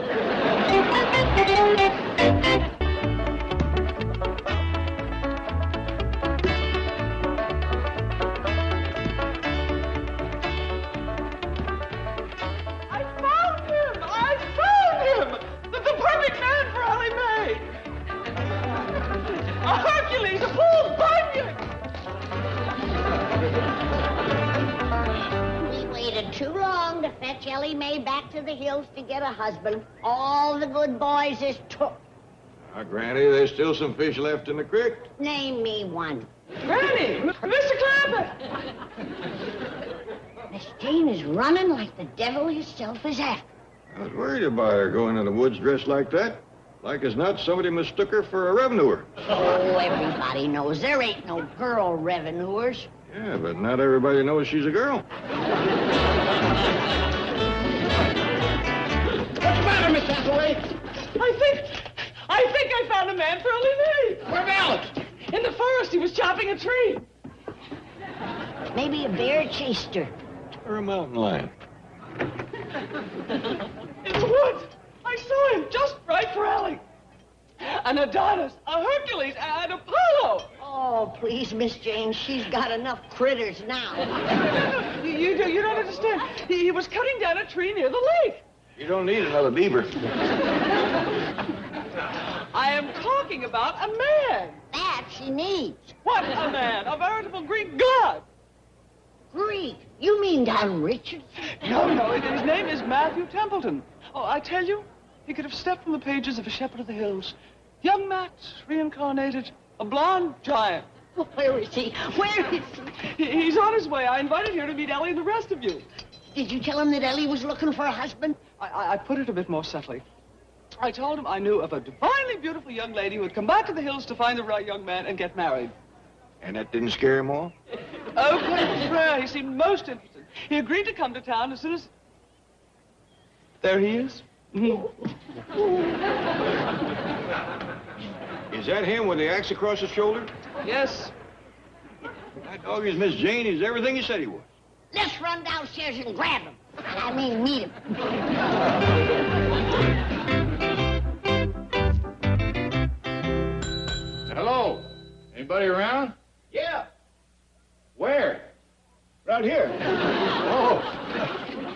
Too long to fetch Ellie Mae back to the hills to get a husband. All the good boys is took. Now, Granny, there's still some fish left in the creek. Name me one. Granny! Mr. Clampett! Miss Jane is running like the devil himself is after. I was worried about her going in the woods dressed like that. Like as not, somebody mistook her for a revenuer. Oh, everybody knows there ain't no girl revenuers. Yeah, but not everybody knows she's a girl. What's the matter, Miss Hathaway? I think I found a man for Ellie Mae. Whereabouts? In the forest, he was chopping a tree. Maybe a bear chased her. Or a mountain lion. In the woods. I saw him just right for Ellie. An Adonis, a Hercules, and Apollo. Oh, please, Miss Jane, she's got enough critters now. You don't understand. He was cutting down a tree near the lake. You don't need another beaver. I am talking about a man. That she needs. What a man? A veritable Greek god. Greek? You mean Don Richardson? No, his name is Matthew Templeton. Oh, I tell you, he could have stepped from the pages of A Shepherd of the Hills. Young Matt, reincarnated, a blonde giant. Where is he? Where is he? He's on his way. I invited here to meet Ellie and the rest of you. Did you tell him that Ellie was looking for a husband? I put it a bit more subtly. I told him I knew of a divinely beautiful young lady who had come back to the hills to find the right young man and get married. And that didn't scare him off? Oh, prayer. He seemed most interested. He agreed to come to town as soon as... There he is. Is that him with the axe across his shoulder? Yes. That dog is Miss Jane. He's everything he said he was. Let's run downstairs and grab him. I mean, meet him. Hello? Anybody around? Yeah. Where? Right here. Oh.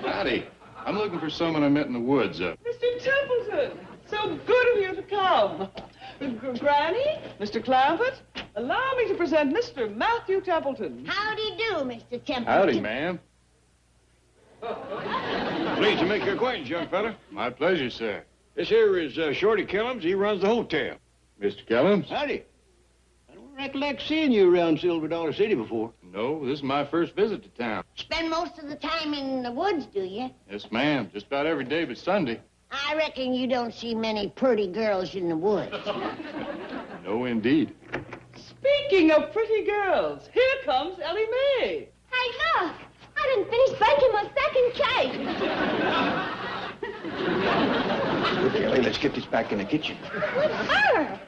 Howdy. I'm looking for someone I met in the woods. Mr. Templeton, so good of you to come. Granny, Mr. Clampett, allow me to present Mr. Matthew Templeton. Howdy do, Mr. Templeton. Howdy, ma'am. Pleased to make your acquaintance, young fella. My pleasure, sir. This here is Shorty Kellums. He runs the hotel. Mr. Kellums? Howdy. I don't recollect seeing you around Silver Dollar City before. No, this is my first visit to town. Spend most of the time in the woods, do you? Yes, ma'am. Just about every day but Sunday. I reckon you don't see many pretty girls in the woods. No, indeed. Speaking of pretty girls, here comes Ellie Mae. Hey, look! I didn't finish baking my second cake. Look, Ellie, let's get this back in the kitchen. What's her?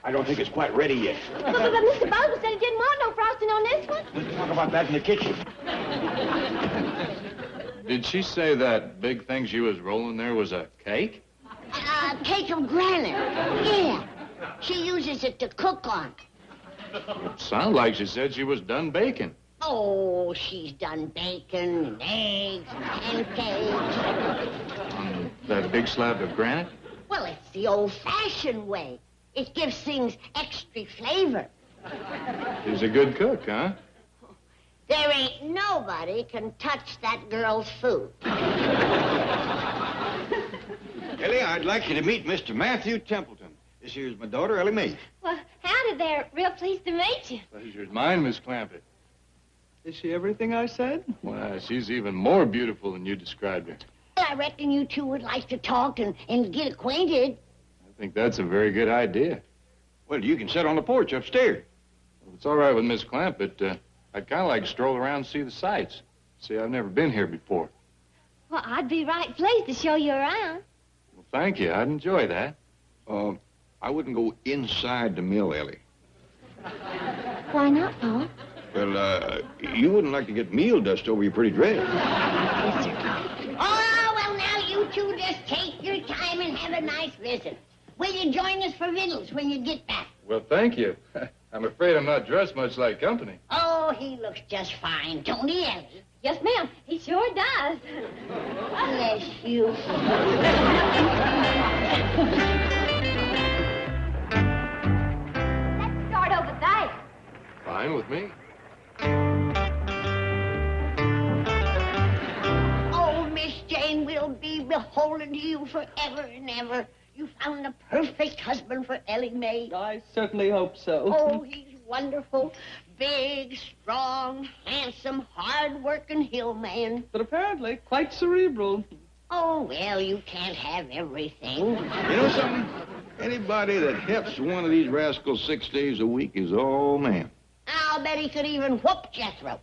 I don't think it's quite ready yet. But Mr. Bowser said he didn't want no frosting on this one. We'll talk about that in the kitchen. Did she say that big thing she was rolling there was a cake? Cake of granite. Yeah. She uses it to cook on. It sounded like she said she was done baking. Oh, she's done bacon and eggs and pancakes. On that big slab of granite? Well, it's the old-fashioned way. It gives things extra flavor. She's a good cook, huh? There ain't nobody can touch that girl's food. Ellie, I'd like you to meet Mr. Matthew Templeton. This here's my daughter, Ellie Mae. Well, howdy there. Real pleased to meet you. Pleasure's mine, Miss Clampett. Is she everything I said? Well, she's even more beautiful than you described her. I reckon you two would like to talk and get acquainted. I think that's a very good idea. Well, you can sit on the porch upstairs. Well, it's all right with Miss Clampett. I'd kind of like to stroll around and see the sights. See, I've never been here before. Well, I'd be right pleased to show you around. Well, thank you. I'd enjoy that. I wouldn't go inside the mill, Ellie. Why not, Pa? Well, you wouldn't like to get meal dust over your pretty dress. Oh, well, now you two just take your time and have a nice visit. Will you join us for victuals when you get back? Well, thank you. I'm afraid I'm not dressed much like company. Oh, he looks just fine, don't he, Ellie? Yes, ma'am. He sure does. Bless you. Let's start over there. Fine with me. Oh, Miss Jane, we'll be beholden to you forever and ever. You found the perfect husband for Ellie Mae. I certainly hope so. Oh, he's wonderful. Big, strong, handsome, hard-working hillman. But apparently quite cerebral. Oh, well, you can't have everything. You know something? Anybody that hefts one of these rascals 6 days a week is all man. I'll bet he could even whoop Jethro.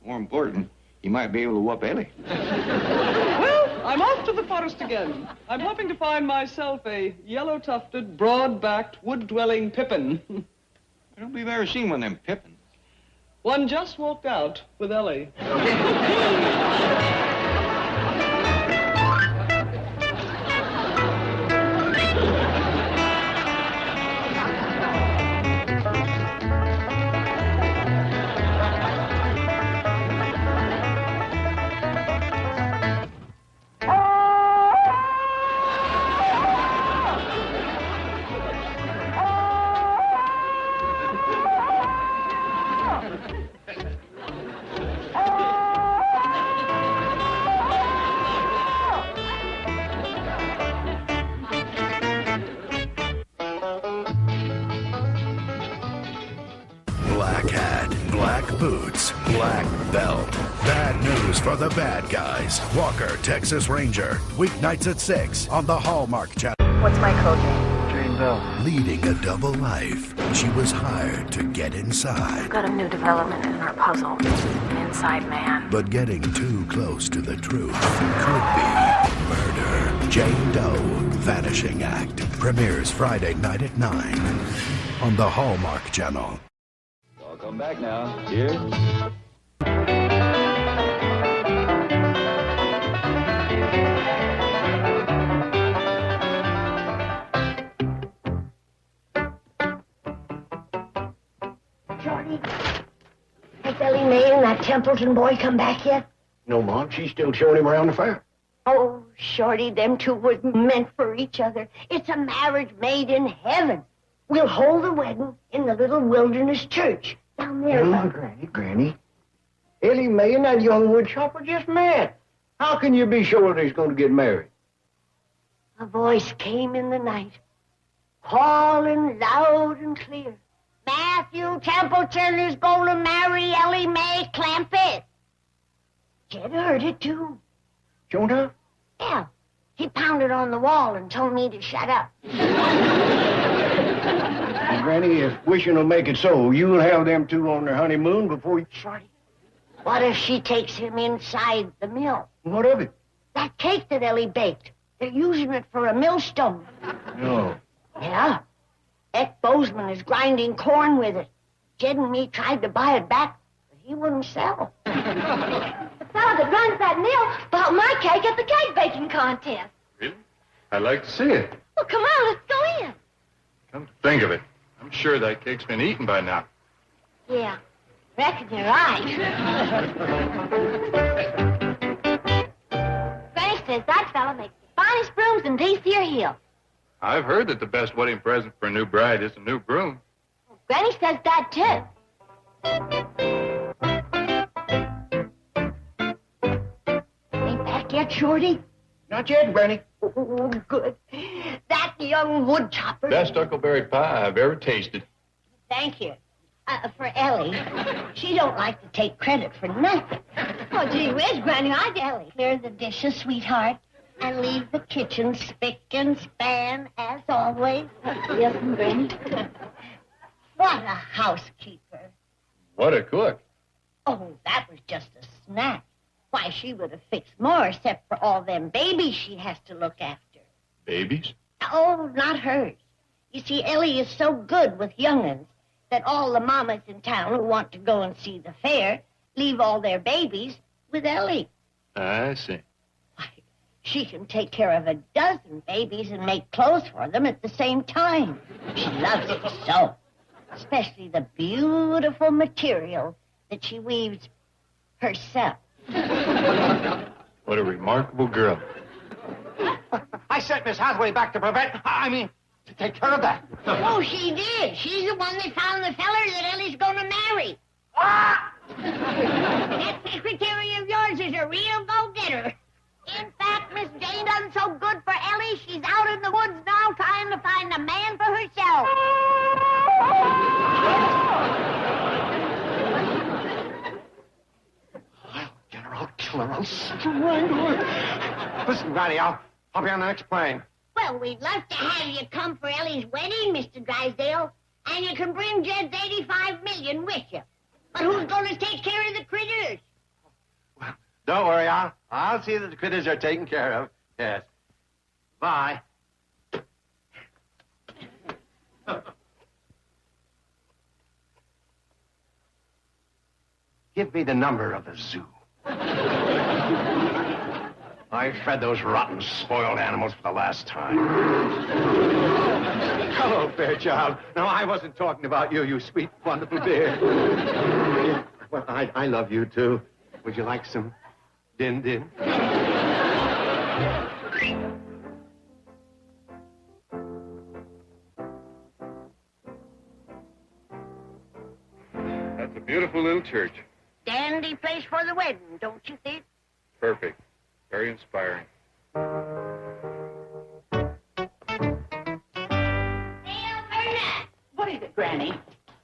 More important, he might be able to whoop Ellie. Well, I'm off to the forest again. I'm hoping to find myself a yellow-tufted, broad-backed, wood-dwelling pippin. I don't believe I've ever seen one of them pippins. One just walked out with Ellie. Black hat, black boots, black belt. Bad news for the bad guys. Walker, Texas Ranger. Weeknights at 6 on the Hallmark Channel. What's my code name? Dream Bell. Leading a double life, she was hired to get inside. Got a new development in our puzzle. An inside man. But getting too close to the truth could be murder. Jane Doe, Vanishing Act. Premieres Friday night at 9 on the Hallmark Channel. I'll come back now. Here. Shorty, has Ellie Mae and that Templeton boy come back yet? No, Mom, she's still showing him around the fair. Oh, Shorty, them two was meant for each other. It's a marriage made in heaven. We'll hold the wedding in the little wilderness church down there. Oh, Granny. Ellie Mae and that young wood chopper just met. How can you be sure they're going to get married? A voice came in the night, calling loud and clear. Matthew Templeton is going to marry Ellie Mae Clampett. Jed heard it, too. Sure enough? Yeah. He pounded on the wall and told me to shut up. Granny, if wishing will make it so, you'll have them two on their honeymoon before you... Shorty, what if she takes him inside the mill? What of it? That cake that Ellie baked. They're using it for a millstone. No. Yeah. Eck Bozeman is grinding corn with it. Jed and me tried to buy it back, but he wouldn't sell. The fellow that runs that mill bought my cake at the cake baking contest. Really? I'd like to see it. Well, come on, let's go in. Come to think of it, I'm sure that cake's been eaten by now. Yeah. Reckon you're right. Granny says that fellow makes the finest brooms in D.C. Hill. I've heard that the best wedding present for a new bride is a new broom. Granny says that, too. Ain't back yet, Shorty? Not yet, Granny. Oh, good. That young wood chopper. Best huckleberry pie I've ever tasted. Thank you. For Ellie, she don't like to take credit for nothing. Oh, gee whiz, Granny, I'd Ellie. Clear the dishes, sweetheart, and leave the kitchen spick and span as always. Yes, Granny. What a housekeeper. What a cook. Oh, that was just a snack. Why, she would have fixed more except for all them babies she has to look after. Babies? Oh, not hers. You see, Ellie is so good with young'uns that all the mamas in town who want to go and see the fair leave all their babies with Ellie. I see. She can take care of a dozen babies and make clothes for them at the same time. She loves it so, especially the beautiful material that she weaves herself. What a remarkable girl. I sent Miss Hathaway back to to take care of that. Oh, she did. She's the one that found the feller that Ellie's going to marry. That secretary of yours is a real go-getter. In fact, Miss Jane done so good for Ellie, she's out in the woods now trying to find a man for herself. I'll get her, I'll kill her, I'll strangle her. Listen, Granny, I'll be on the next plane. Well, we'd love to have you come for Ellie's wedding, Mr. Drysdale, and you can bring Jed's $85 million with you. But who's going to take care of the critters? Don't worry, I'll see that the critters are taken care of. Yes. Bye. Give me the number of the zoo. I fed those rotten, spoiled animals for the last time. Hello, Fairchild. No, I wasn't talking about you, you sweet, wonderful dear. Well, I love you, too. Would you like some din-din? That's a beautiful little church. Dandy place for the wedding, don't you think? Perfect. Very inspiring. What is it, Granny?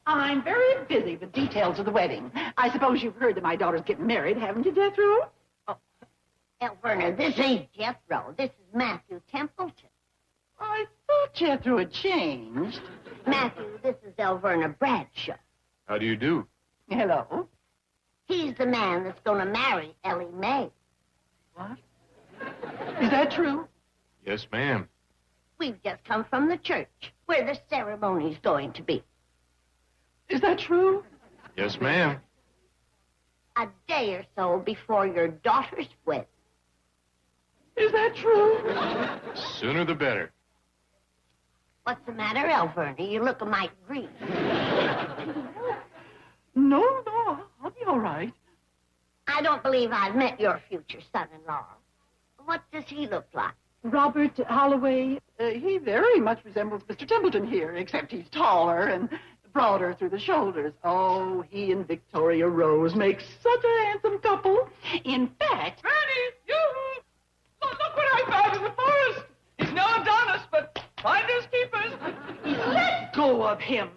I'm very busy with details of the wedding. I suppose you've heard that my daughter's getting married, haven't you, Jethro? Elverna, this ain't Jethro. This is Matthew Templeton. I thought Jethro had changed. Matthew, this is Elverna Bradshaw. How do you do? Hello. He's the man that's going to marry Ellie Mae. What? Is that true? Yes, ma'am. We've just come from the church where the ceremony's going to be. Is that true? Yes, ma'am. A day or so before your daughter's wedding. Is that true? Sooner the better. What's the matter, Elverna? You look a mite green. No, I'll be all right. I don't believe I've met your future son-in-law. What does he look like? Robert Holloway, he very much resembles Mr. Templeton here, except he's taller and broader through the shoulders. Oh, he and Victoria Rose make such a handsome couple. In fact... Granny, you! Look what I found in the forest! He's no Adonis, but finders keepers. Let go of him!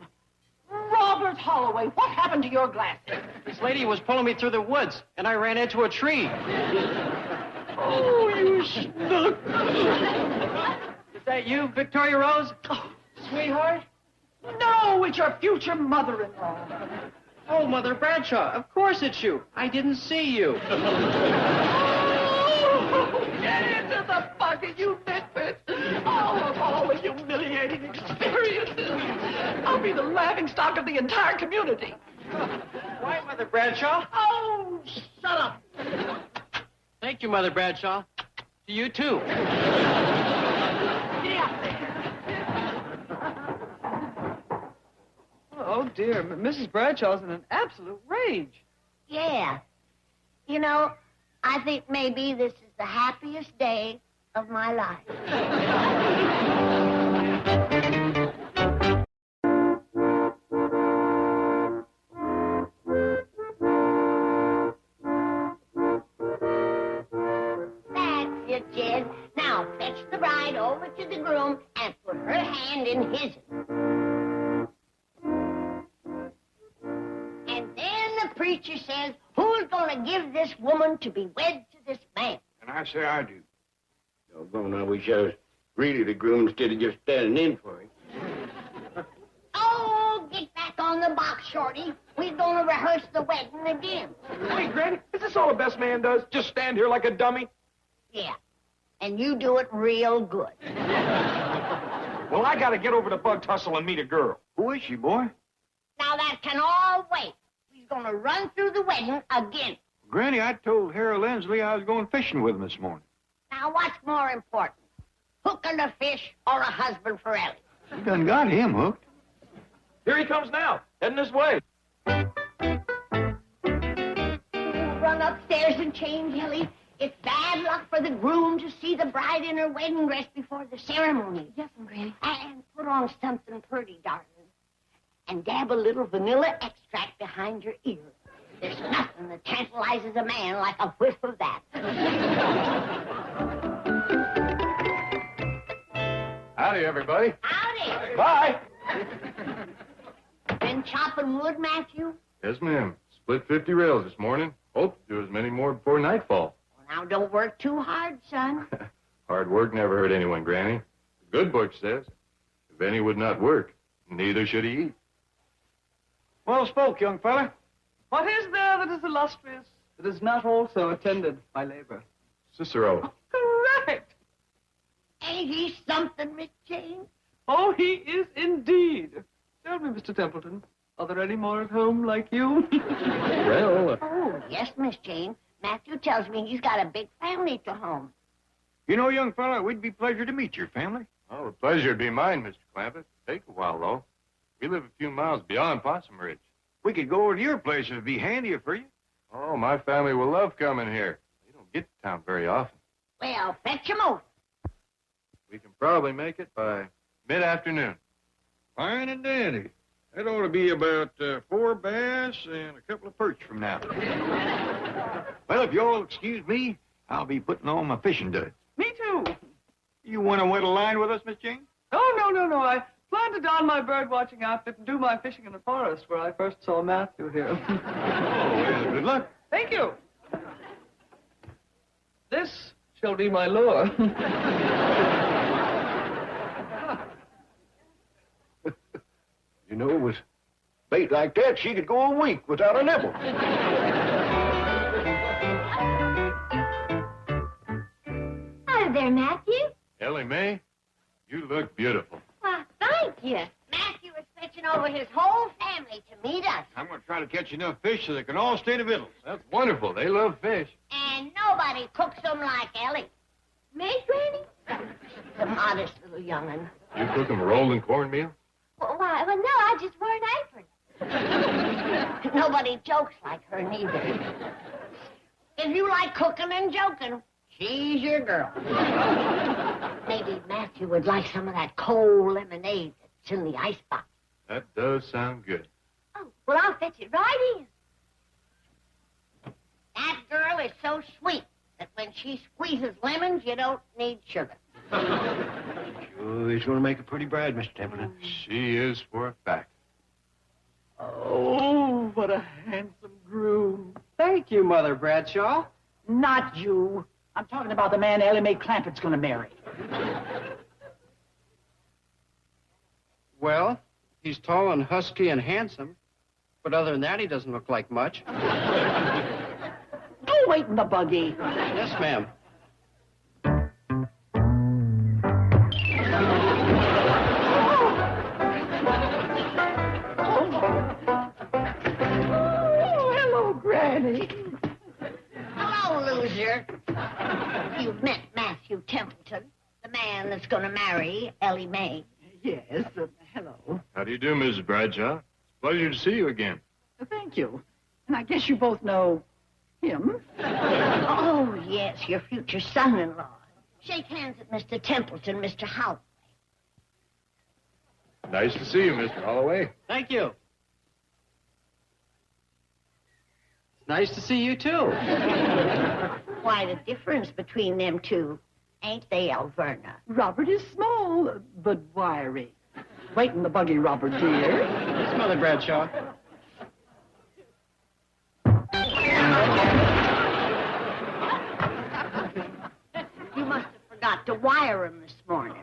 Robert Holloway, what happened to your glasses? This lady was pulling me through the woods, and I ran into a tree. Oh, you snook! Is that you, Victoria Rose? Oh, sweetheart? No, it's your future mother-in-law. Oh, Mother Bradshaw, of course it's you. I didn't see you. Oh, get into the bucket, you nitwit. Of all the humiliating experiences, I'll be the laughingstock of the entire community. Why, Mother Bradshaw? Oh, shut up. Thank you, Mother Bradshaw. To you, too. Oh, dear. Mrs. Bradshaw's in an absolute rage. Yeah. You know, I think maybe this is the happiest day of my life. That's it, Jed. Now fetch the bride over to the groom and put her hand in his. And then the preacher says, who's going to give this woman to be wed to this man? And I say I do. Doggone, I wish I was really the groom instead of just standing in for him. Oh, get back on the box, Shorty. We're going to rehearse the wedding again. Hey, Granny, is this all the best man does? Just stand here like a dummy? Yeah, and you do it real good. Well, I got to get over to Bug Tussle and meet a girl. Who is she, boy? Now, that can all wait. He's going to run through the wedding again. Granny, I told Harold Lindsley I was going fishing with him this morning. Now, what's more important? Hooking a fish or a husband for Ellie? He done got him hooked. Here he comes now, heading this way. Run upstairs and change, Ellie. It's bad luck for the groom to see the bride in her wedding dress before the ceremony. Yes, Granny. And put on something pretty, darling. And dab a little vanilla extract behind your ear. There's nothing that tantalizes a man like a whiff of that. Howdy, everybody. Howdy. Bye. Been chopping wood, Matthew? Yes, ma'am. Split 50 rails this morning. Hope to do as many more before nightfall. Well, now, don't work too hard, son. Hard work never hurt anyone, Granny. The good book says, if any would not work, neither should he eat. Well spoke, young fella. What is there that is illustrious that is not also attended by labor? Cicero. Correct. Ain't he something, Miss Jane? Oh, he is indeed. Tell me, Mr. Templeton, are there any more at home like you? Well, Oh, yes, Miss Jane. Matthew tells me he's got a big family to home. You know, young fella, we'd be pleasure to meet your family. oh, the pleasure would be mine, Mr. Clampett. Take a while, though. We live a few miles beyond Possum Ridge. We could go over to your place if it'd be handier for you. Oh, my family will love coming here. They don't get to town very often. Well, fetch him over. We can probably make it by mid-afternoon. Fine and dandy. That ought to be about 4 bass and a couple of perch from now. Well, if you'll excuse me, I'll be putting on my fishing duds. Me too. You want to wet a line with us, Miss Jane? Oh, no. I plan to don my bird-watching outfit and do my fishing in the forest where I first saw Matthew here. Oh, well, good luck. Thank you. This shall be my lure. You know, with bait like that, she could go a week without a nibble. Hi there, Matthew. Ellie Mae, you look beautiful. Why, thank you. Matthew is fetching over his whole family to meet us. I'm going to try to catch enough fish so they can all stay to victuals. That's wonderful. They love fish. And nobody cooks them like Ellie. Me, Granny? The modest little young'un. You cook them rolled in cornmeal? Well, no, I just wear an apron. Nobody jokes like her, neither. If you like cooking and joking, she's your girl. Maybe Matthew would like some of that cold lemonade that's in the icebox. That does sound good. Oh, well, I'll fetch it right in. That girl is so sweet that when she squeezes lemons, you don't need sugar. Sure, he's going to make a pretty bride, Mr. Templeton. She is for a fact. Oh, what a handsome groom. Thank you, Mother Bradshaw. Not you. I'm talking about the man Ellie Mae Clampett's going to marry. Well, he's tall and husky and handsome. But other than that, he doesn't look like much. Oh, wait in the buggy. Yes, ma'am. Oh, hello, Granny. Hello, loser. You've met Matthew Templeton, the man that's going to marry Ellie Mae. Yes, hello. How do you do, Mrs. Bradshaw? It's a pleasure to see you again. Thank you. And I guess you both know him. Oh, yes, your future son-in-law. Shake hands with Mr. Templeton, Mr. Howe. Nice to see you, Mr. Holloway. Thank you. It's nice to see you, too. Quite a difference between them two, ain't they, Alverna? Robert is small, but wiry. Wait in the buggy, Robert, dear. Yes, Mother Bradshaw. You must have forgot to wire him this morning.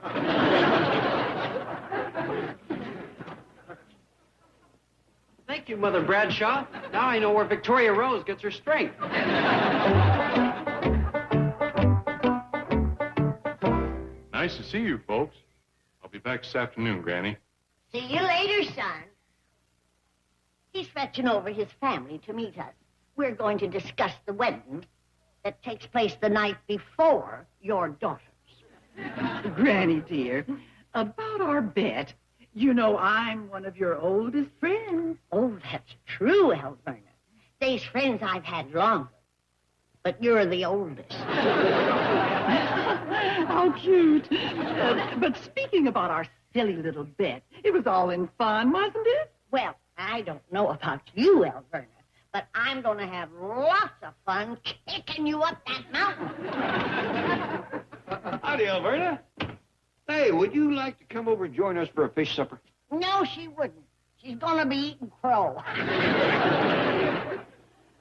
Thank you, Mother Bradshaw. Now I know where Victoria Rose gets her strength. Nice to see you, folks. I'll be back this afternoon, Granny. See you later, son. He's fetching over his family to meet us. We're going to discuss the wedding that takes place the night before your daughter's. Granny, dear, about our bet, you know I'm one of your oldest friends. Oh, that's true, Alverna. They's friends I've had longer, but you're the oldest. How cute. But speaking about our silly little bet, it was all in fun, wasn't it? Well, I don't know about you, Alverna, but I'm going to have lots of fun kicking you up that mountain. Howdy, Alverna. Hey, would you like to come over and join us for a fish supper? No, she wouldn't. She's going to be eating crow.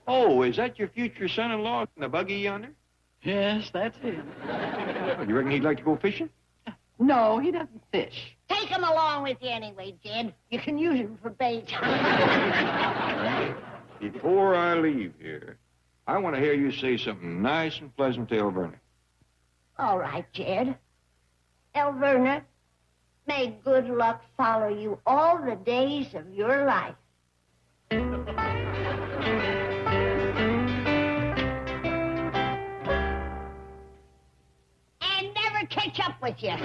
Oh, is that your future son-in-law in the buggy yonder? Yes, that's him. You reckon he'd like to go fishing? No, he doesn't fish. Take him along with you anyway, Jed. You can use him for bait. Before I leave here, I want to hear you say something nice and pleasant to Alverna. All right, Jed. Alverna, may good luck follow you all the days of your life. And never catch up with you.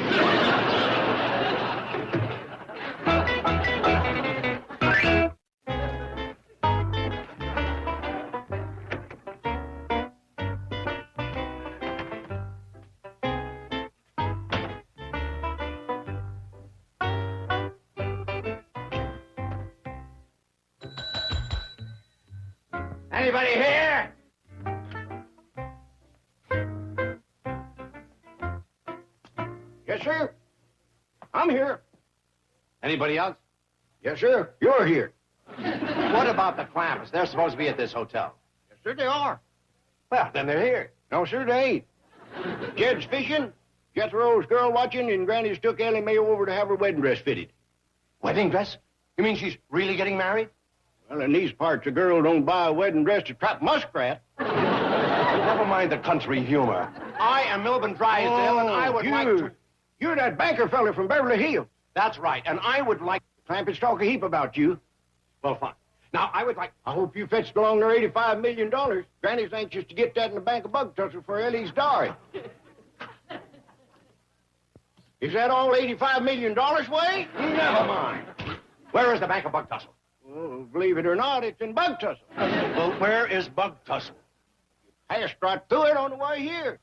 Anybody here? Yes, sir. I'm here. Anybody else? Yes, sir. You're here. What about the Clampers? They're supposed to be at this hotel. Yes, sir, they are. Well, then they're here. No, sir, they ain't. Jed's fishing, Jethro's girl watching, and Granny's took Ellie Mae over to have her wedding dress fitted. Wedding dress? You mean she's really getting married? Well, in these parts, a girl don't buy a wedding dress to trap muskrat. Never mind the country humor. I am Milburn Drysdale, and I would like to... You're that banker fella from Beverly Hills. That's right, and I would like... Clampets talk a heap about you. Well, fine. Now, I would like... I hope you fetched along their $85 million. Granny's anxious to get that in the bank of bug tussle for Ellie's dowry. Is that all $85 million, Way? Never mind. Where is the bank of bug tussle? Well, believe it or not, it's in bug tussle. Well, where is bug tussle? Passed right through it on the way here.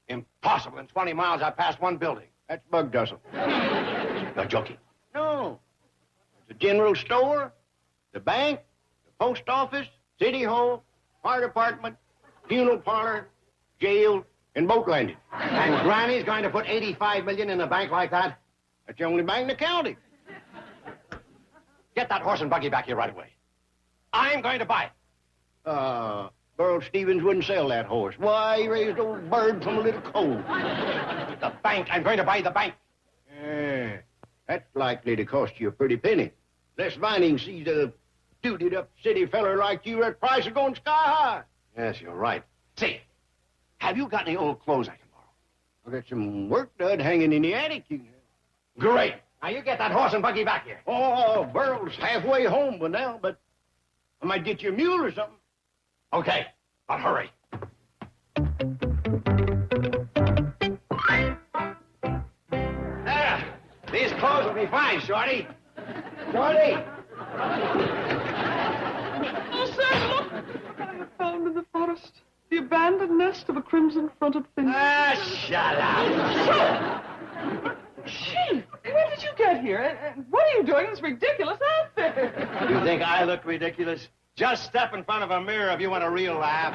Impossible. In 20 miles, I passed one building. That's bug tussle. You're joking. No. The general store, the bank, the post office, city hall, fire department, funeral parlor, jail, and boat landing. And Granny's going to put $85 million in a bank like that? That's the only bank in the county. Get that horse and buggy back here right away. I'm going to buy it. Burl Stevens wouldn't sell that horse. Why, he raised old bird from a little colt. The bank. I'm going to buy the bank. Yeah, that's likely to cost you a pretty penny. Les Vining sees a dutied-up city feller like you, that price is going sky high. Yes, you're right. Say, have you got any old clothes I can borrow? I got some work dud hanging in the attic. You can have. Great. Now, you get that horse and buggy back here. Oh, Burl's halfway home by now, but I might get you a mule or something. Okay, but hurry. There. These clothes will be fine, Shorty. Shorty! Oh, Sam, look! I have found in the forest the abandoned nest of a crimson-fronted finch. Shut up! Chief, when did you get here? And what are you doing in this ridiculous outfit? You think I look ridiculous? Just step in front of a mirror if you want a real laugh.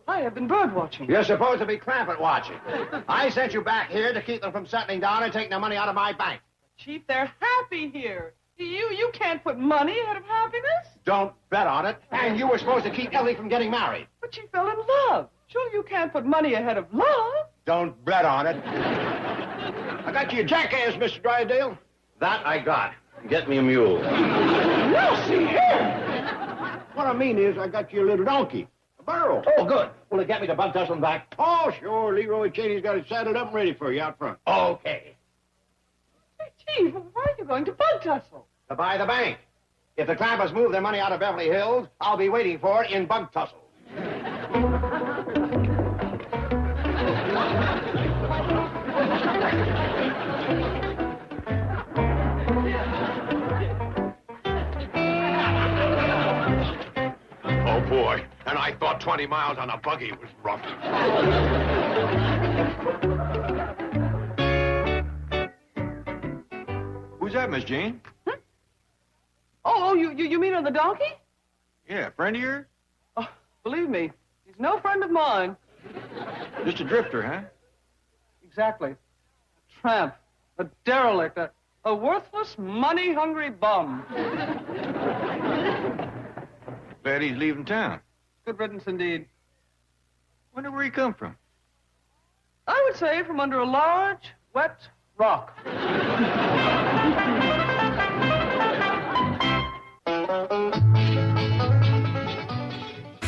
I have been bird watching. You're supposed to be clampet watching. I sent you back here to keep them from settling down and taking the money out of my bank. Chief, they're happy here. You can't put money ahead of happiness. Don't bet on it. And you were supposed to keep Ellie from getting married. But she fell in love. Sure, you can't put money ahead of love. Don't bet on it. I got you a jackass, Mr. Drysdale. That I got. Get me a mule. No, see here. What I mean is, I got you a little donkey. A burro. Oh, good. Will it get me to bug tussle back? Oh, sure. Leroy Cheney's got it saddled up and ready for you out front. Okay. Hey, Chief, why are you going to bug tussle? To buy the bank. If the clampers move their money out of Beverly Hills, I'll be waiting for it in bug tussle. Oh, boy. And I thought 20 miles on a buggy was rough. Who's that, Miss Jane? Oh, you mean on the donkey? Yeah, friend of yours? Oh, believe me, he's no friend of mine. Just a drifter, huh? Exactly. A tramp, a derelict, a worthless, money-hungry bum. Glad he's leaving town. Good riddance indeed. Wonder where he come from. I would say from under a large, wet rock.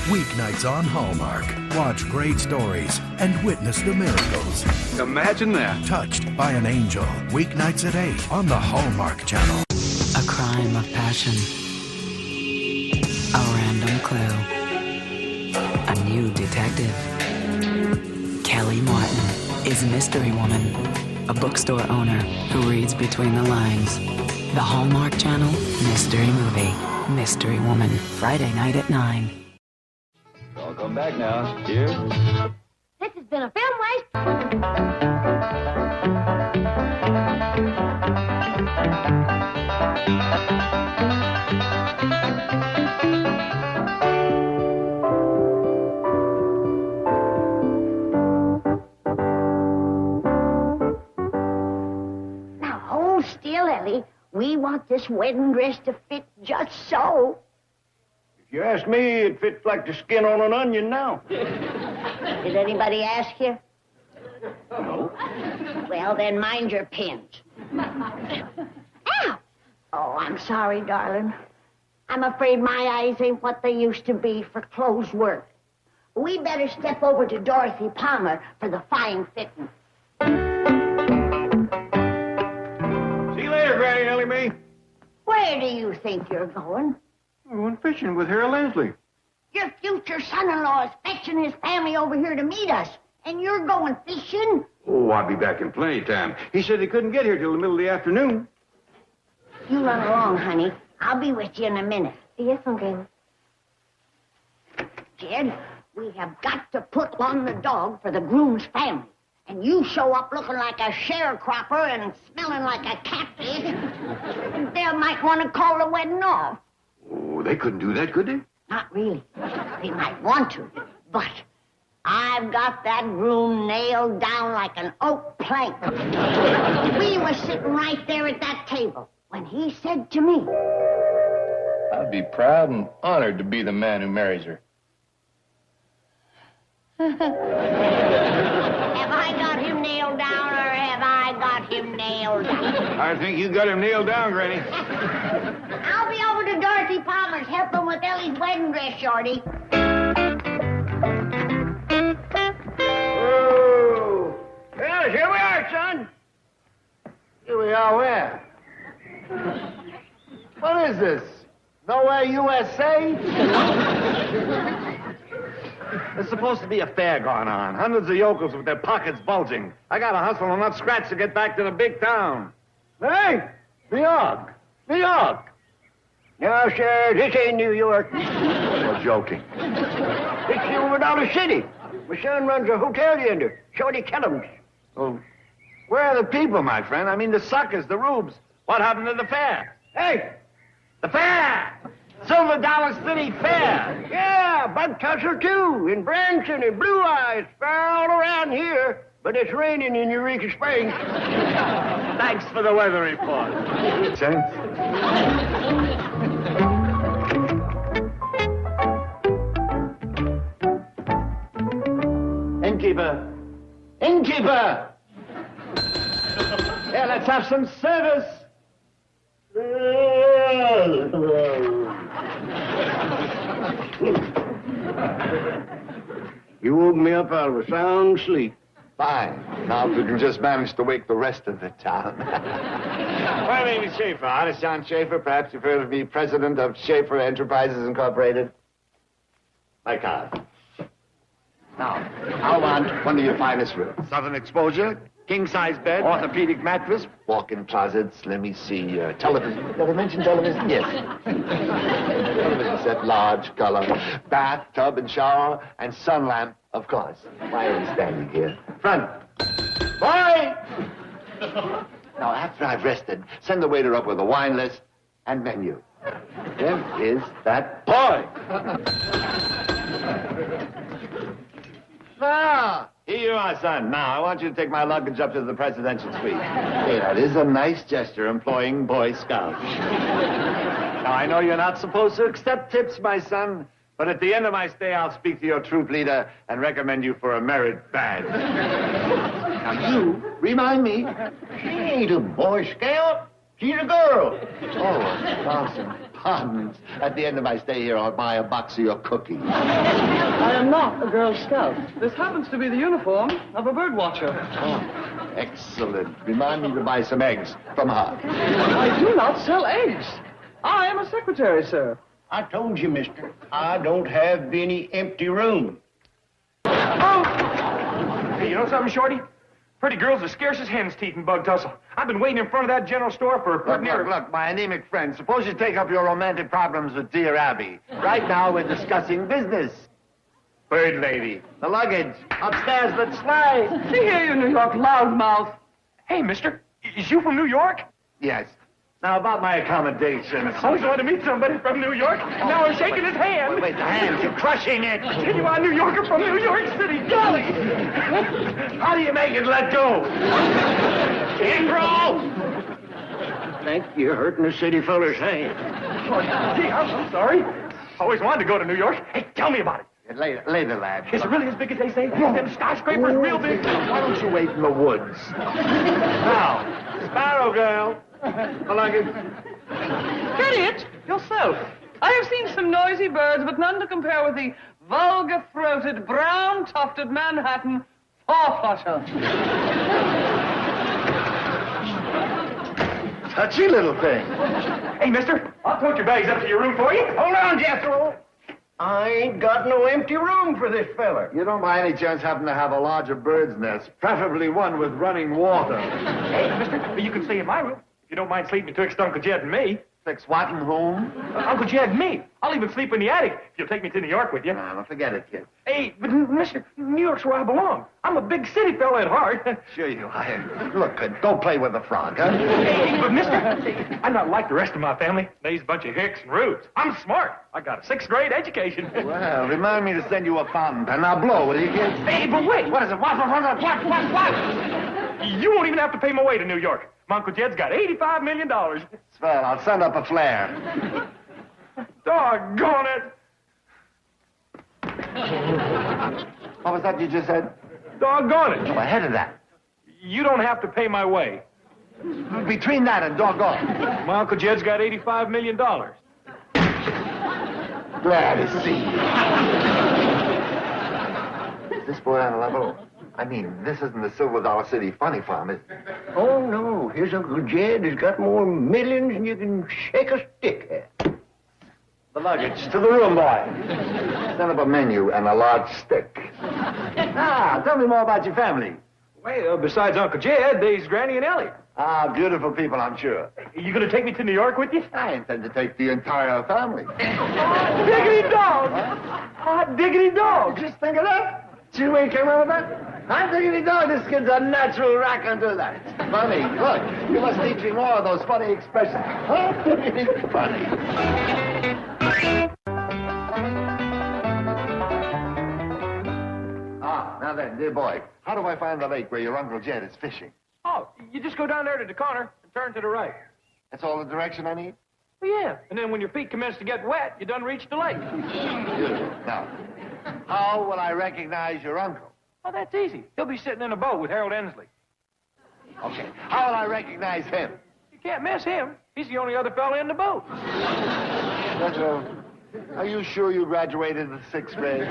Weeknights on Hallmark. Watch great stories and witness the miracles. Imagine that. Touched by an Angel. Weeknights at 8 on the Hallmark Channel. A crime of passion. A random clue. A new detective. Kelly Martin is Mystery Woman, a bookstore owner who reads between the lines. The Hallmark Channel Mystery Movie. Mystery Woman. Friday night at 9. I'll come back now. Here. This has been a film waste. Now, hold still, Ellie. We want this wedding dress to fit just so. If you ask me, it fits like the skin on an onion now. Did anybody ask you? No. Well, then mind your pins. Ow! Oh, I'm sorry, darling. I'm afraid my eyes ain't what they used to be for clothes work. We better step over to Dorothy Palmer for the fine fitting. See you later, Granny Ellie Mae. Where do you think you're going? I'm going fishing with Harry Leslie. Your future son-in-law is fetching his family over here to meet us, and you're going fishing? Oh, I'll be back in plenty of time. He said he couldn't get here till the middle of the afternoon. You run along, honey. I'll be with you in a minute. Yes, Uncle. Jed, we have got to put on the dog for the groom's family. And you show up looking like a sharecropper and smelling like a catfish, they might want to call the wedding off. Oh, they couldn't do that, could they? Not really. They might want to, but I've got that groom nailed down like an oak plank. We were sitting right there at that table when he said to me, I'd be proud and honored to be the man who marries her. have I got him nailed down or have I got him nailed down? I think you got him nailed down, Granny. I'll be over to Dorothy Palmer's helping with Ellie's wedding dress, Shorty. Oh. Well, here we are, son. Here we are where? What is this? Nowhere USA? There's supposed to be a fair going on. Hundreds of yokels with their pockets bulging. I gotta hustle and not scratch to get back to the big town. Hey, New York. New York. No, sir, this ain't New York. You're joking. It's over down the city. My son runs a hotel yonder, Shorty Kellum's. Oh, where are the people, my friend? I mean, the suckers, the rubes. What happened to the fair? Hey! The fair! Silver Dollar City Fair! Yeah, bug tussle, too, in Branson and Blue Eyes, fair all around here. But it's raining in Eureka Springs. Thanks for the weather report. Innkeeper! Innkeeper! Yeah, let's have some service. You woke me up out of a sound sleep. Fine. Now, if we can just manage to wake the rest of the town. My name is Schaefer, Honest John Schaefer. Perhaps you've heard of me, president of Schaefer Enterprises Incorporated. My card. Now, I want one of your finest rooms. Southern exposure, king-size bed, orthopedic mattress, walk-in closets. Let me see, television. Did I mention television? Yes. Television set, large, color, bath, tub and shower, and sun lamp, of course. Why are we standing here? Front. Boy! Now, after I've rested, send the waiter up with a wine list and menu. There is that boy! Now, here you are, son. Now, I want you to take my luggage up to the presidential suite. Hey, that is a nice gesture, employing Boy Scouts. Now, I know you're not supposed to accept tips, my son, but at the end of my stay, I'll speak to your troop leader and recommend you for a merit badge. Now, you, remind me, She ain't a Boy Scout. She's a girl. Oh, 1,000 pardons. At the end of my stay here, I'll buy a box of your cookies. I am not a Girl Scout. This happens to be the uniform of a bird watcher. Oh, excellent. Remind me to buy some eggs from her. I do not sell eggs. I am a secretary, sir. I told you, mister, I don't have any empty room. Oh! Hey, you know something, Shorty? Pretty girls are scarce as hen's teeth in bug tussle. I've been waiting in front of that general store for Look, my anemic friend, suppose you take up your romantic problems with dear Abby. Right now, we're discussing business. Bird lady, the luggage. Upstairs, let's fly. See here, you New York loudmouth. Hey, mister, is you from New York? Yes. Now, about my accommodations. I always wanted to meet somebody from New York, and now I'm shaking his hand. Wait, the hand, you're crushing it. Genuine New Yorker from New York City, golly! How do you make it let go? Intro! Think you're hurting a city feller's hand. Oh, gee, I'm sorry. Always wanted to go to New York. Hey, tell me about it. Later, lad. Is it really as big as they say? Them skyscrapers real big? Why don't you wait in the woods? Now, Sparrow Girl, the luggage. Get it yourself. I have seen some noisy birds, but none to compare with the vulgar-throated, brown-tufted Manhattan four-flusher. Touchy little thing. Hey, mister, I'll tote your bags up to your room for you. Hold on, Jethro. I ain't got no empty room for this feller. You don't by any chance happen to have a larger bird's nest, preferably one with running water. Hey, mister, you can stay in my room if you don't mind sleeping betwixt Uncle Jed and me. Fix what and whom? Uncle Jed and me. I'll even sleep in the attic if you'll take me to New York with you. No, forget it, kid. Hey, but mister, New York's where I belong. I'm a big city fella at heart. Sure you are. Look, kid, go play with the frog, huh? Hey, but mister, I'm not like the rest of my family. They's a bunch of hicks and rubes. I'm smart. I got a 6th grade education. Well, remind me to send you a fountain pen. Now blow, will you, kid? Hey, but wait. What is it? What? You won't even have to pay my way to New York. My Uncle Jed's got $85 million. Swell, I'll send up a flare. Doggone it. What was that you just said? Doggone it. Go ahead of that. You don't have to pay my way. Between that and doggone. My Uncle Jed's got $85 million. Glad to see you. Is this boy on a level? I mean, this isn't the Silver Dollar City funny farm, is it? Oh, no. Here's Uncle Jed has got more millions than you can shake a stick at. The luggage. To the room, boy. Send up a menu and a large stick. Tell me more about your family. Well, besides Uncle Jed, there's Granny and Ellie. Ah, beautiful people, I'm sure. You gonna take me to New York with you? I intend to take the entire family. Diggity dog! Hot diggity dog! Just think of that. You ain't came up with that? I'm thinking, dog, this kid's a natural raconteur. That's funny. Look, you must teach me more of those funny expressions. Huh? It's funny. Now then, dear boy, how do I find the lake where your Uncle Jed is fishing? Oh, you just go down there to the corner and turn to the right. That's all the direction I need? Well, yeah, and then when your feet commence to get wet, you done reach the lake. Now, how will I recognize your uncle? Oh, that's easy. He'll be sitting in a boat with Harold Ensley. Okay. How will I recognize him? You can't miss him. He's the only other fella in the boat. Are you sure you graduated the 6th grade?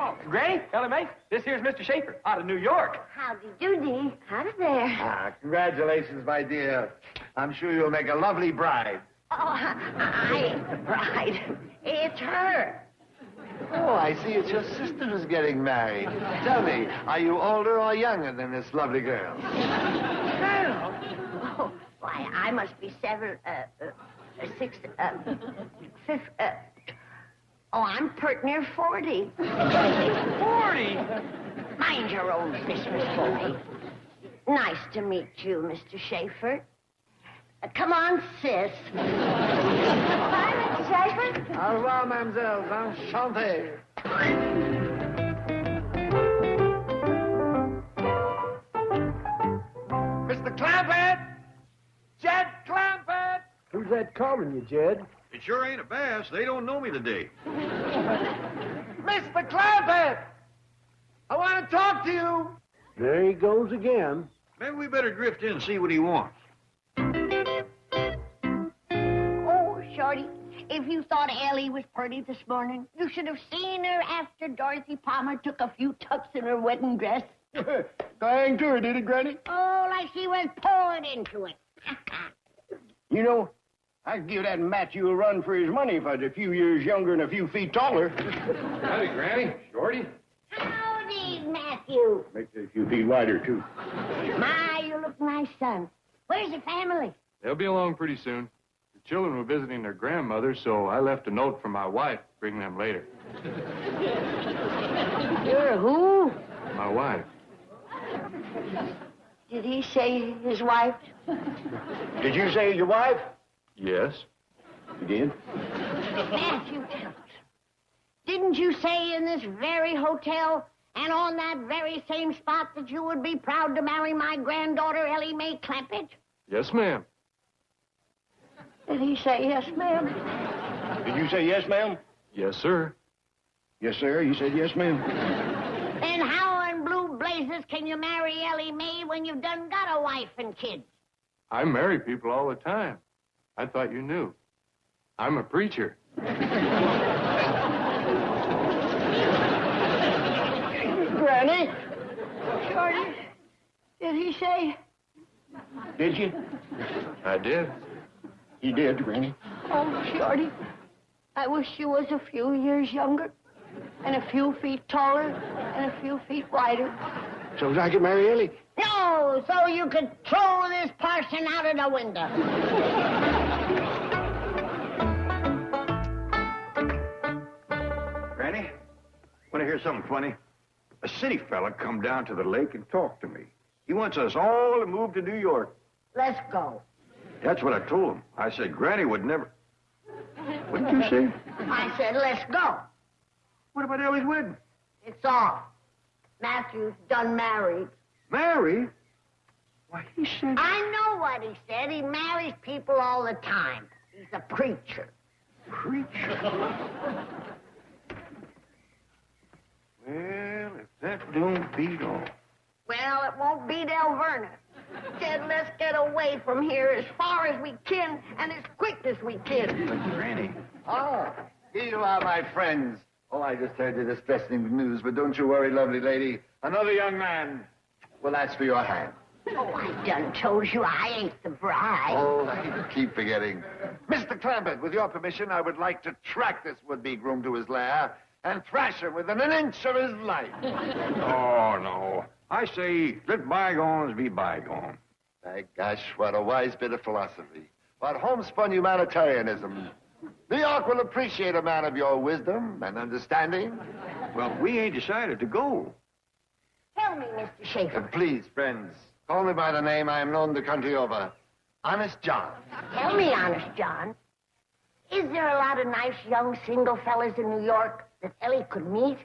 Oh, Granny, Ellie Mae, this here's Mr. Schaefer out of New York. Howdy doody. Howdy there. Ah, congratulations, my dear. I'm sure you'll make a lovely bride. Oh, I ain't the bride. It's her. Oh, I see it's your sister who's getting married. Tell me, are you older or younger than this lovely girl? Girl? Oh, why, I must be 5. Oh, I'm pert near 40. 40? Mind your own business, boy. Nice to meet you, Mr. Schaefer. Come on, sis. Bye, Mr. Schaefer. Au revoir, mademoiselle. Enchanté. Mr. Clampett! Jed Clampett! Who's that calling you, Jed? It sure ain't a bass. They don't know me today. Mr. Clampett! I want to talk to you. There he goes again. Maybe we better drift in and see what he wants. Oh, Shorty, if you thought Ellie was pretty this morning, you should have seen her after Dorothy Palmer took a few tucks in her wedding dress. Dang to her, did it, Granny? Oh, like she went pouring into it. You know, I'd give that Matthew a run for his money if I was a few years younger and a few feet taller. Howdy, Granny. Shorty. Howdy, Matthew. Makes it a few feet wider, too. My, you look nice, son. Where's your family? They'll be along pretty soon. The children were visiting their grandmother, so I left a note for my wife to bring them later. You're who? My wife. Did he say his wife? Did you say your wife? Yes. You did? Matthew Templeton, didn't you say in this very hotel and on that very same spot that you would be proud to marry my granddaughter, Ellie Mae Clampett? Yes, ma'am. Did he say yes, ma'am? Did you say yes, ma'am? Yes, sir. Yes, sir. You said yes, ma'am. Then how in blue blazes can you marry Ellie Mae when you've done got a wife and kids? I marry people all the time. I thought you knew. I'm a preacher. Granny? Shorty, did he say? Did you? I did. You did, Granny. Oh, Shorty, I wish you was a few years younger and a few feet taller and a few feet wider. So I could marry Ellie? No, so you could throw this parson out of the window. Granny, want to hear something funny? A city fella come down to the lake and talked to me. He wants us all to move to New York. Let's go. That's what I told him. I said Granny would never... What did you say? I said, let's go. What about Ellie's wedding? It's off. Matthew's done married. Married? Why, he said... I know what he said. He marries people all the time. He's a preacher. Preacher? Well, if that don't beat all. Well, it won't beat El Vernon. Said, let's get away from here as far as we can and as quick as we can. But Granny... Oh, here you are, my friends. Oh, I just heard the distressing news, but don't you worry, lovely lady. Another young man will ask for your hand. Oh, I done told you I ain't the bride. Oh, I keep forgetting. Mr. Clampett, with your permission, I would like to track this would-be groom to his lair and thrash him within an inch of his life. Oh, no. I say, let bygones be bygones. My gosh, what a wise bit of philosophy. What homespun humanitarianism. New York will appreciate a man of your wisdom and understanding. Well, we ain't decided to go. Tell me, Mr. Schaefer. Please, friends, call me by the name I am known the country over. Honest John. Tell me, Honest John, is there a lot of nice young single fellas in New York that Ellie could meet?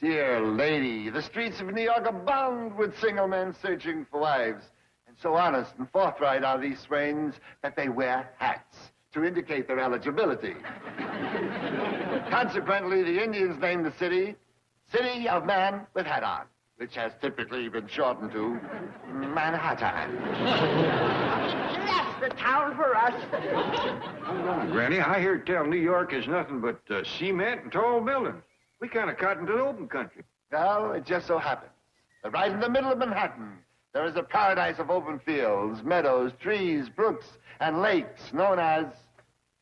Dear lady, the streets of New York abound with single men searching for wives. And so honest and forthright are these swains that they wear hats to indicate their eligibility. Consequently, the Indians name the city City of Man with Hat On, which has typically been shortened to Manhattan. That's the town for us. Hold on, Granny. I hear tell New York is nothing but cement and tall buildings. We kind of cotton to the open country. Well, it just so happens that right in the middle of Manhattan, there is a paradise of open fields, meadows, trees, brooks, and lakes known as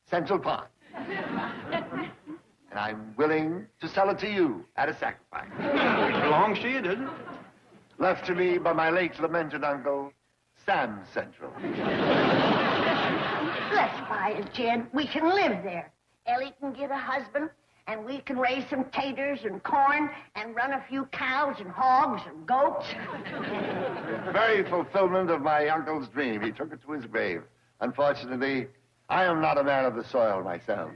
Central Park. And I'm willing to sell it to you at a sacrifice. It belongs to you, doesn't it? Left to me by my late lamented uncle, Sam Central. Let's buy it, Jed. We can live there. Ellie can get a husband, and we can raise some taters and corn and run a few cows and hogs and goats. Very fulfillment of my uncle's dream. He took it to his grave. Unfortunately, I am not a man of the soil myself.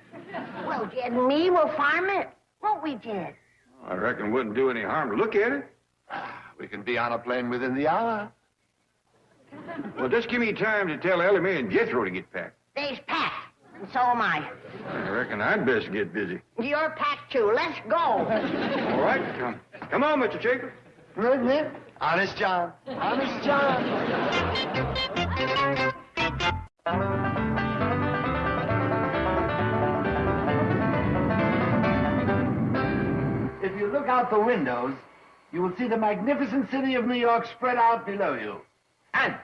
Well, Jed and me will farm it. Won't we, Jed? I reckon it wouldn't do any harm to look at it. We can be on a plane within the hour. Well, just give me time to tell Ellie Mae and Jethro to get packed. They's packed, and so am I. I reckon I'd best get busy. You're packed, too. Let's go. All right, come on, Mr. Shaker. Honest John. Honest John. If you look out the windows, you will see the magnificent city of New York spread out below you. And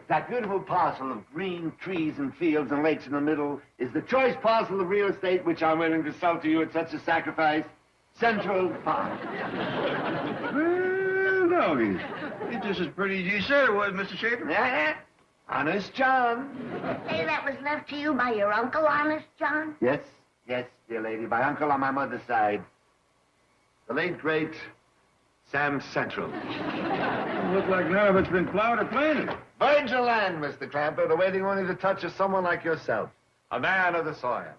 that beautiful parcel of green trees and fields and lakes in the middle is the choice parcel of real estate which I'm willing to sell to you at such a sacrifice, Central Park. Well, doggies, it's just as pretty as you said it was, Mr. Shaker. Yeah, Honest John. Hey, that was left to you by your uncle, Honest John? Yes, dear lady, my uncle on my mother's side. The late, great Sam Central. Look like none of it's been plowed or planted. Virgin land, Mr. Clamper, awaiting only the touch of someone like yourself, a man of the soil.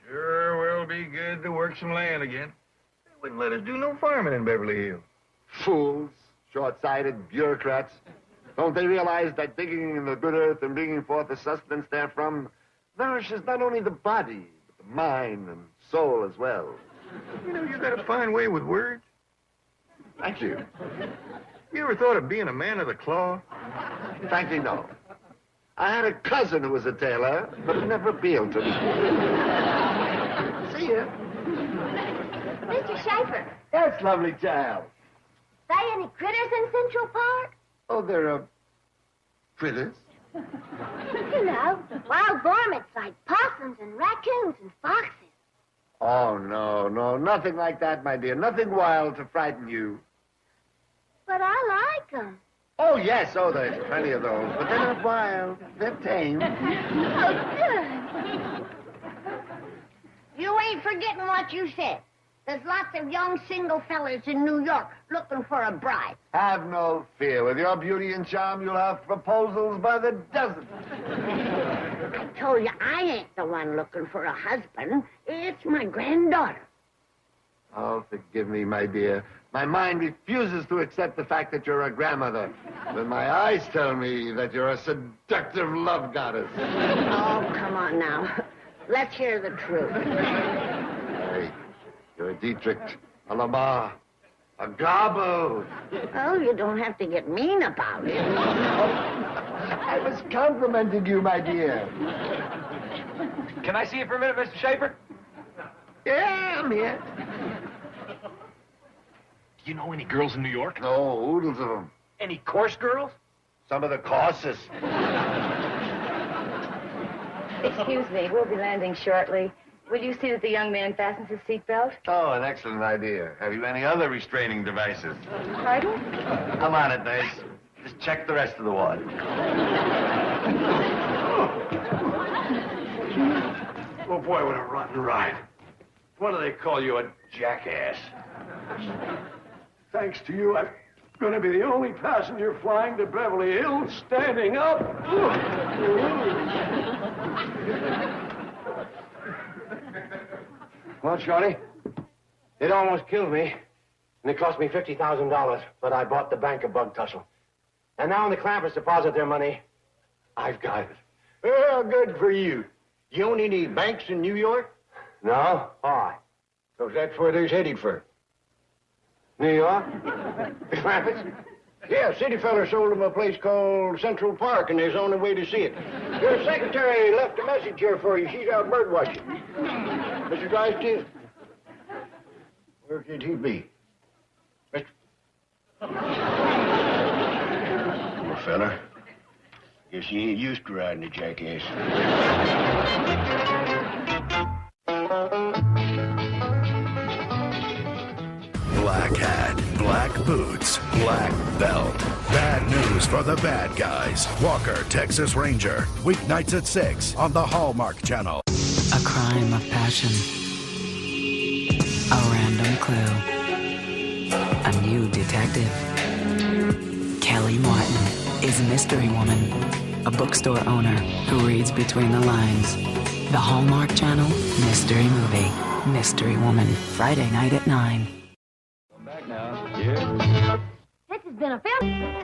Sure will be good to work some land again. They wouldn't let us do no farming in Beverly Hills. Fools, short-sighted bureaucrats. Don't they realize that digging in the good earth and bringing forth the sustenance therefrom nourishes not only the body, but the mind and soul as well? You know, you got a fine way with words. Thank you. You ever thought of being a man of the claw? Frankly, no. I had a cousin who was a tailor, but it never appealed to me. See ya. Mr. Schaefer, That's lovely, child. say any critters in Central Park? Oh, there are critters. You know, wild varmints like possums and raccoons and foxes. Oh, no, nothing like that, my dear. Nothing wild to frighten you. But I like them. Oh, yes, there's plenty of those. But they're not wild. They're tame. Oh, good. You ain't forgetting what you said. There's lots of young single fellas in New York looking for a bride. Have no fear. With your beauty and charm, you'll have proposals by the dozen. I told you I ain't the one looking for a husband. It's my granddaughter. Oh, forgive me, my dear. My mind refuses to accept the fact that you're a grandmother. But my eyes tell me that you're a seductive love goddess. Oh, come on now. Let's hear the truth. Hey, you're a Dietrich, a Lamar, a Garbo. Oh, you don't have to get mean about it. I was complimenting you, my dear. Can I see you for a minute, Mr. Schaefer? Yeah, I'm here. Do you know any girls in New York? No, oodles of them. Any coarse girls? Some of the coarsest. Excuse me, we'll be landing shortly. Will you see that the young man fastens his seatbelt? Oh, an excellent idea. Have you any other restraining devices? Pardon? I'm on it, Nace. Just check the rest of the ward. Oh, boy, what a rotten ride. What do they call you, a jackass? Thanks to you, I'm going to be the only passenger flying to Beverly Hills standing up. Well, Shorty, it almost killed me. And it cost me $50,000, but I bought the bank a bug tussle. And now when the Clampers deposit their money, I've got it. Well, good for you. You own any banks in New York? No? Why? So that's where they's headed for. New York? The Clampers? Yeah, city fella sold them a place called Central Park, and there's only way to see it. Your secretary left a message here for you. She's out bird watching. Mr. Drysdale? Where could he be? Mr. Poor fella. Guess he ain't used to riding a jackass. Black hat, black boots, black belt. Bad news for the bad guys. Walker, Texas Ranger. Weeknights at 6 on the Hallmark Channel. A crime of passion. A random clue. A new detective. Kelly Martin is Mystery Woman, a bookstore owner who reads between the lines. The Hallmark Channel Mystery Movie. Mystery Woman. Friday night at 9. Come back now. Here. This has been a film.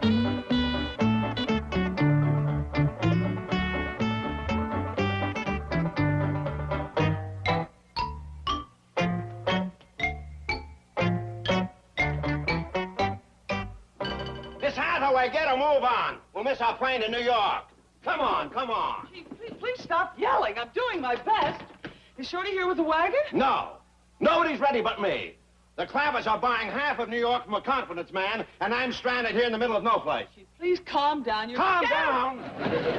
Miss Hathaway, get a move on. We'll miss our plane to New York. Come on, come on. Gee, please stop yelling. I'm doing my best. Is Shorty here with the wagon? No. Nobody's ready but me. The Clappers are buying half of New York from a confidence man, and I'm stranded here in the middle of no place. Please calm down. Calm down?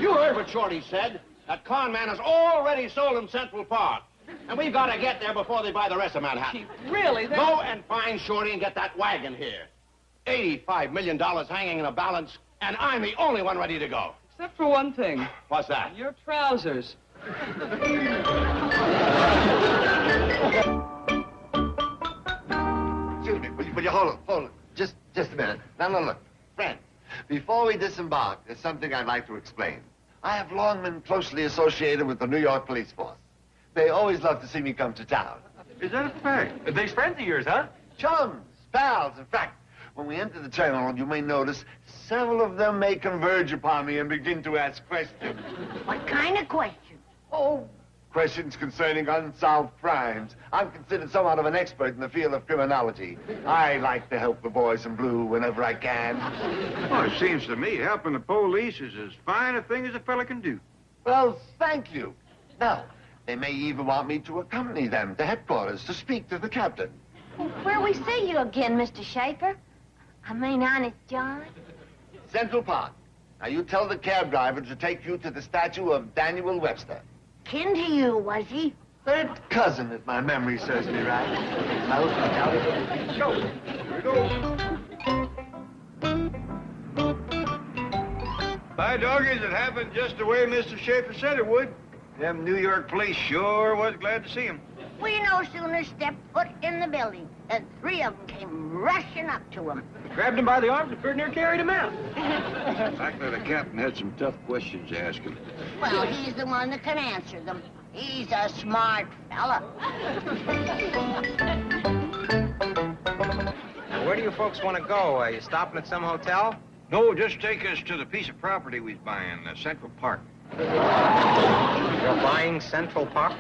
You heard what Shorty said. That con man has already sold him Central Park. And we've got to get there before they buy the rest of Manhattan. Really? Go and find Shorty and get that wagon here. $85 million hanging in a balance, and I'm the only one ready to go. Except for one thing. What's that? Your trousers. Excuse me, will you hold it? Just a minute. Now, look. Friend, before we disembark, there's something I'd like to explain. I have long been closely associated with the New York police force. They always love to see me come to town. Is that a fact? Are they friends of yours, huh? Chums, pals. In fact, when we enter the terminal, you may notice several of them may converge upon me and begin to ask questions. What kind of questions? Oh, questions concerning unsolved crimes. I'm considered somewhat of an expert in the field of criminology. I like to help the boys in blue whenever I can. Well, it seems to me helping the police is as fine a thing as a fella can do. Well, thank you. Now, they may even want me to accompany them to headquarters to speak to the captain. Where we see you again, Mr. Schaefer? I mean, Honest John? Central Park. Now, you tell the cab driver to take you to the statue of Daniel Webster. Kin to you, was he? Third cousin, if my memory serves me right. Now, look out. Go. Here we go. By doggies, it happened just the way Mr. Schaefer said it would. Them New York police sure was glad to see him. We no sooner stepped foot in the building than 3 of them came rushing up to him. Grabbed him by the arms and pretty near carried him out. Likely the captain had some tough questions to ask him. Well, he's the one that can answer them. He's a smart fella. Now, where do you folks want to go? Are you stopping at some hotel? No, just take us to the piece of property we was buying, Central Park. You're buying Central Park?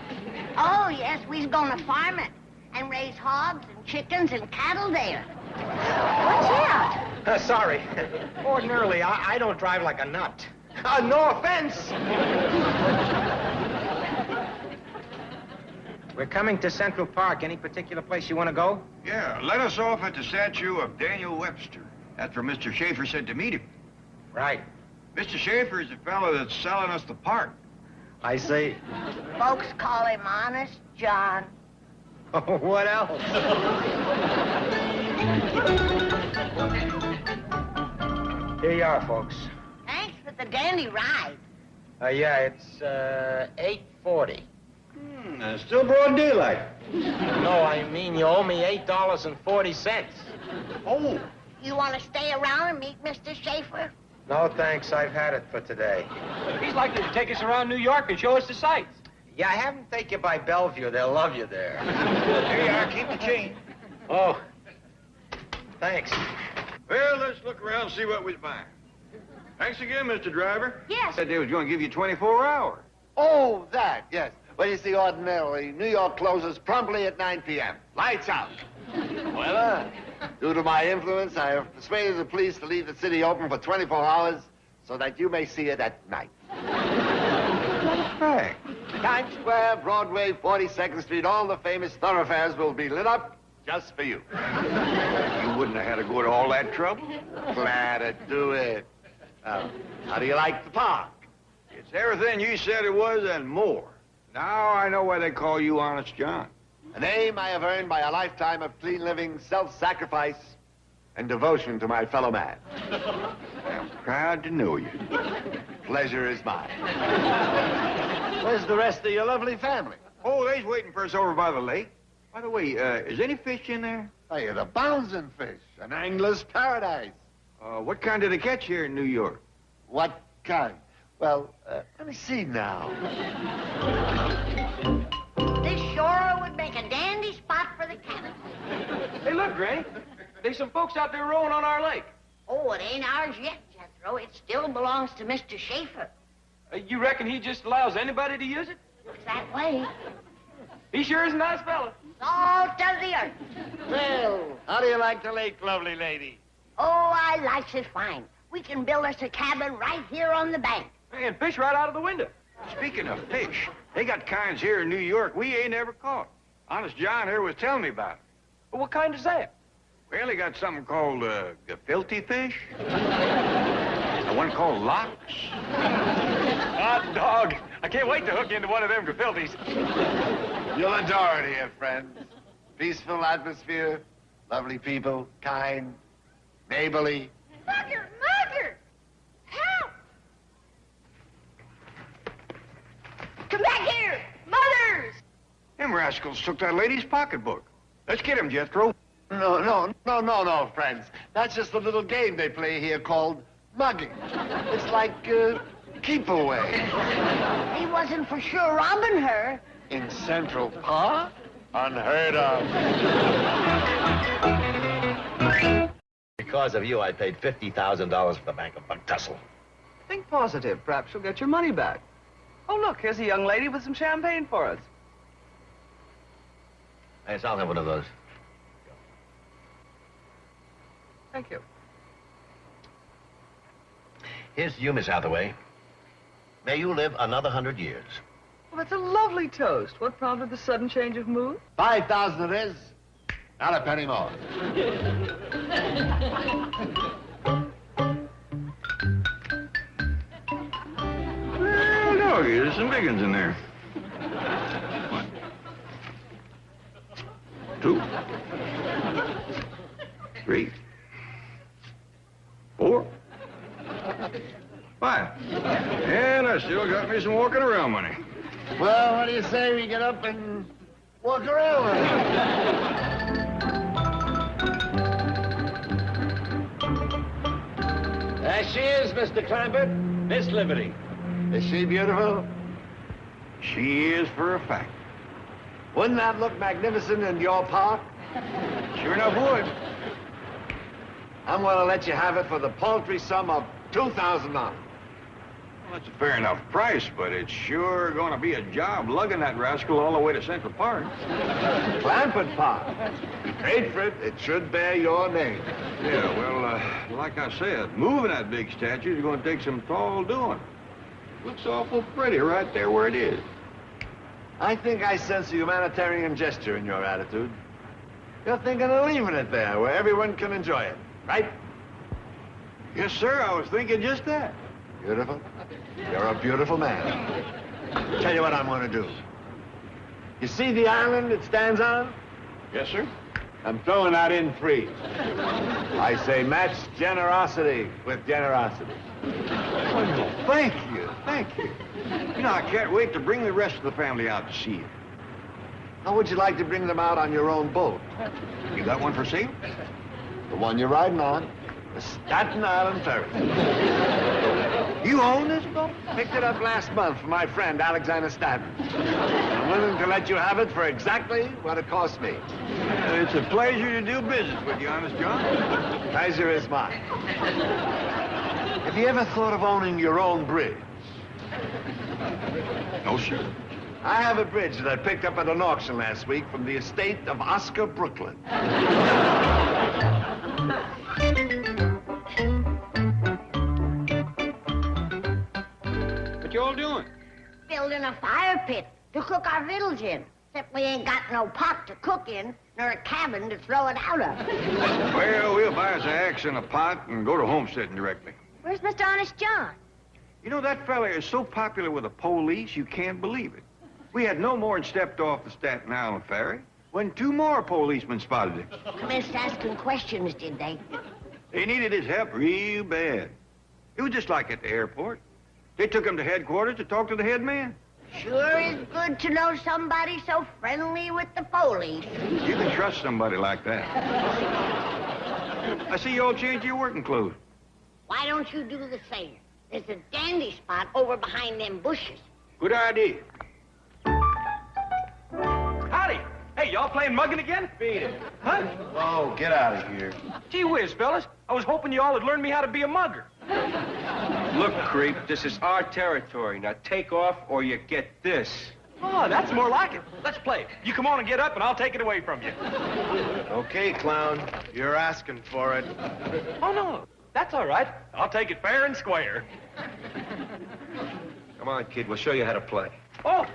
Oh, yes, we's gonna farm it and raise hogs and chickens and cattle there. Watch out. Sorry. Ordinarily, I don't drive like a nut. No offense. We're coming to Central Park. Any particular place you want to go? Yeah, let us off at the statue of Daniel Webster. That's where Mr. Schaefer said to meet him. Right. Mr. Schaefer is the fellow that's selling us the park. I see. Folks call him Honest John. What else? Here you are, folks. Thanks for the dandy ride. Yeah, it's 8:40. Still broad daylight. No, I mean you owe me $8.40. Oh. You want to stay around and meet Mr. Schaefer? No, thanks. I've had it for today. He's likely to take us around New York and show us the sights. Yeah, have them take you by Bellevue. They'll love you there. Here you are. Keep the change. Oh, thanks. Well, let's look around and see what we's buying. Thanks again, Mr. Driver. Yes. Said they was going to give you 24 hours. Oh, that, yes. Well, you see, ordinarily, New York closes promptly at 9 p.m. Lights out. Well, due to my influence, I have persuaded the police to leave the city open for 24 hours so that you may see it at night. Hey. Times Square, Broadway, 42nd Street, all the famous thoroughfares will be lit up Just for you. You wouldn't have had to go to all that trouble. Glad to do it. How do you like the park? It's everything you said it was and more. Now I know why they call you Honest John. A name I have earned by a lifetime of clean living, self-sacrifice, and devotion to my fellow man. I'm proud to know you. Pleasure is mine. Where's the rest of your lovely family? Oh, they's waiting for us over by the lake. By the way, is any fish in there? Hey, it abounds in fish. An angler's paradise. What kind did they catch here in New York? What kind? Well, let me see now. This shore would make a dandy spot for the cabin. Hey, look, Granny. There's some folks out there rowing on our lake. Oh, it ain't ours yet, Jethro. It still belongs to Mr. Schaefer. You reckon he just allows anybody to use it? Looks that way. He sure is a nice fella. Salt of the earth. Well, how do you like the lake, lovely lady? Oh, I likes it fine. We can build us a cabin right here on the bank. And fish right out of the window. Speaking of fish, they got kinds here in New York we ain't ever caught. Honest John here was telling me about it. Well, what kind is that? Well, they got something called gefilte fish. And one called lox. Hot dog. I can't wait to hook into one of them gefiltes. You'll adore it here, friends. Peaceful atmosphere, lovely people, kind, neighborly. Mugger! Mugger! Help! Come back here! Mothers! Them rascals took that lady's pocketbook. Let's get him, Jethro. No, friends. That's just a little game they play here called mugging. It's like, keep away. He wasn't for sure robbing her. In Central Park? Unheard of. Because of you, I paid $50,000 for the Bank of Buck Tussle. Think positive. Perhaps you'll get your money back. Oh, look, here's a young lady with some champagne for us. Yes, I'll have one of those. Thank you. Here's to you, Miss Hathaway. May you live another 100 years. Well, that's a lovely toast. What prompted the sudden change of mood? 5,000 it is. Not a penny more. Well, doggy, there's some big ones in there. 1, 2, 3, 4, 5. And I still got me some walking around money. Well, what do you say we get up and walk around? There she is, Mr. Clampett. Miss Liberty. Is she beautiful? She is for a fact. Wouldn't that look magnificent in your park? Sure enough would. I'm going to let you have it for the paltry sum of $2,000. Well, that's a fair enough price, but it's sure going to be a job lugging that rascal all the way to Central Park. Clampett Park. Paid for it, it should bear your name. Yeah, well, like I said, moving that big statue is going to take some tall doing. Looks awful pretty right there where it is. I think I sense a humanitarian gesture in your attitude. You're thinking of leaving it there where everyone can enjoy it, right? Yes, sir, I was thinking just that. Beautiful. You're a beautiful man. Tell you what I'm going to do. You see the island it stands on? Yes, sir. I'm throwing that in free. I say match generosity with generosity. Oh, thank you, thank you. You know, I can't wait to bring the rest of the family out to see you. How would you like to bring them out on your own boat? You got one for sale? The one you're riding on. The Staten Island Ferry. You own this boat? Picked it up last month from my friend, Alexander Staten. I'm willing to let you have it for exactly what it cost me. It's a pleasure to do business with you, Honest John. Pleasure is mine. Have you ever thought of owning your own bridge? No, sir. I have a bridge that I picked up at an auction last week from the estate of Oscar Brooklyn. What you all doing? Building a fire pit to cook our victuals in. Except we ain't got no pot to cook in, nor a cabin to throw it out of. Well, we'll buy us an axe and a pot and go to homesteading directly. Where's Mr. Honest John? You know, that fella is so popular with the police, you can't believe it. We had no more than stepped off the Staten Island ferry when 2 more policemen spotted him. Commenced asking questions, did they? They needed his help real bad. It was just like at the airport. They took him to headquarters to talk to the head man. Sure is good to know somebody so friendly with the police. You can trust somebody like that. I see you all changed your working clothes. Why don't you do the same? There's a dandy spot over behind them bushes. Good idea. Howdy. Hey, y'all playing mugging again? Beat it. Huh? Oh, get out of here. Gee whiz, fellas. I was hoping you all would learn me how to be a mugger. Look, creep, this is our territory. Now take off or you get this. Oh, that's more like it. Let's play. You come on and get up, and I'll take it away from you. Okay, clown. You're asking for it. Oh, no. That's all right. I'll take it fair and square. Come on, kid. We'll show you how to play. Oh,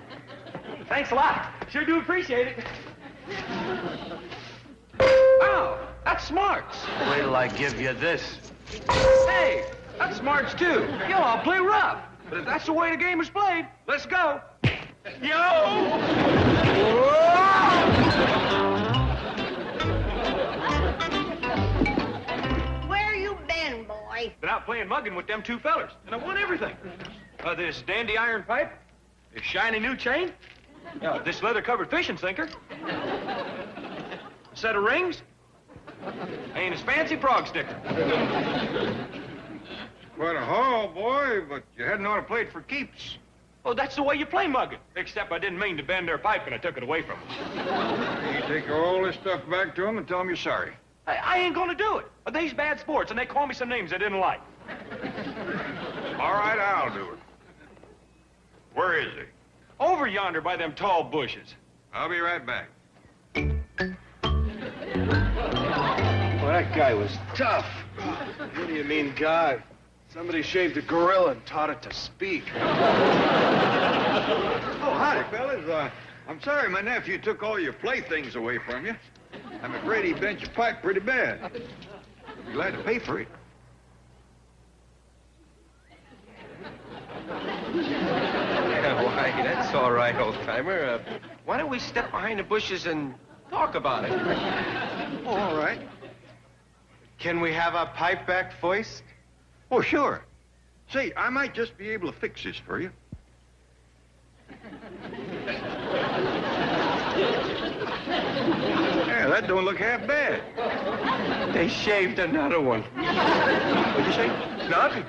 thanks a lot. Sure do appreciate it. Oh, that's smarts. Wait till I give you this. Hey, that's smarts, too. Yo, I'll play rough. But if that's the way the game is played, let's go. Yo! Where you been, boy? Been out playing mugging with them 2 fellers, and I won everything. This dandy iron pipe, this shiny new chain, this leather-covered fishing sinker, a set of rings, and this fancy frog sticker. Quite a haul, boy, but you hadn't ought to play it for keeps. Oh, that's the way you play mugging. Except I didn't mean to bend their pipe and I took it away from them. You take all this stuff back to them and tell them you're sorry. I ain't gonna do it. They's bad sports, and they call me some names I didn't like. All right, I'll do it. Where is he? Over yonder by them tall bushes. I'll be right back. Well, that guy was tough. What do you mean, guy? Somebody shaved a gorilla and taught it to speak. Oh, howdy, fellas. I'm sorry my nephew took all your playthings away from you. I'm afraid he bent your pipe pretty bad. I'd be glad to pay for it. Yeah, why, that's all right, old-timer. Why don't we step behind the bushes and talk about it? Oh, all right. Can we have our pipe back first? Oh, sure. Say, I might just be able to fix this for you. Yeah, that don't look half bad. They shaved another one. What'd you say? Nothing.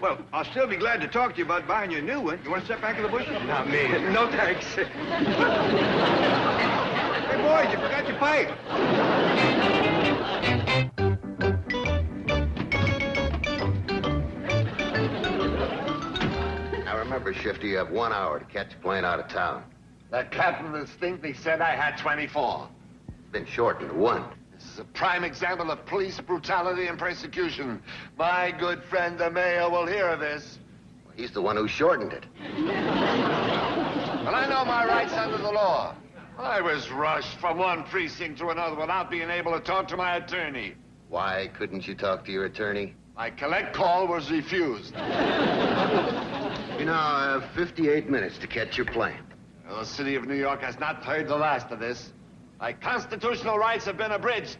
Well, I'll still be glad to talk to you about buying you a new one. You want to step back in the bushes? Not me. No, thanks. Hey, boys, you forgot your pipe. Remember, Shifty, you have 1 hour to catch a plane out of town. That captain distinctly said I had 24. Been shortened to 1. This is a prime example of police brutality and persecution. My good friend, the mayor, will hear of this. Well, he's the one who shortened it. But I know my rights under the law. I was rushed from one precinct to another without being able to talk to my attorney. Why couldn't you talk to your attorney? My collect call was refused. You now have 58 minutes to catch your plane. The city of New York has not heard the last of this. My constitutional rights have been abridged.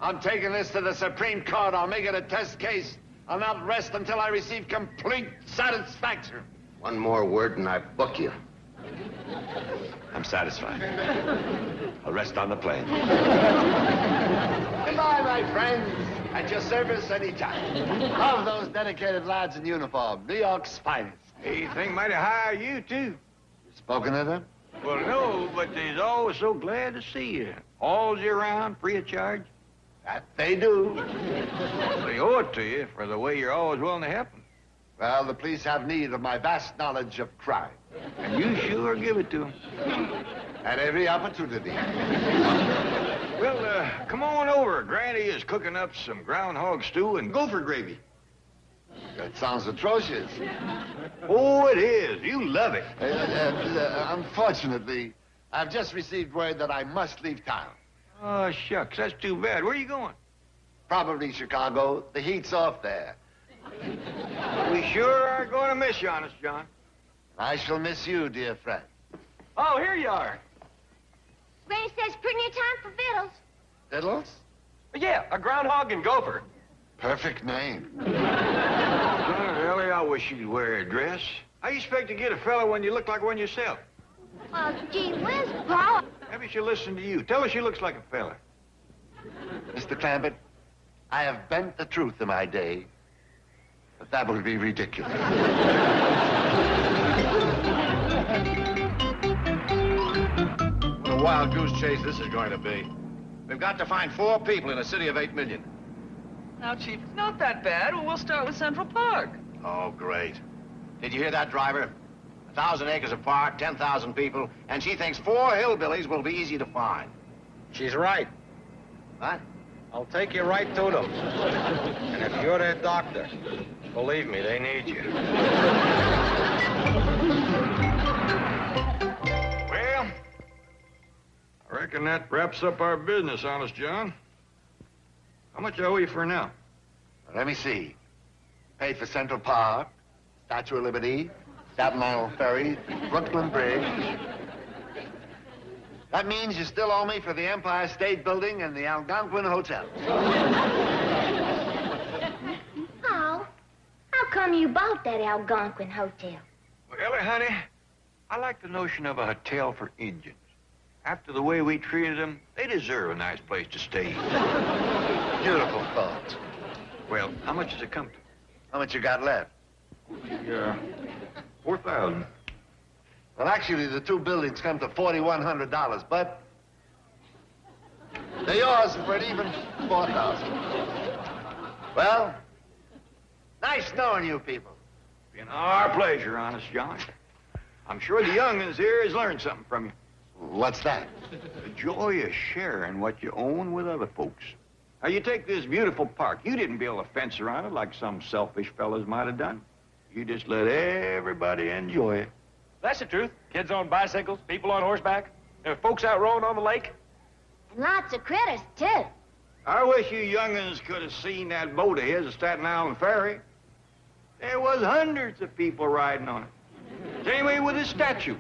I'm taking this to the Supreme Court. I'll make it a test case. I'll not rest until I receive complete satisfaction. One more word and I book you. I'm satisfied. I'll rest on the plane. Goodbye, my friends. At your service anytime. Love those dedicated lads in uniform. New York's finest. Hey, think might hire you, too. Spoken to them? Well, no, but they's always so glad to see you. All year round, free of charge. That they do. They owe it to you for the way you're always willing to help them. Well, the police have need of my vast knowledge of crime. And you sure give it to them. At every opportunity. Well, come on over. Granny is cooking up some groundhog stew and gopher gravy. That sounds atrocious. Oh, it is. You love it. Unfortunately, I've just received word that I must leave town. Oh, shucks, that's too bad. Where are you going? Probably Chicago. The heat's off there. We sure are going to miss you, Honest John. I shall miss you, dear friend. Oh, here you are. Granny says pretty near time for victuals. Fiddles? Yeah, a groundhog and gopher. Perfect name. Ellie, I wish you'd wear a dress. How you expect to get a fella when you look like one yourself? Well, gee whiz, Pa. Maybe she'll listen to you. Tell her she looks like a fella. Mr. Clampett, I have bent the truth in my day, but that would be ridiculous. What a wild goose chase this is going to be. We've got to find 4 people in a city of 8 million. Now, Chief, it's not that bad. Well, we'll start with Central Park. Oh, great. Did you hear that, driver? 1,000 acres of park, 10,000 people, and she thinks 4 hillbillies will be easy to find. She's right. What? I'll take you right to them. And if you're their doctor, believe me, they need you. Well, I reckon that wraps up our business, Honest John. How much I owe you for now? Let me see. Paid for Central Park, Statue of Liberty, Staten Island Ferry, Brooklyn Bridge. That means you still owe me for the Empire State Building and the Algonquin Hotel. Oh, how come you bought that Algonquin Hotel? Well, Ellie, honey, I like the notion of a hotel for Indians. After the way we treated them, they deserve a nice place to stay. Beautiful thought. Well, how much does it come to? How much you got left? Yeah, 4,000. Well, actually, the 2 buildings come to $4,100, but they're yours for an even 4,000. Well, nice knowing you people. Been our pleasure, Honest John. I'm sure the young'uns here has learned something from you. What's that? The joy of sharing what you own with other folks. Now, you take this beautiful park. You didn't build a fence around it like some selfish fellas might have done. You just let everybody enjoy it. That's the truth. Kids on bicycles, people on horseback, and folks out rowing on the lake. And lots of critters, too. I wish you young'uns could have seen that boat of his at Staten Island Ferry. There was hundreds of people riding on it. Same way with his statue.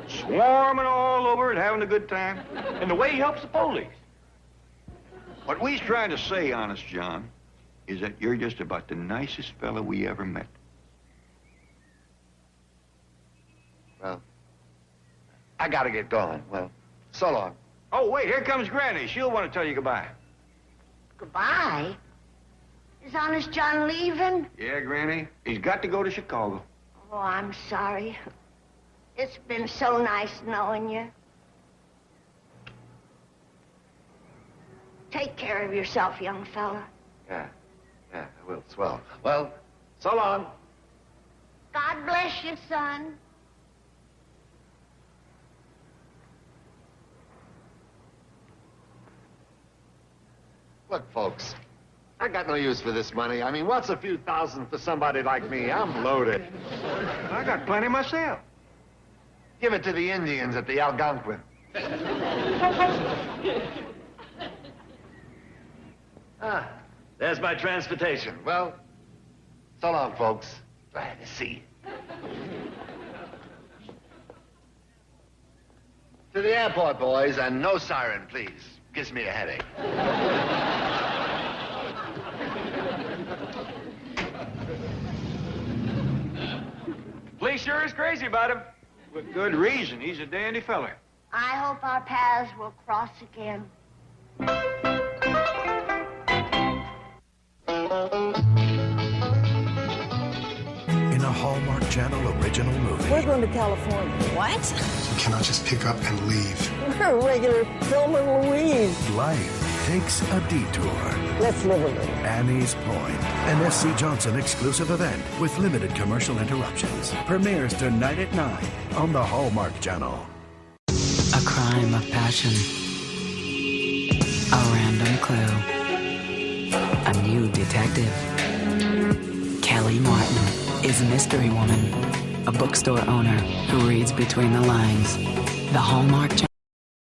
Swarming all over it, having a good time. And the way he helps the police. What we's trying to say, Honest John, is that you're just about the nicest fella we ever met. Well, I gotta get going. Well, so long. Oh, wait, here comes Granny. She'll want to tell you goodbye. Goodbye? Is Honest John leaving? Yeah, Granny. He's got to go to Chicago. Oh, I'm sorry. It's been so nice knowing you. Take care of yourself, young fella. Yeah, I will. Swell. Well, so long. God bless you, son. Look, folks, I got no use for this money. I mean, what's a few thousand for somebody like me? I'm loaded. I got plenty myself. Give it to the Indians at the Algonquin. There's my transportation. Well, so long, folks. Glad to see you. To the airport, boys, and no siren, please. Gives me a headache. Police sure is crazy about him. With good reason. He's a dandy fella. I hope our paths will cross again. In a Hallmark Channel original movie. We're going to California. What? Can I just pick up and leave? We're a regular Thelma and Louise. Life takes a detour. Let's live a little. Annie's Point, an S.C. Johnson exclusive event with limited commercial interruptions. Premieres tonight at 9 on the Hallmark Channel. A crime of passion. A random clue. A new detective. Kelly Martin is Mystery Woman, a bookstore owner who reads between the lines. The Hallmark Channel.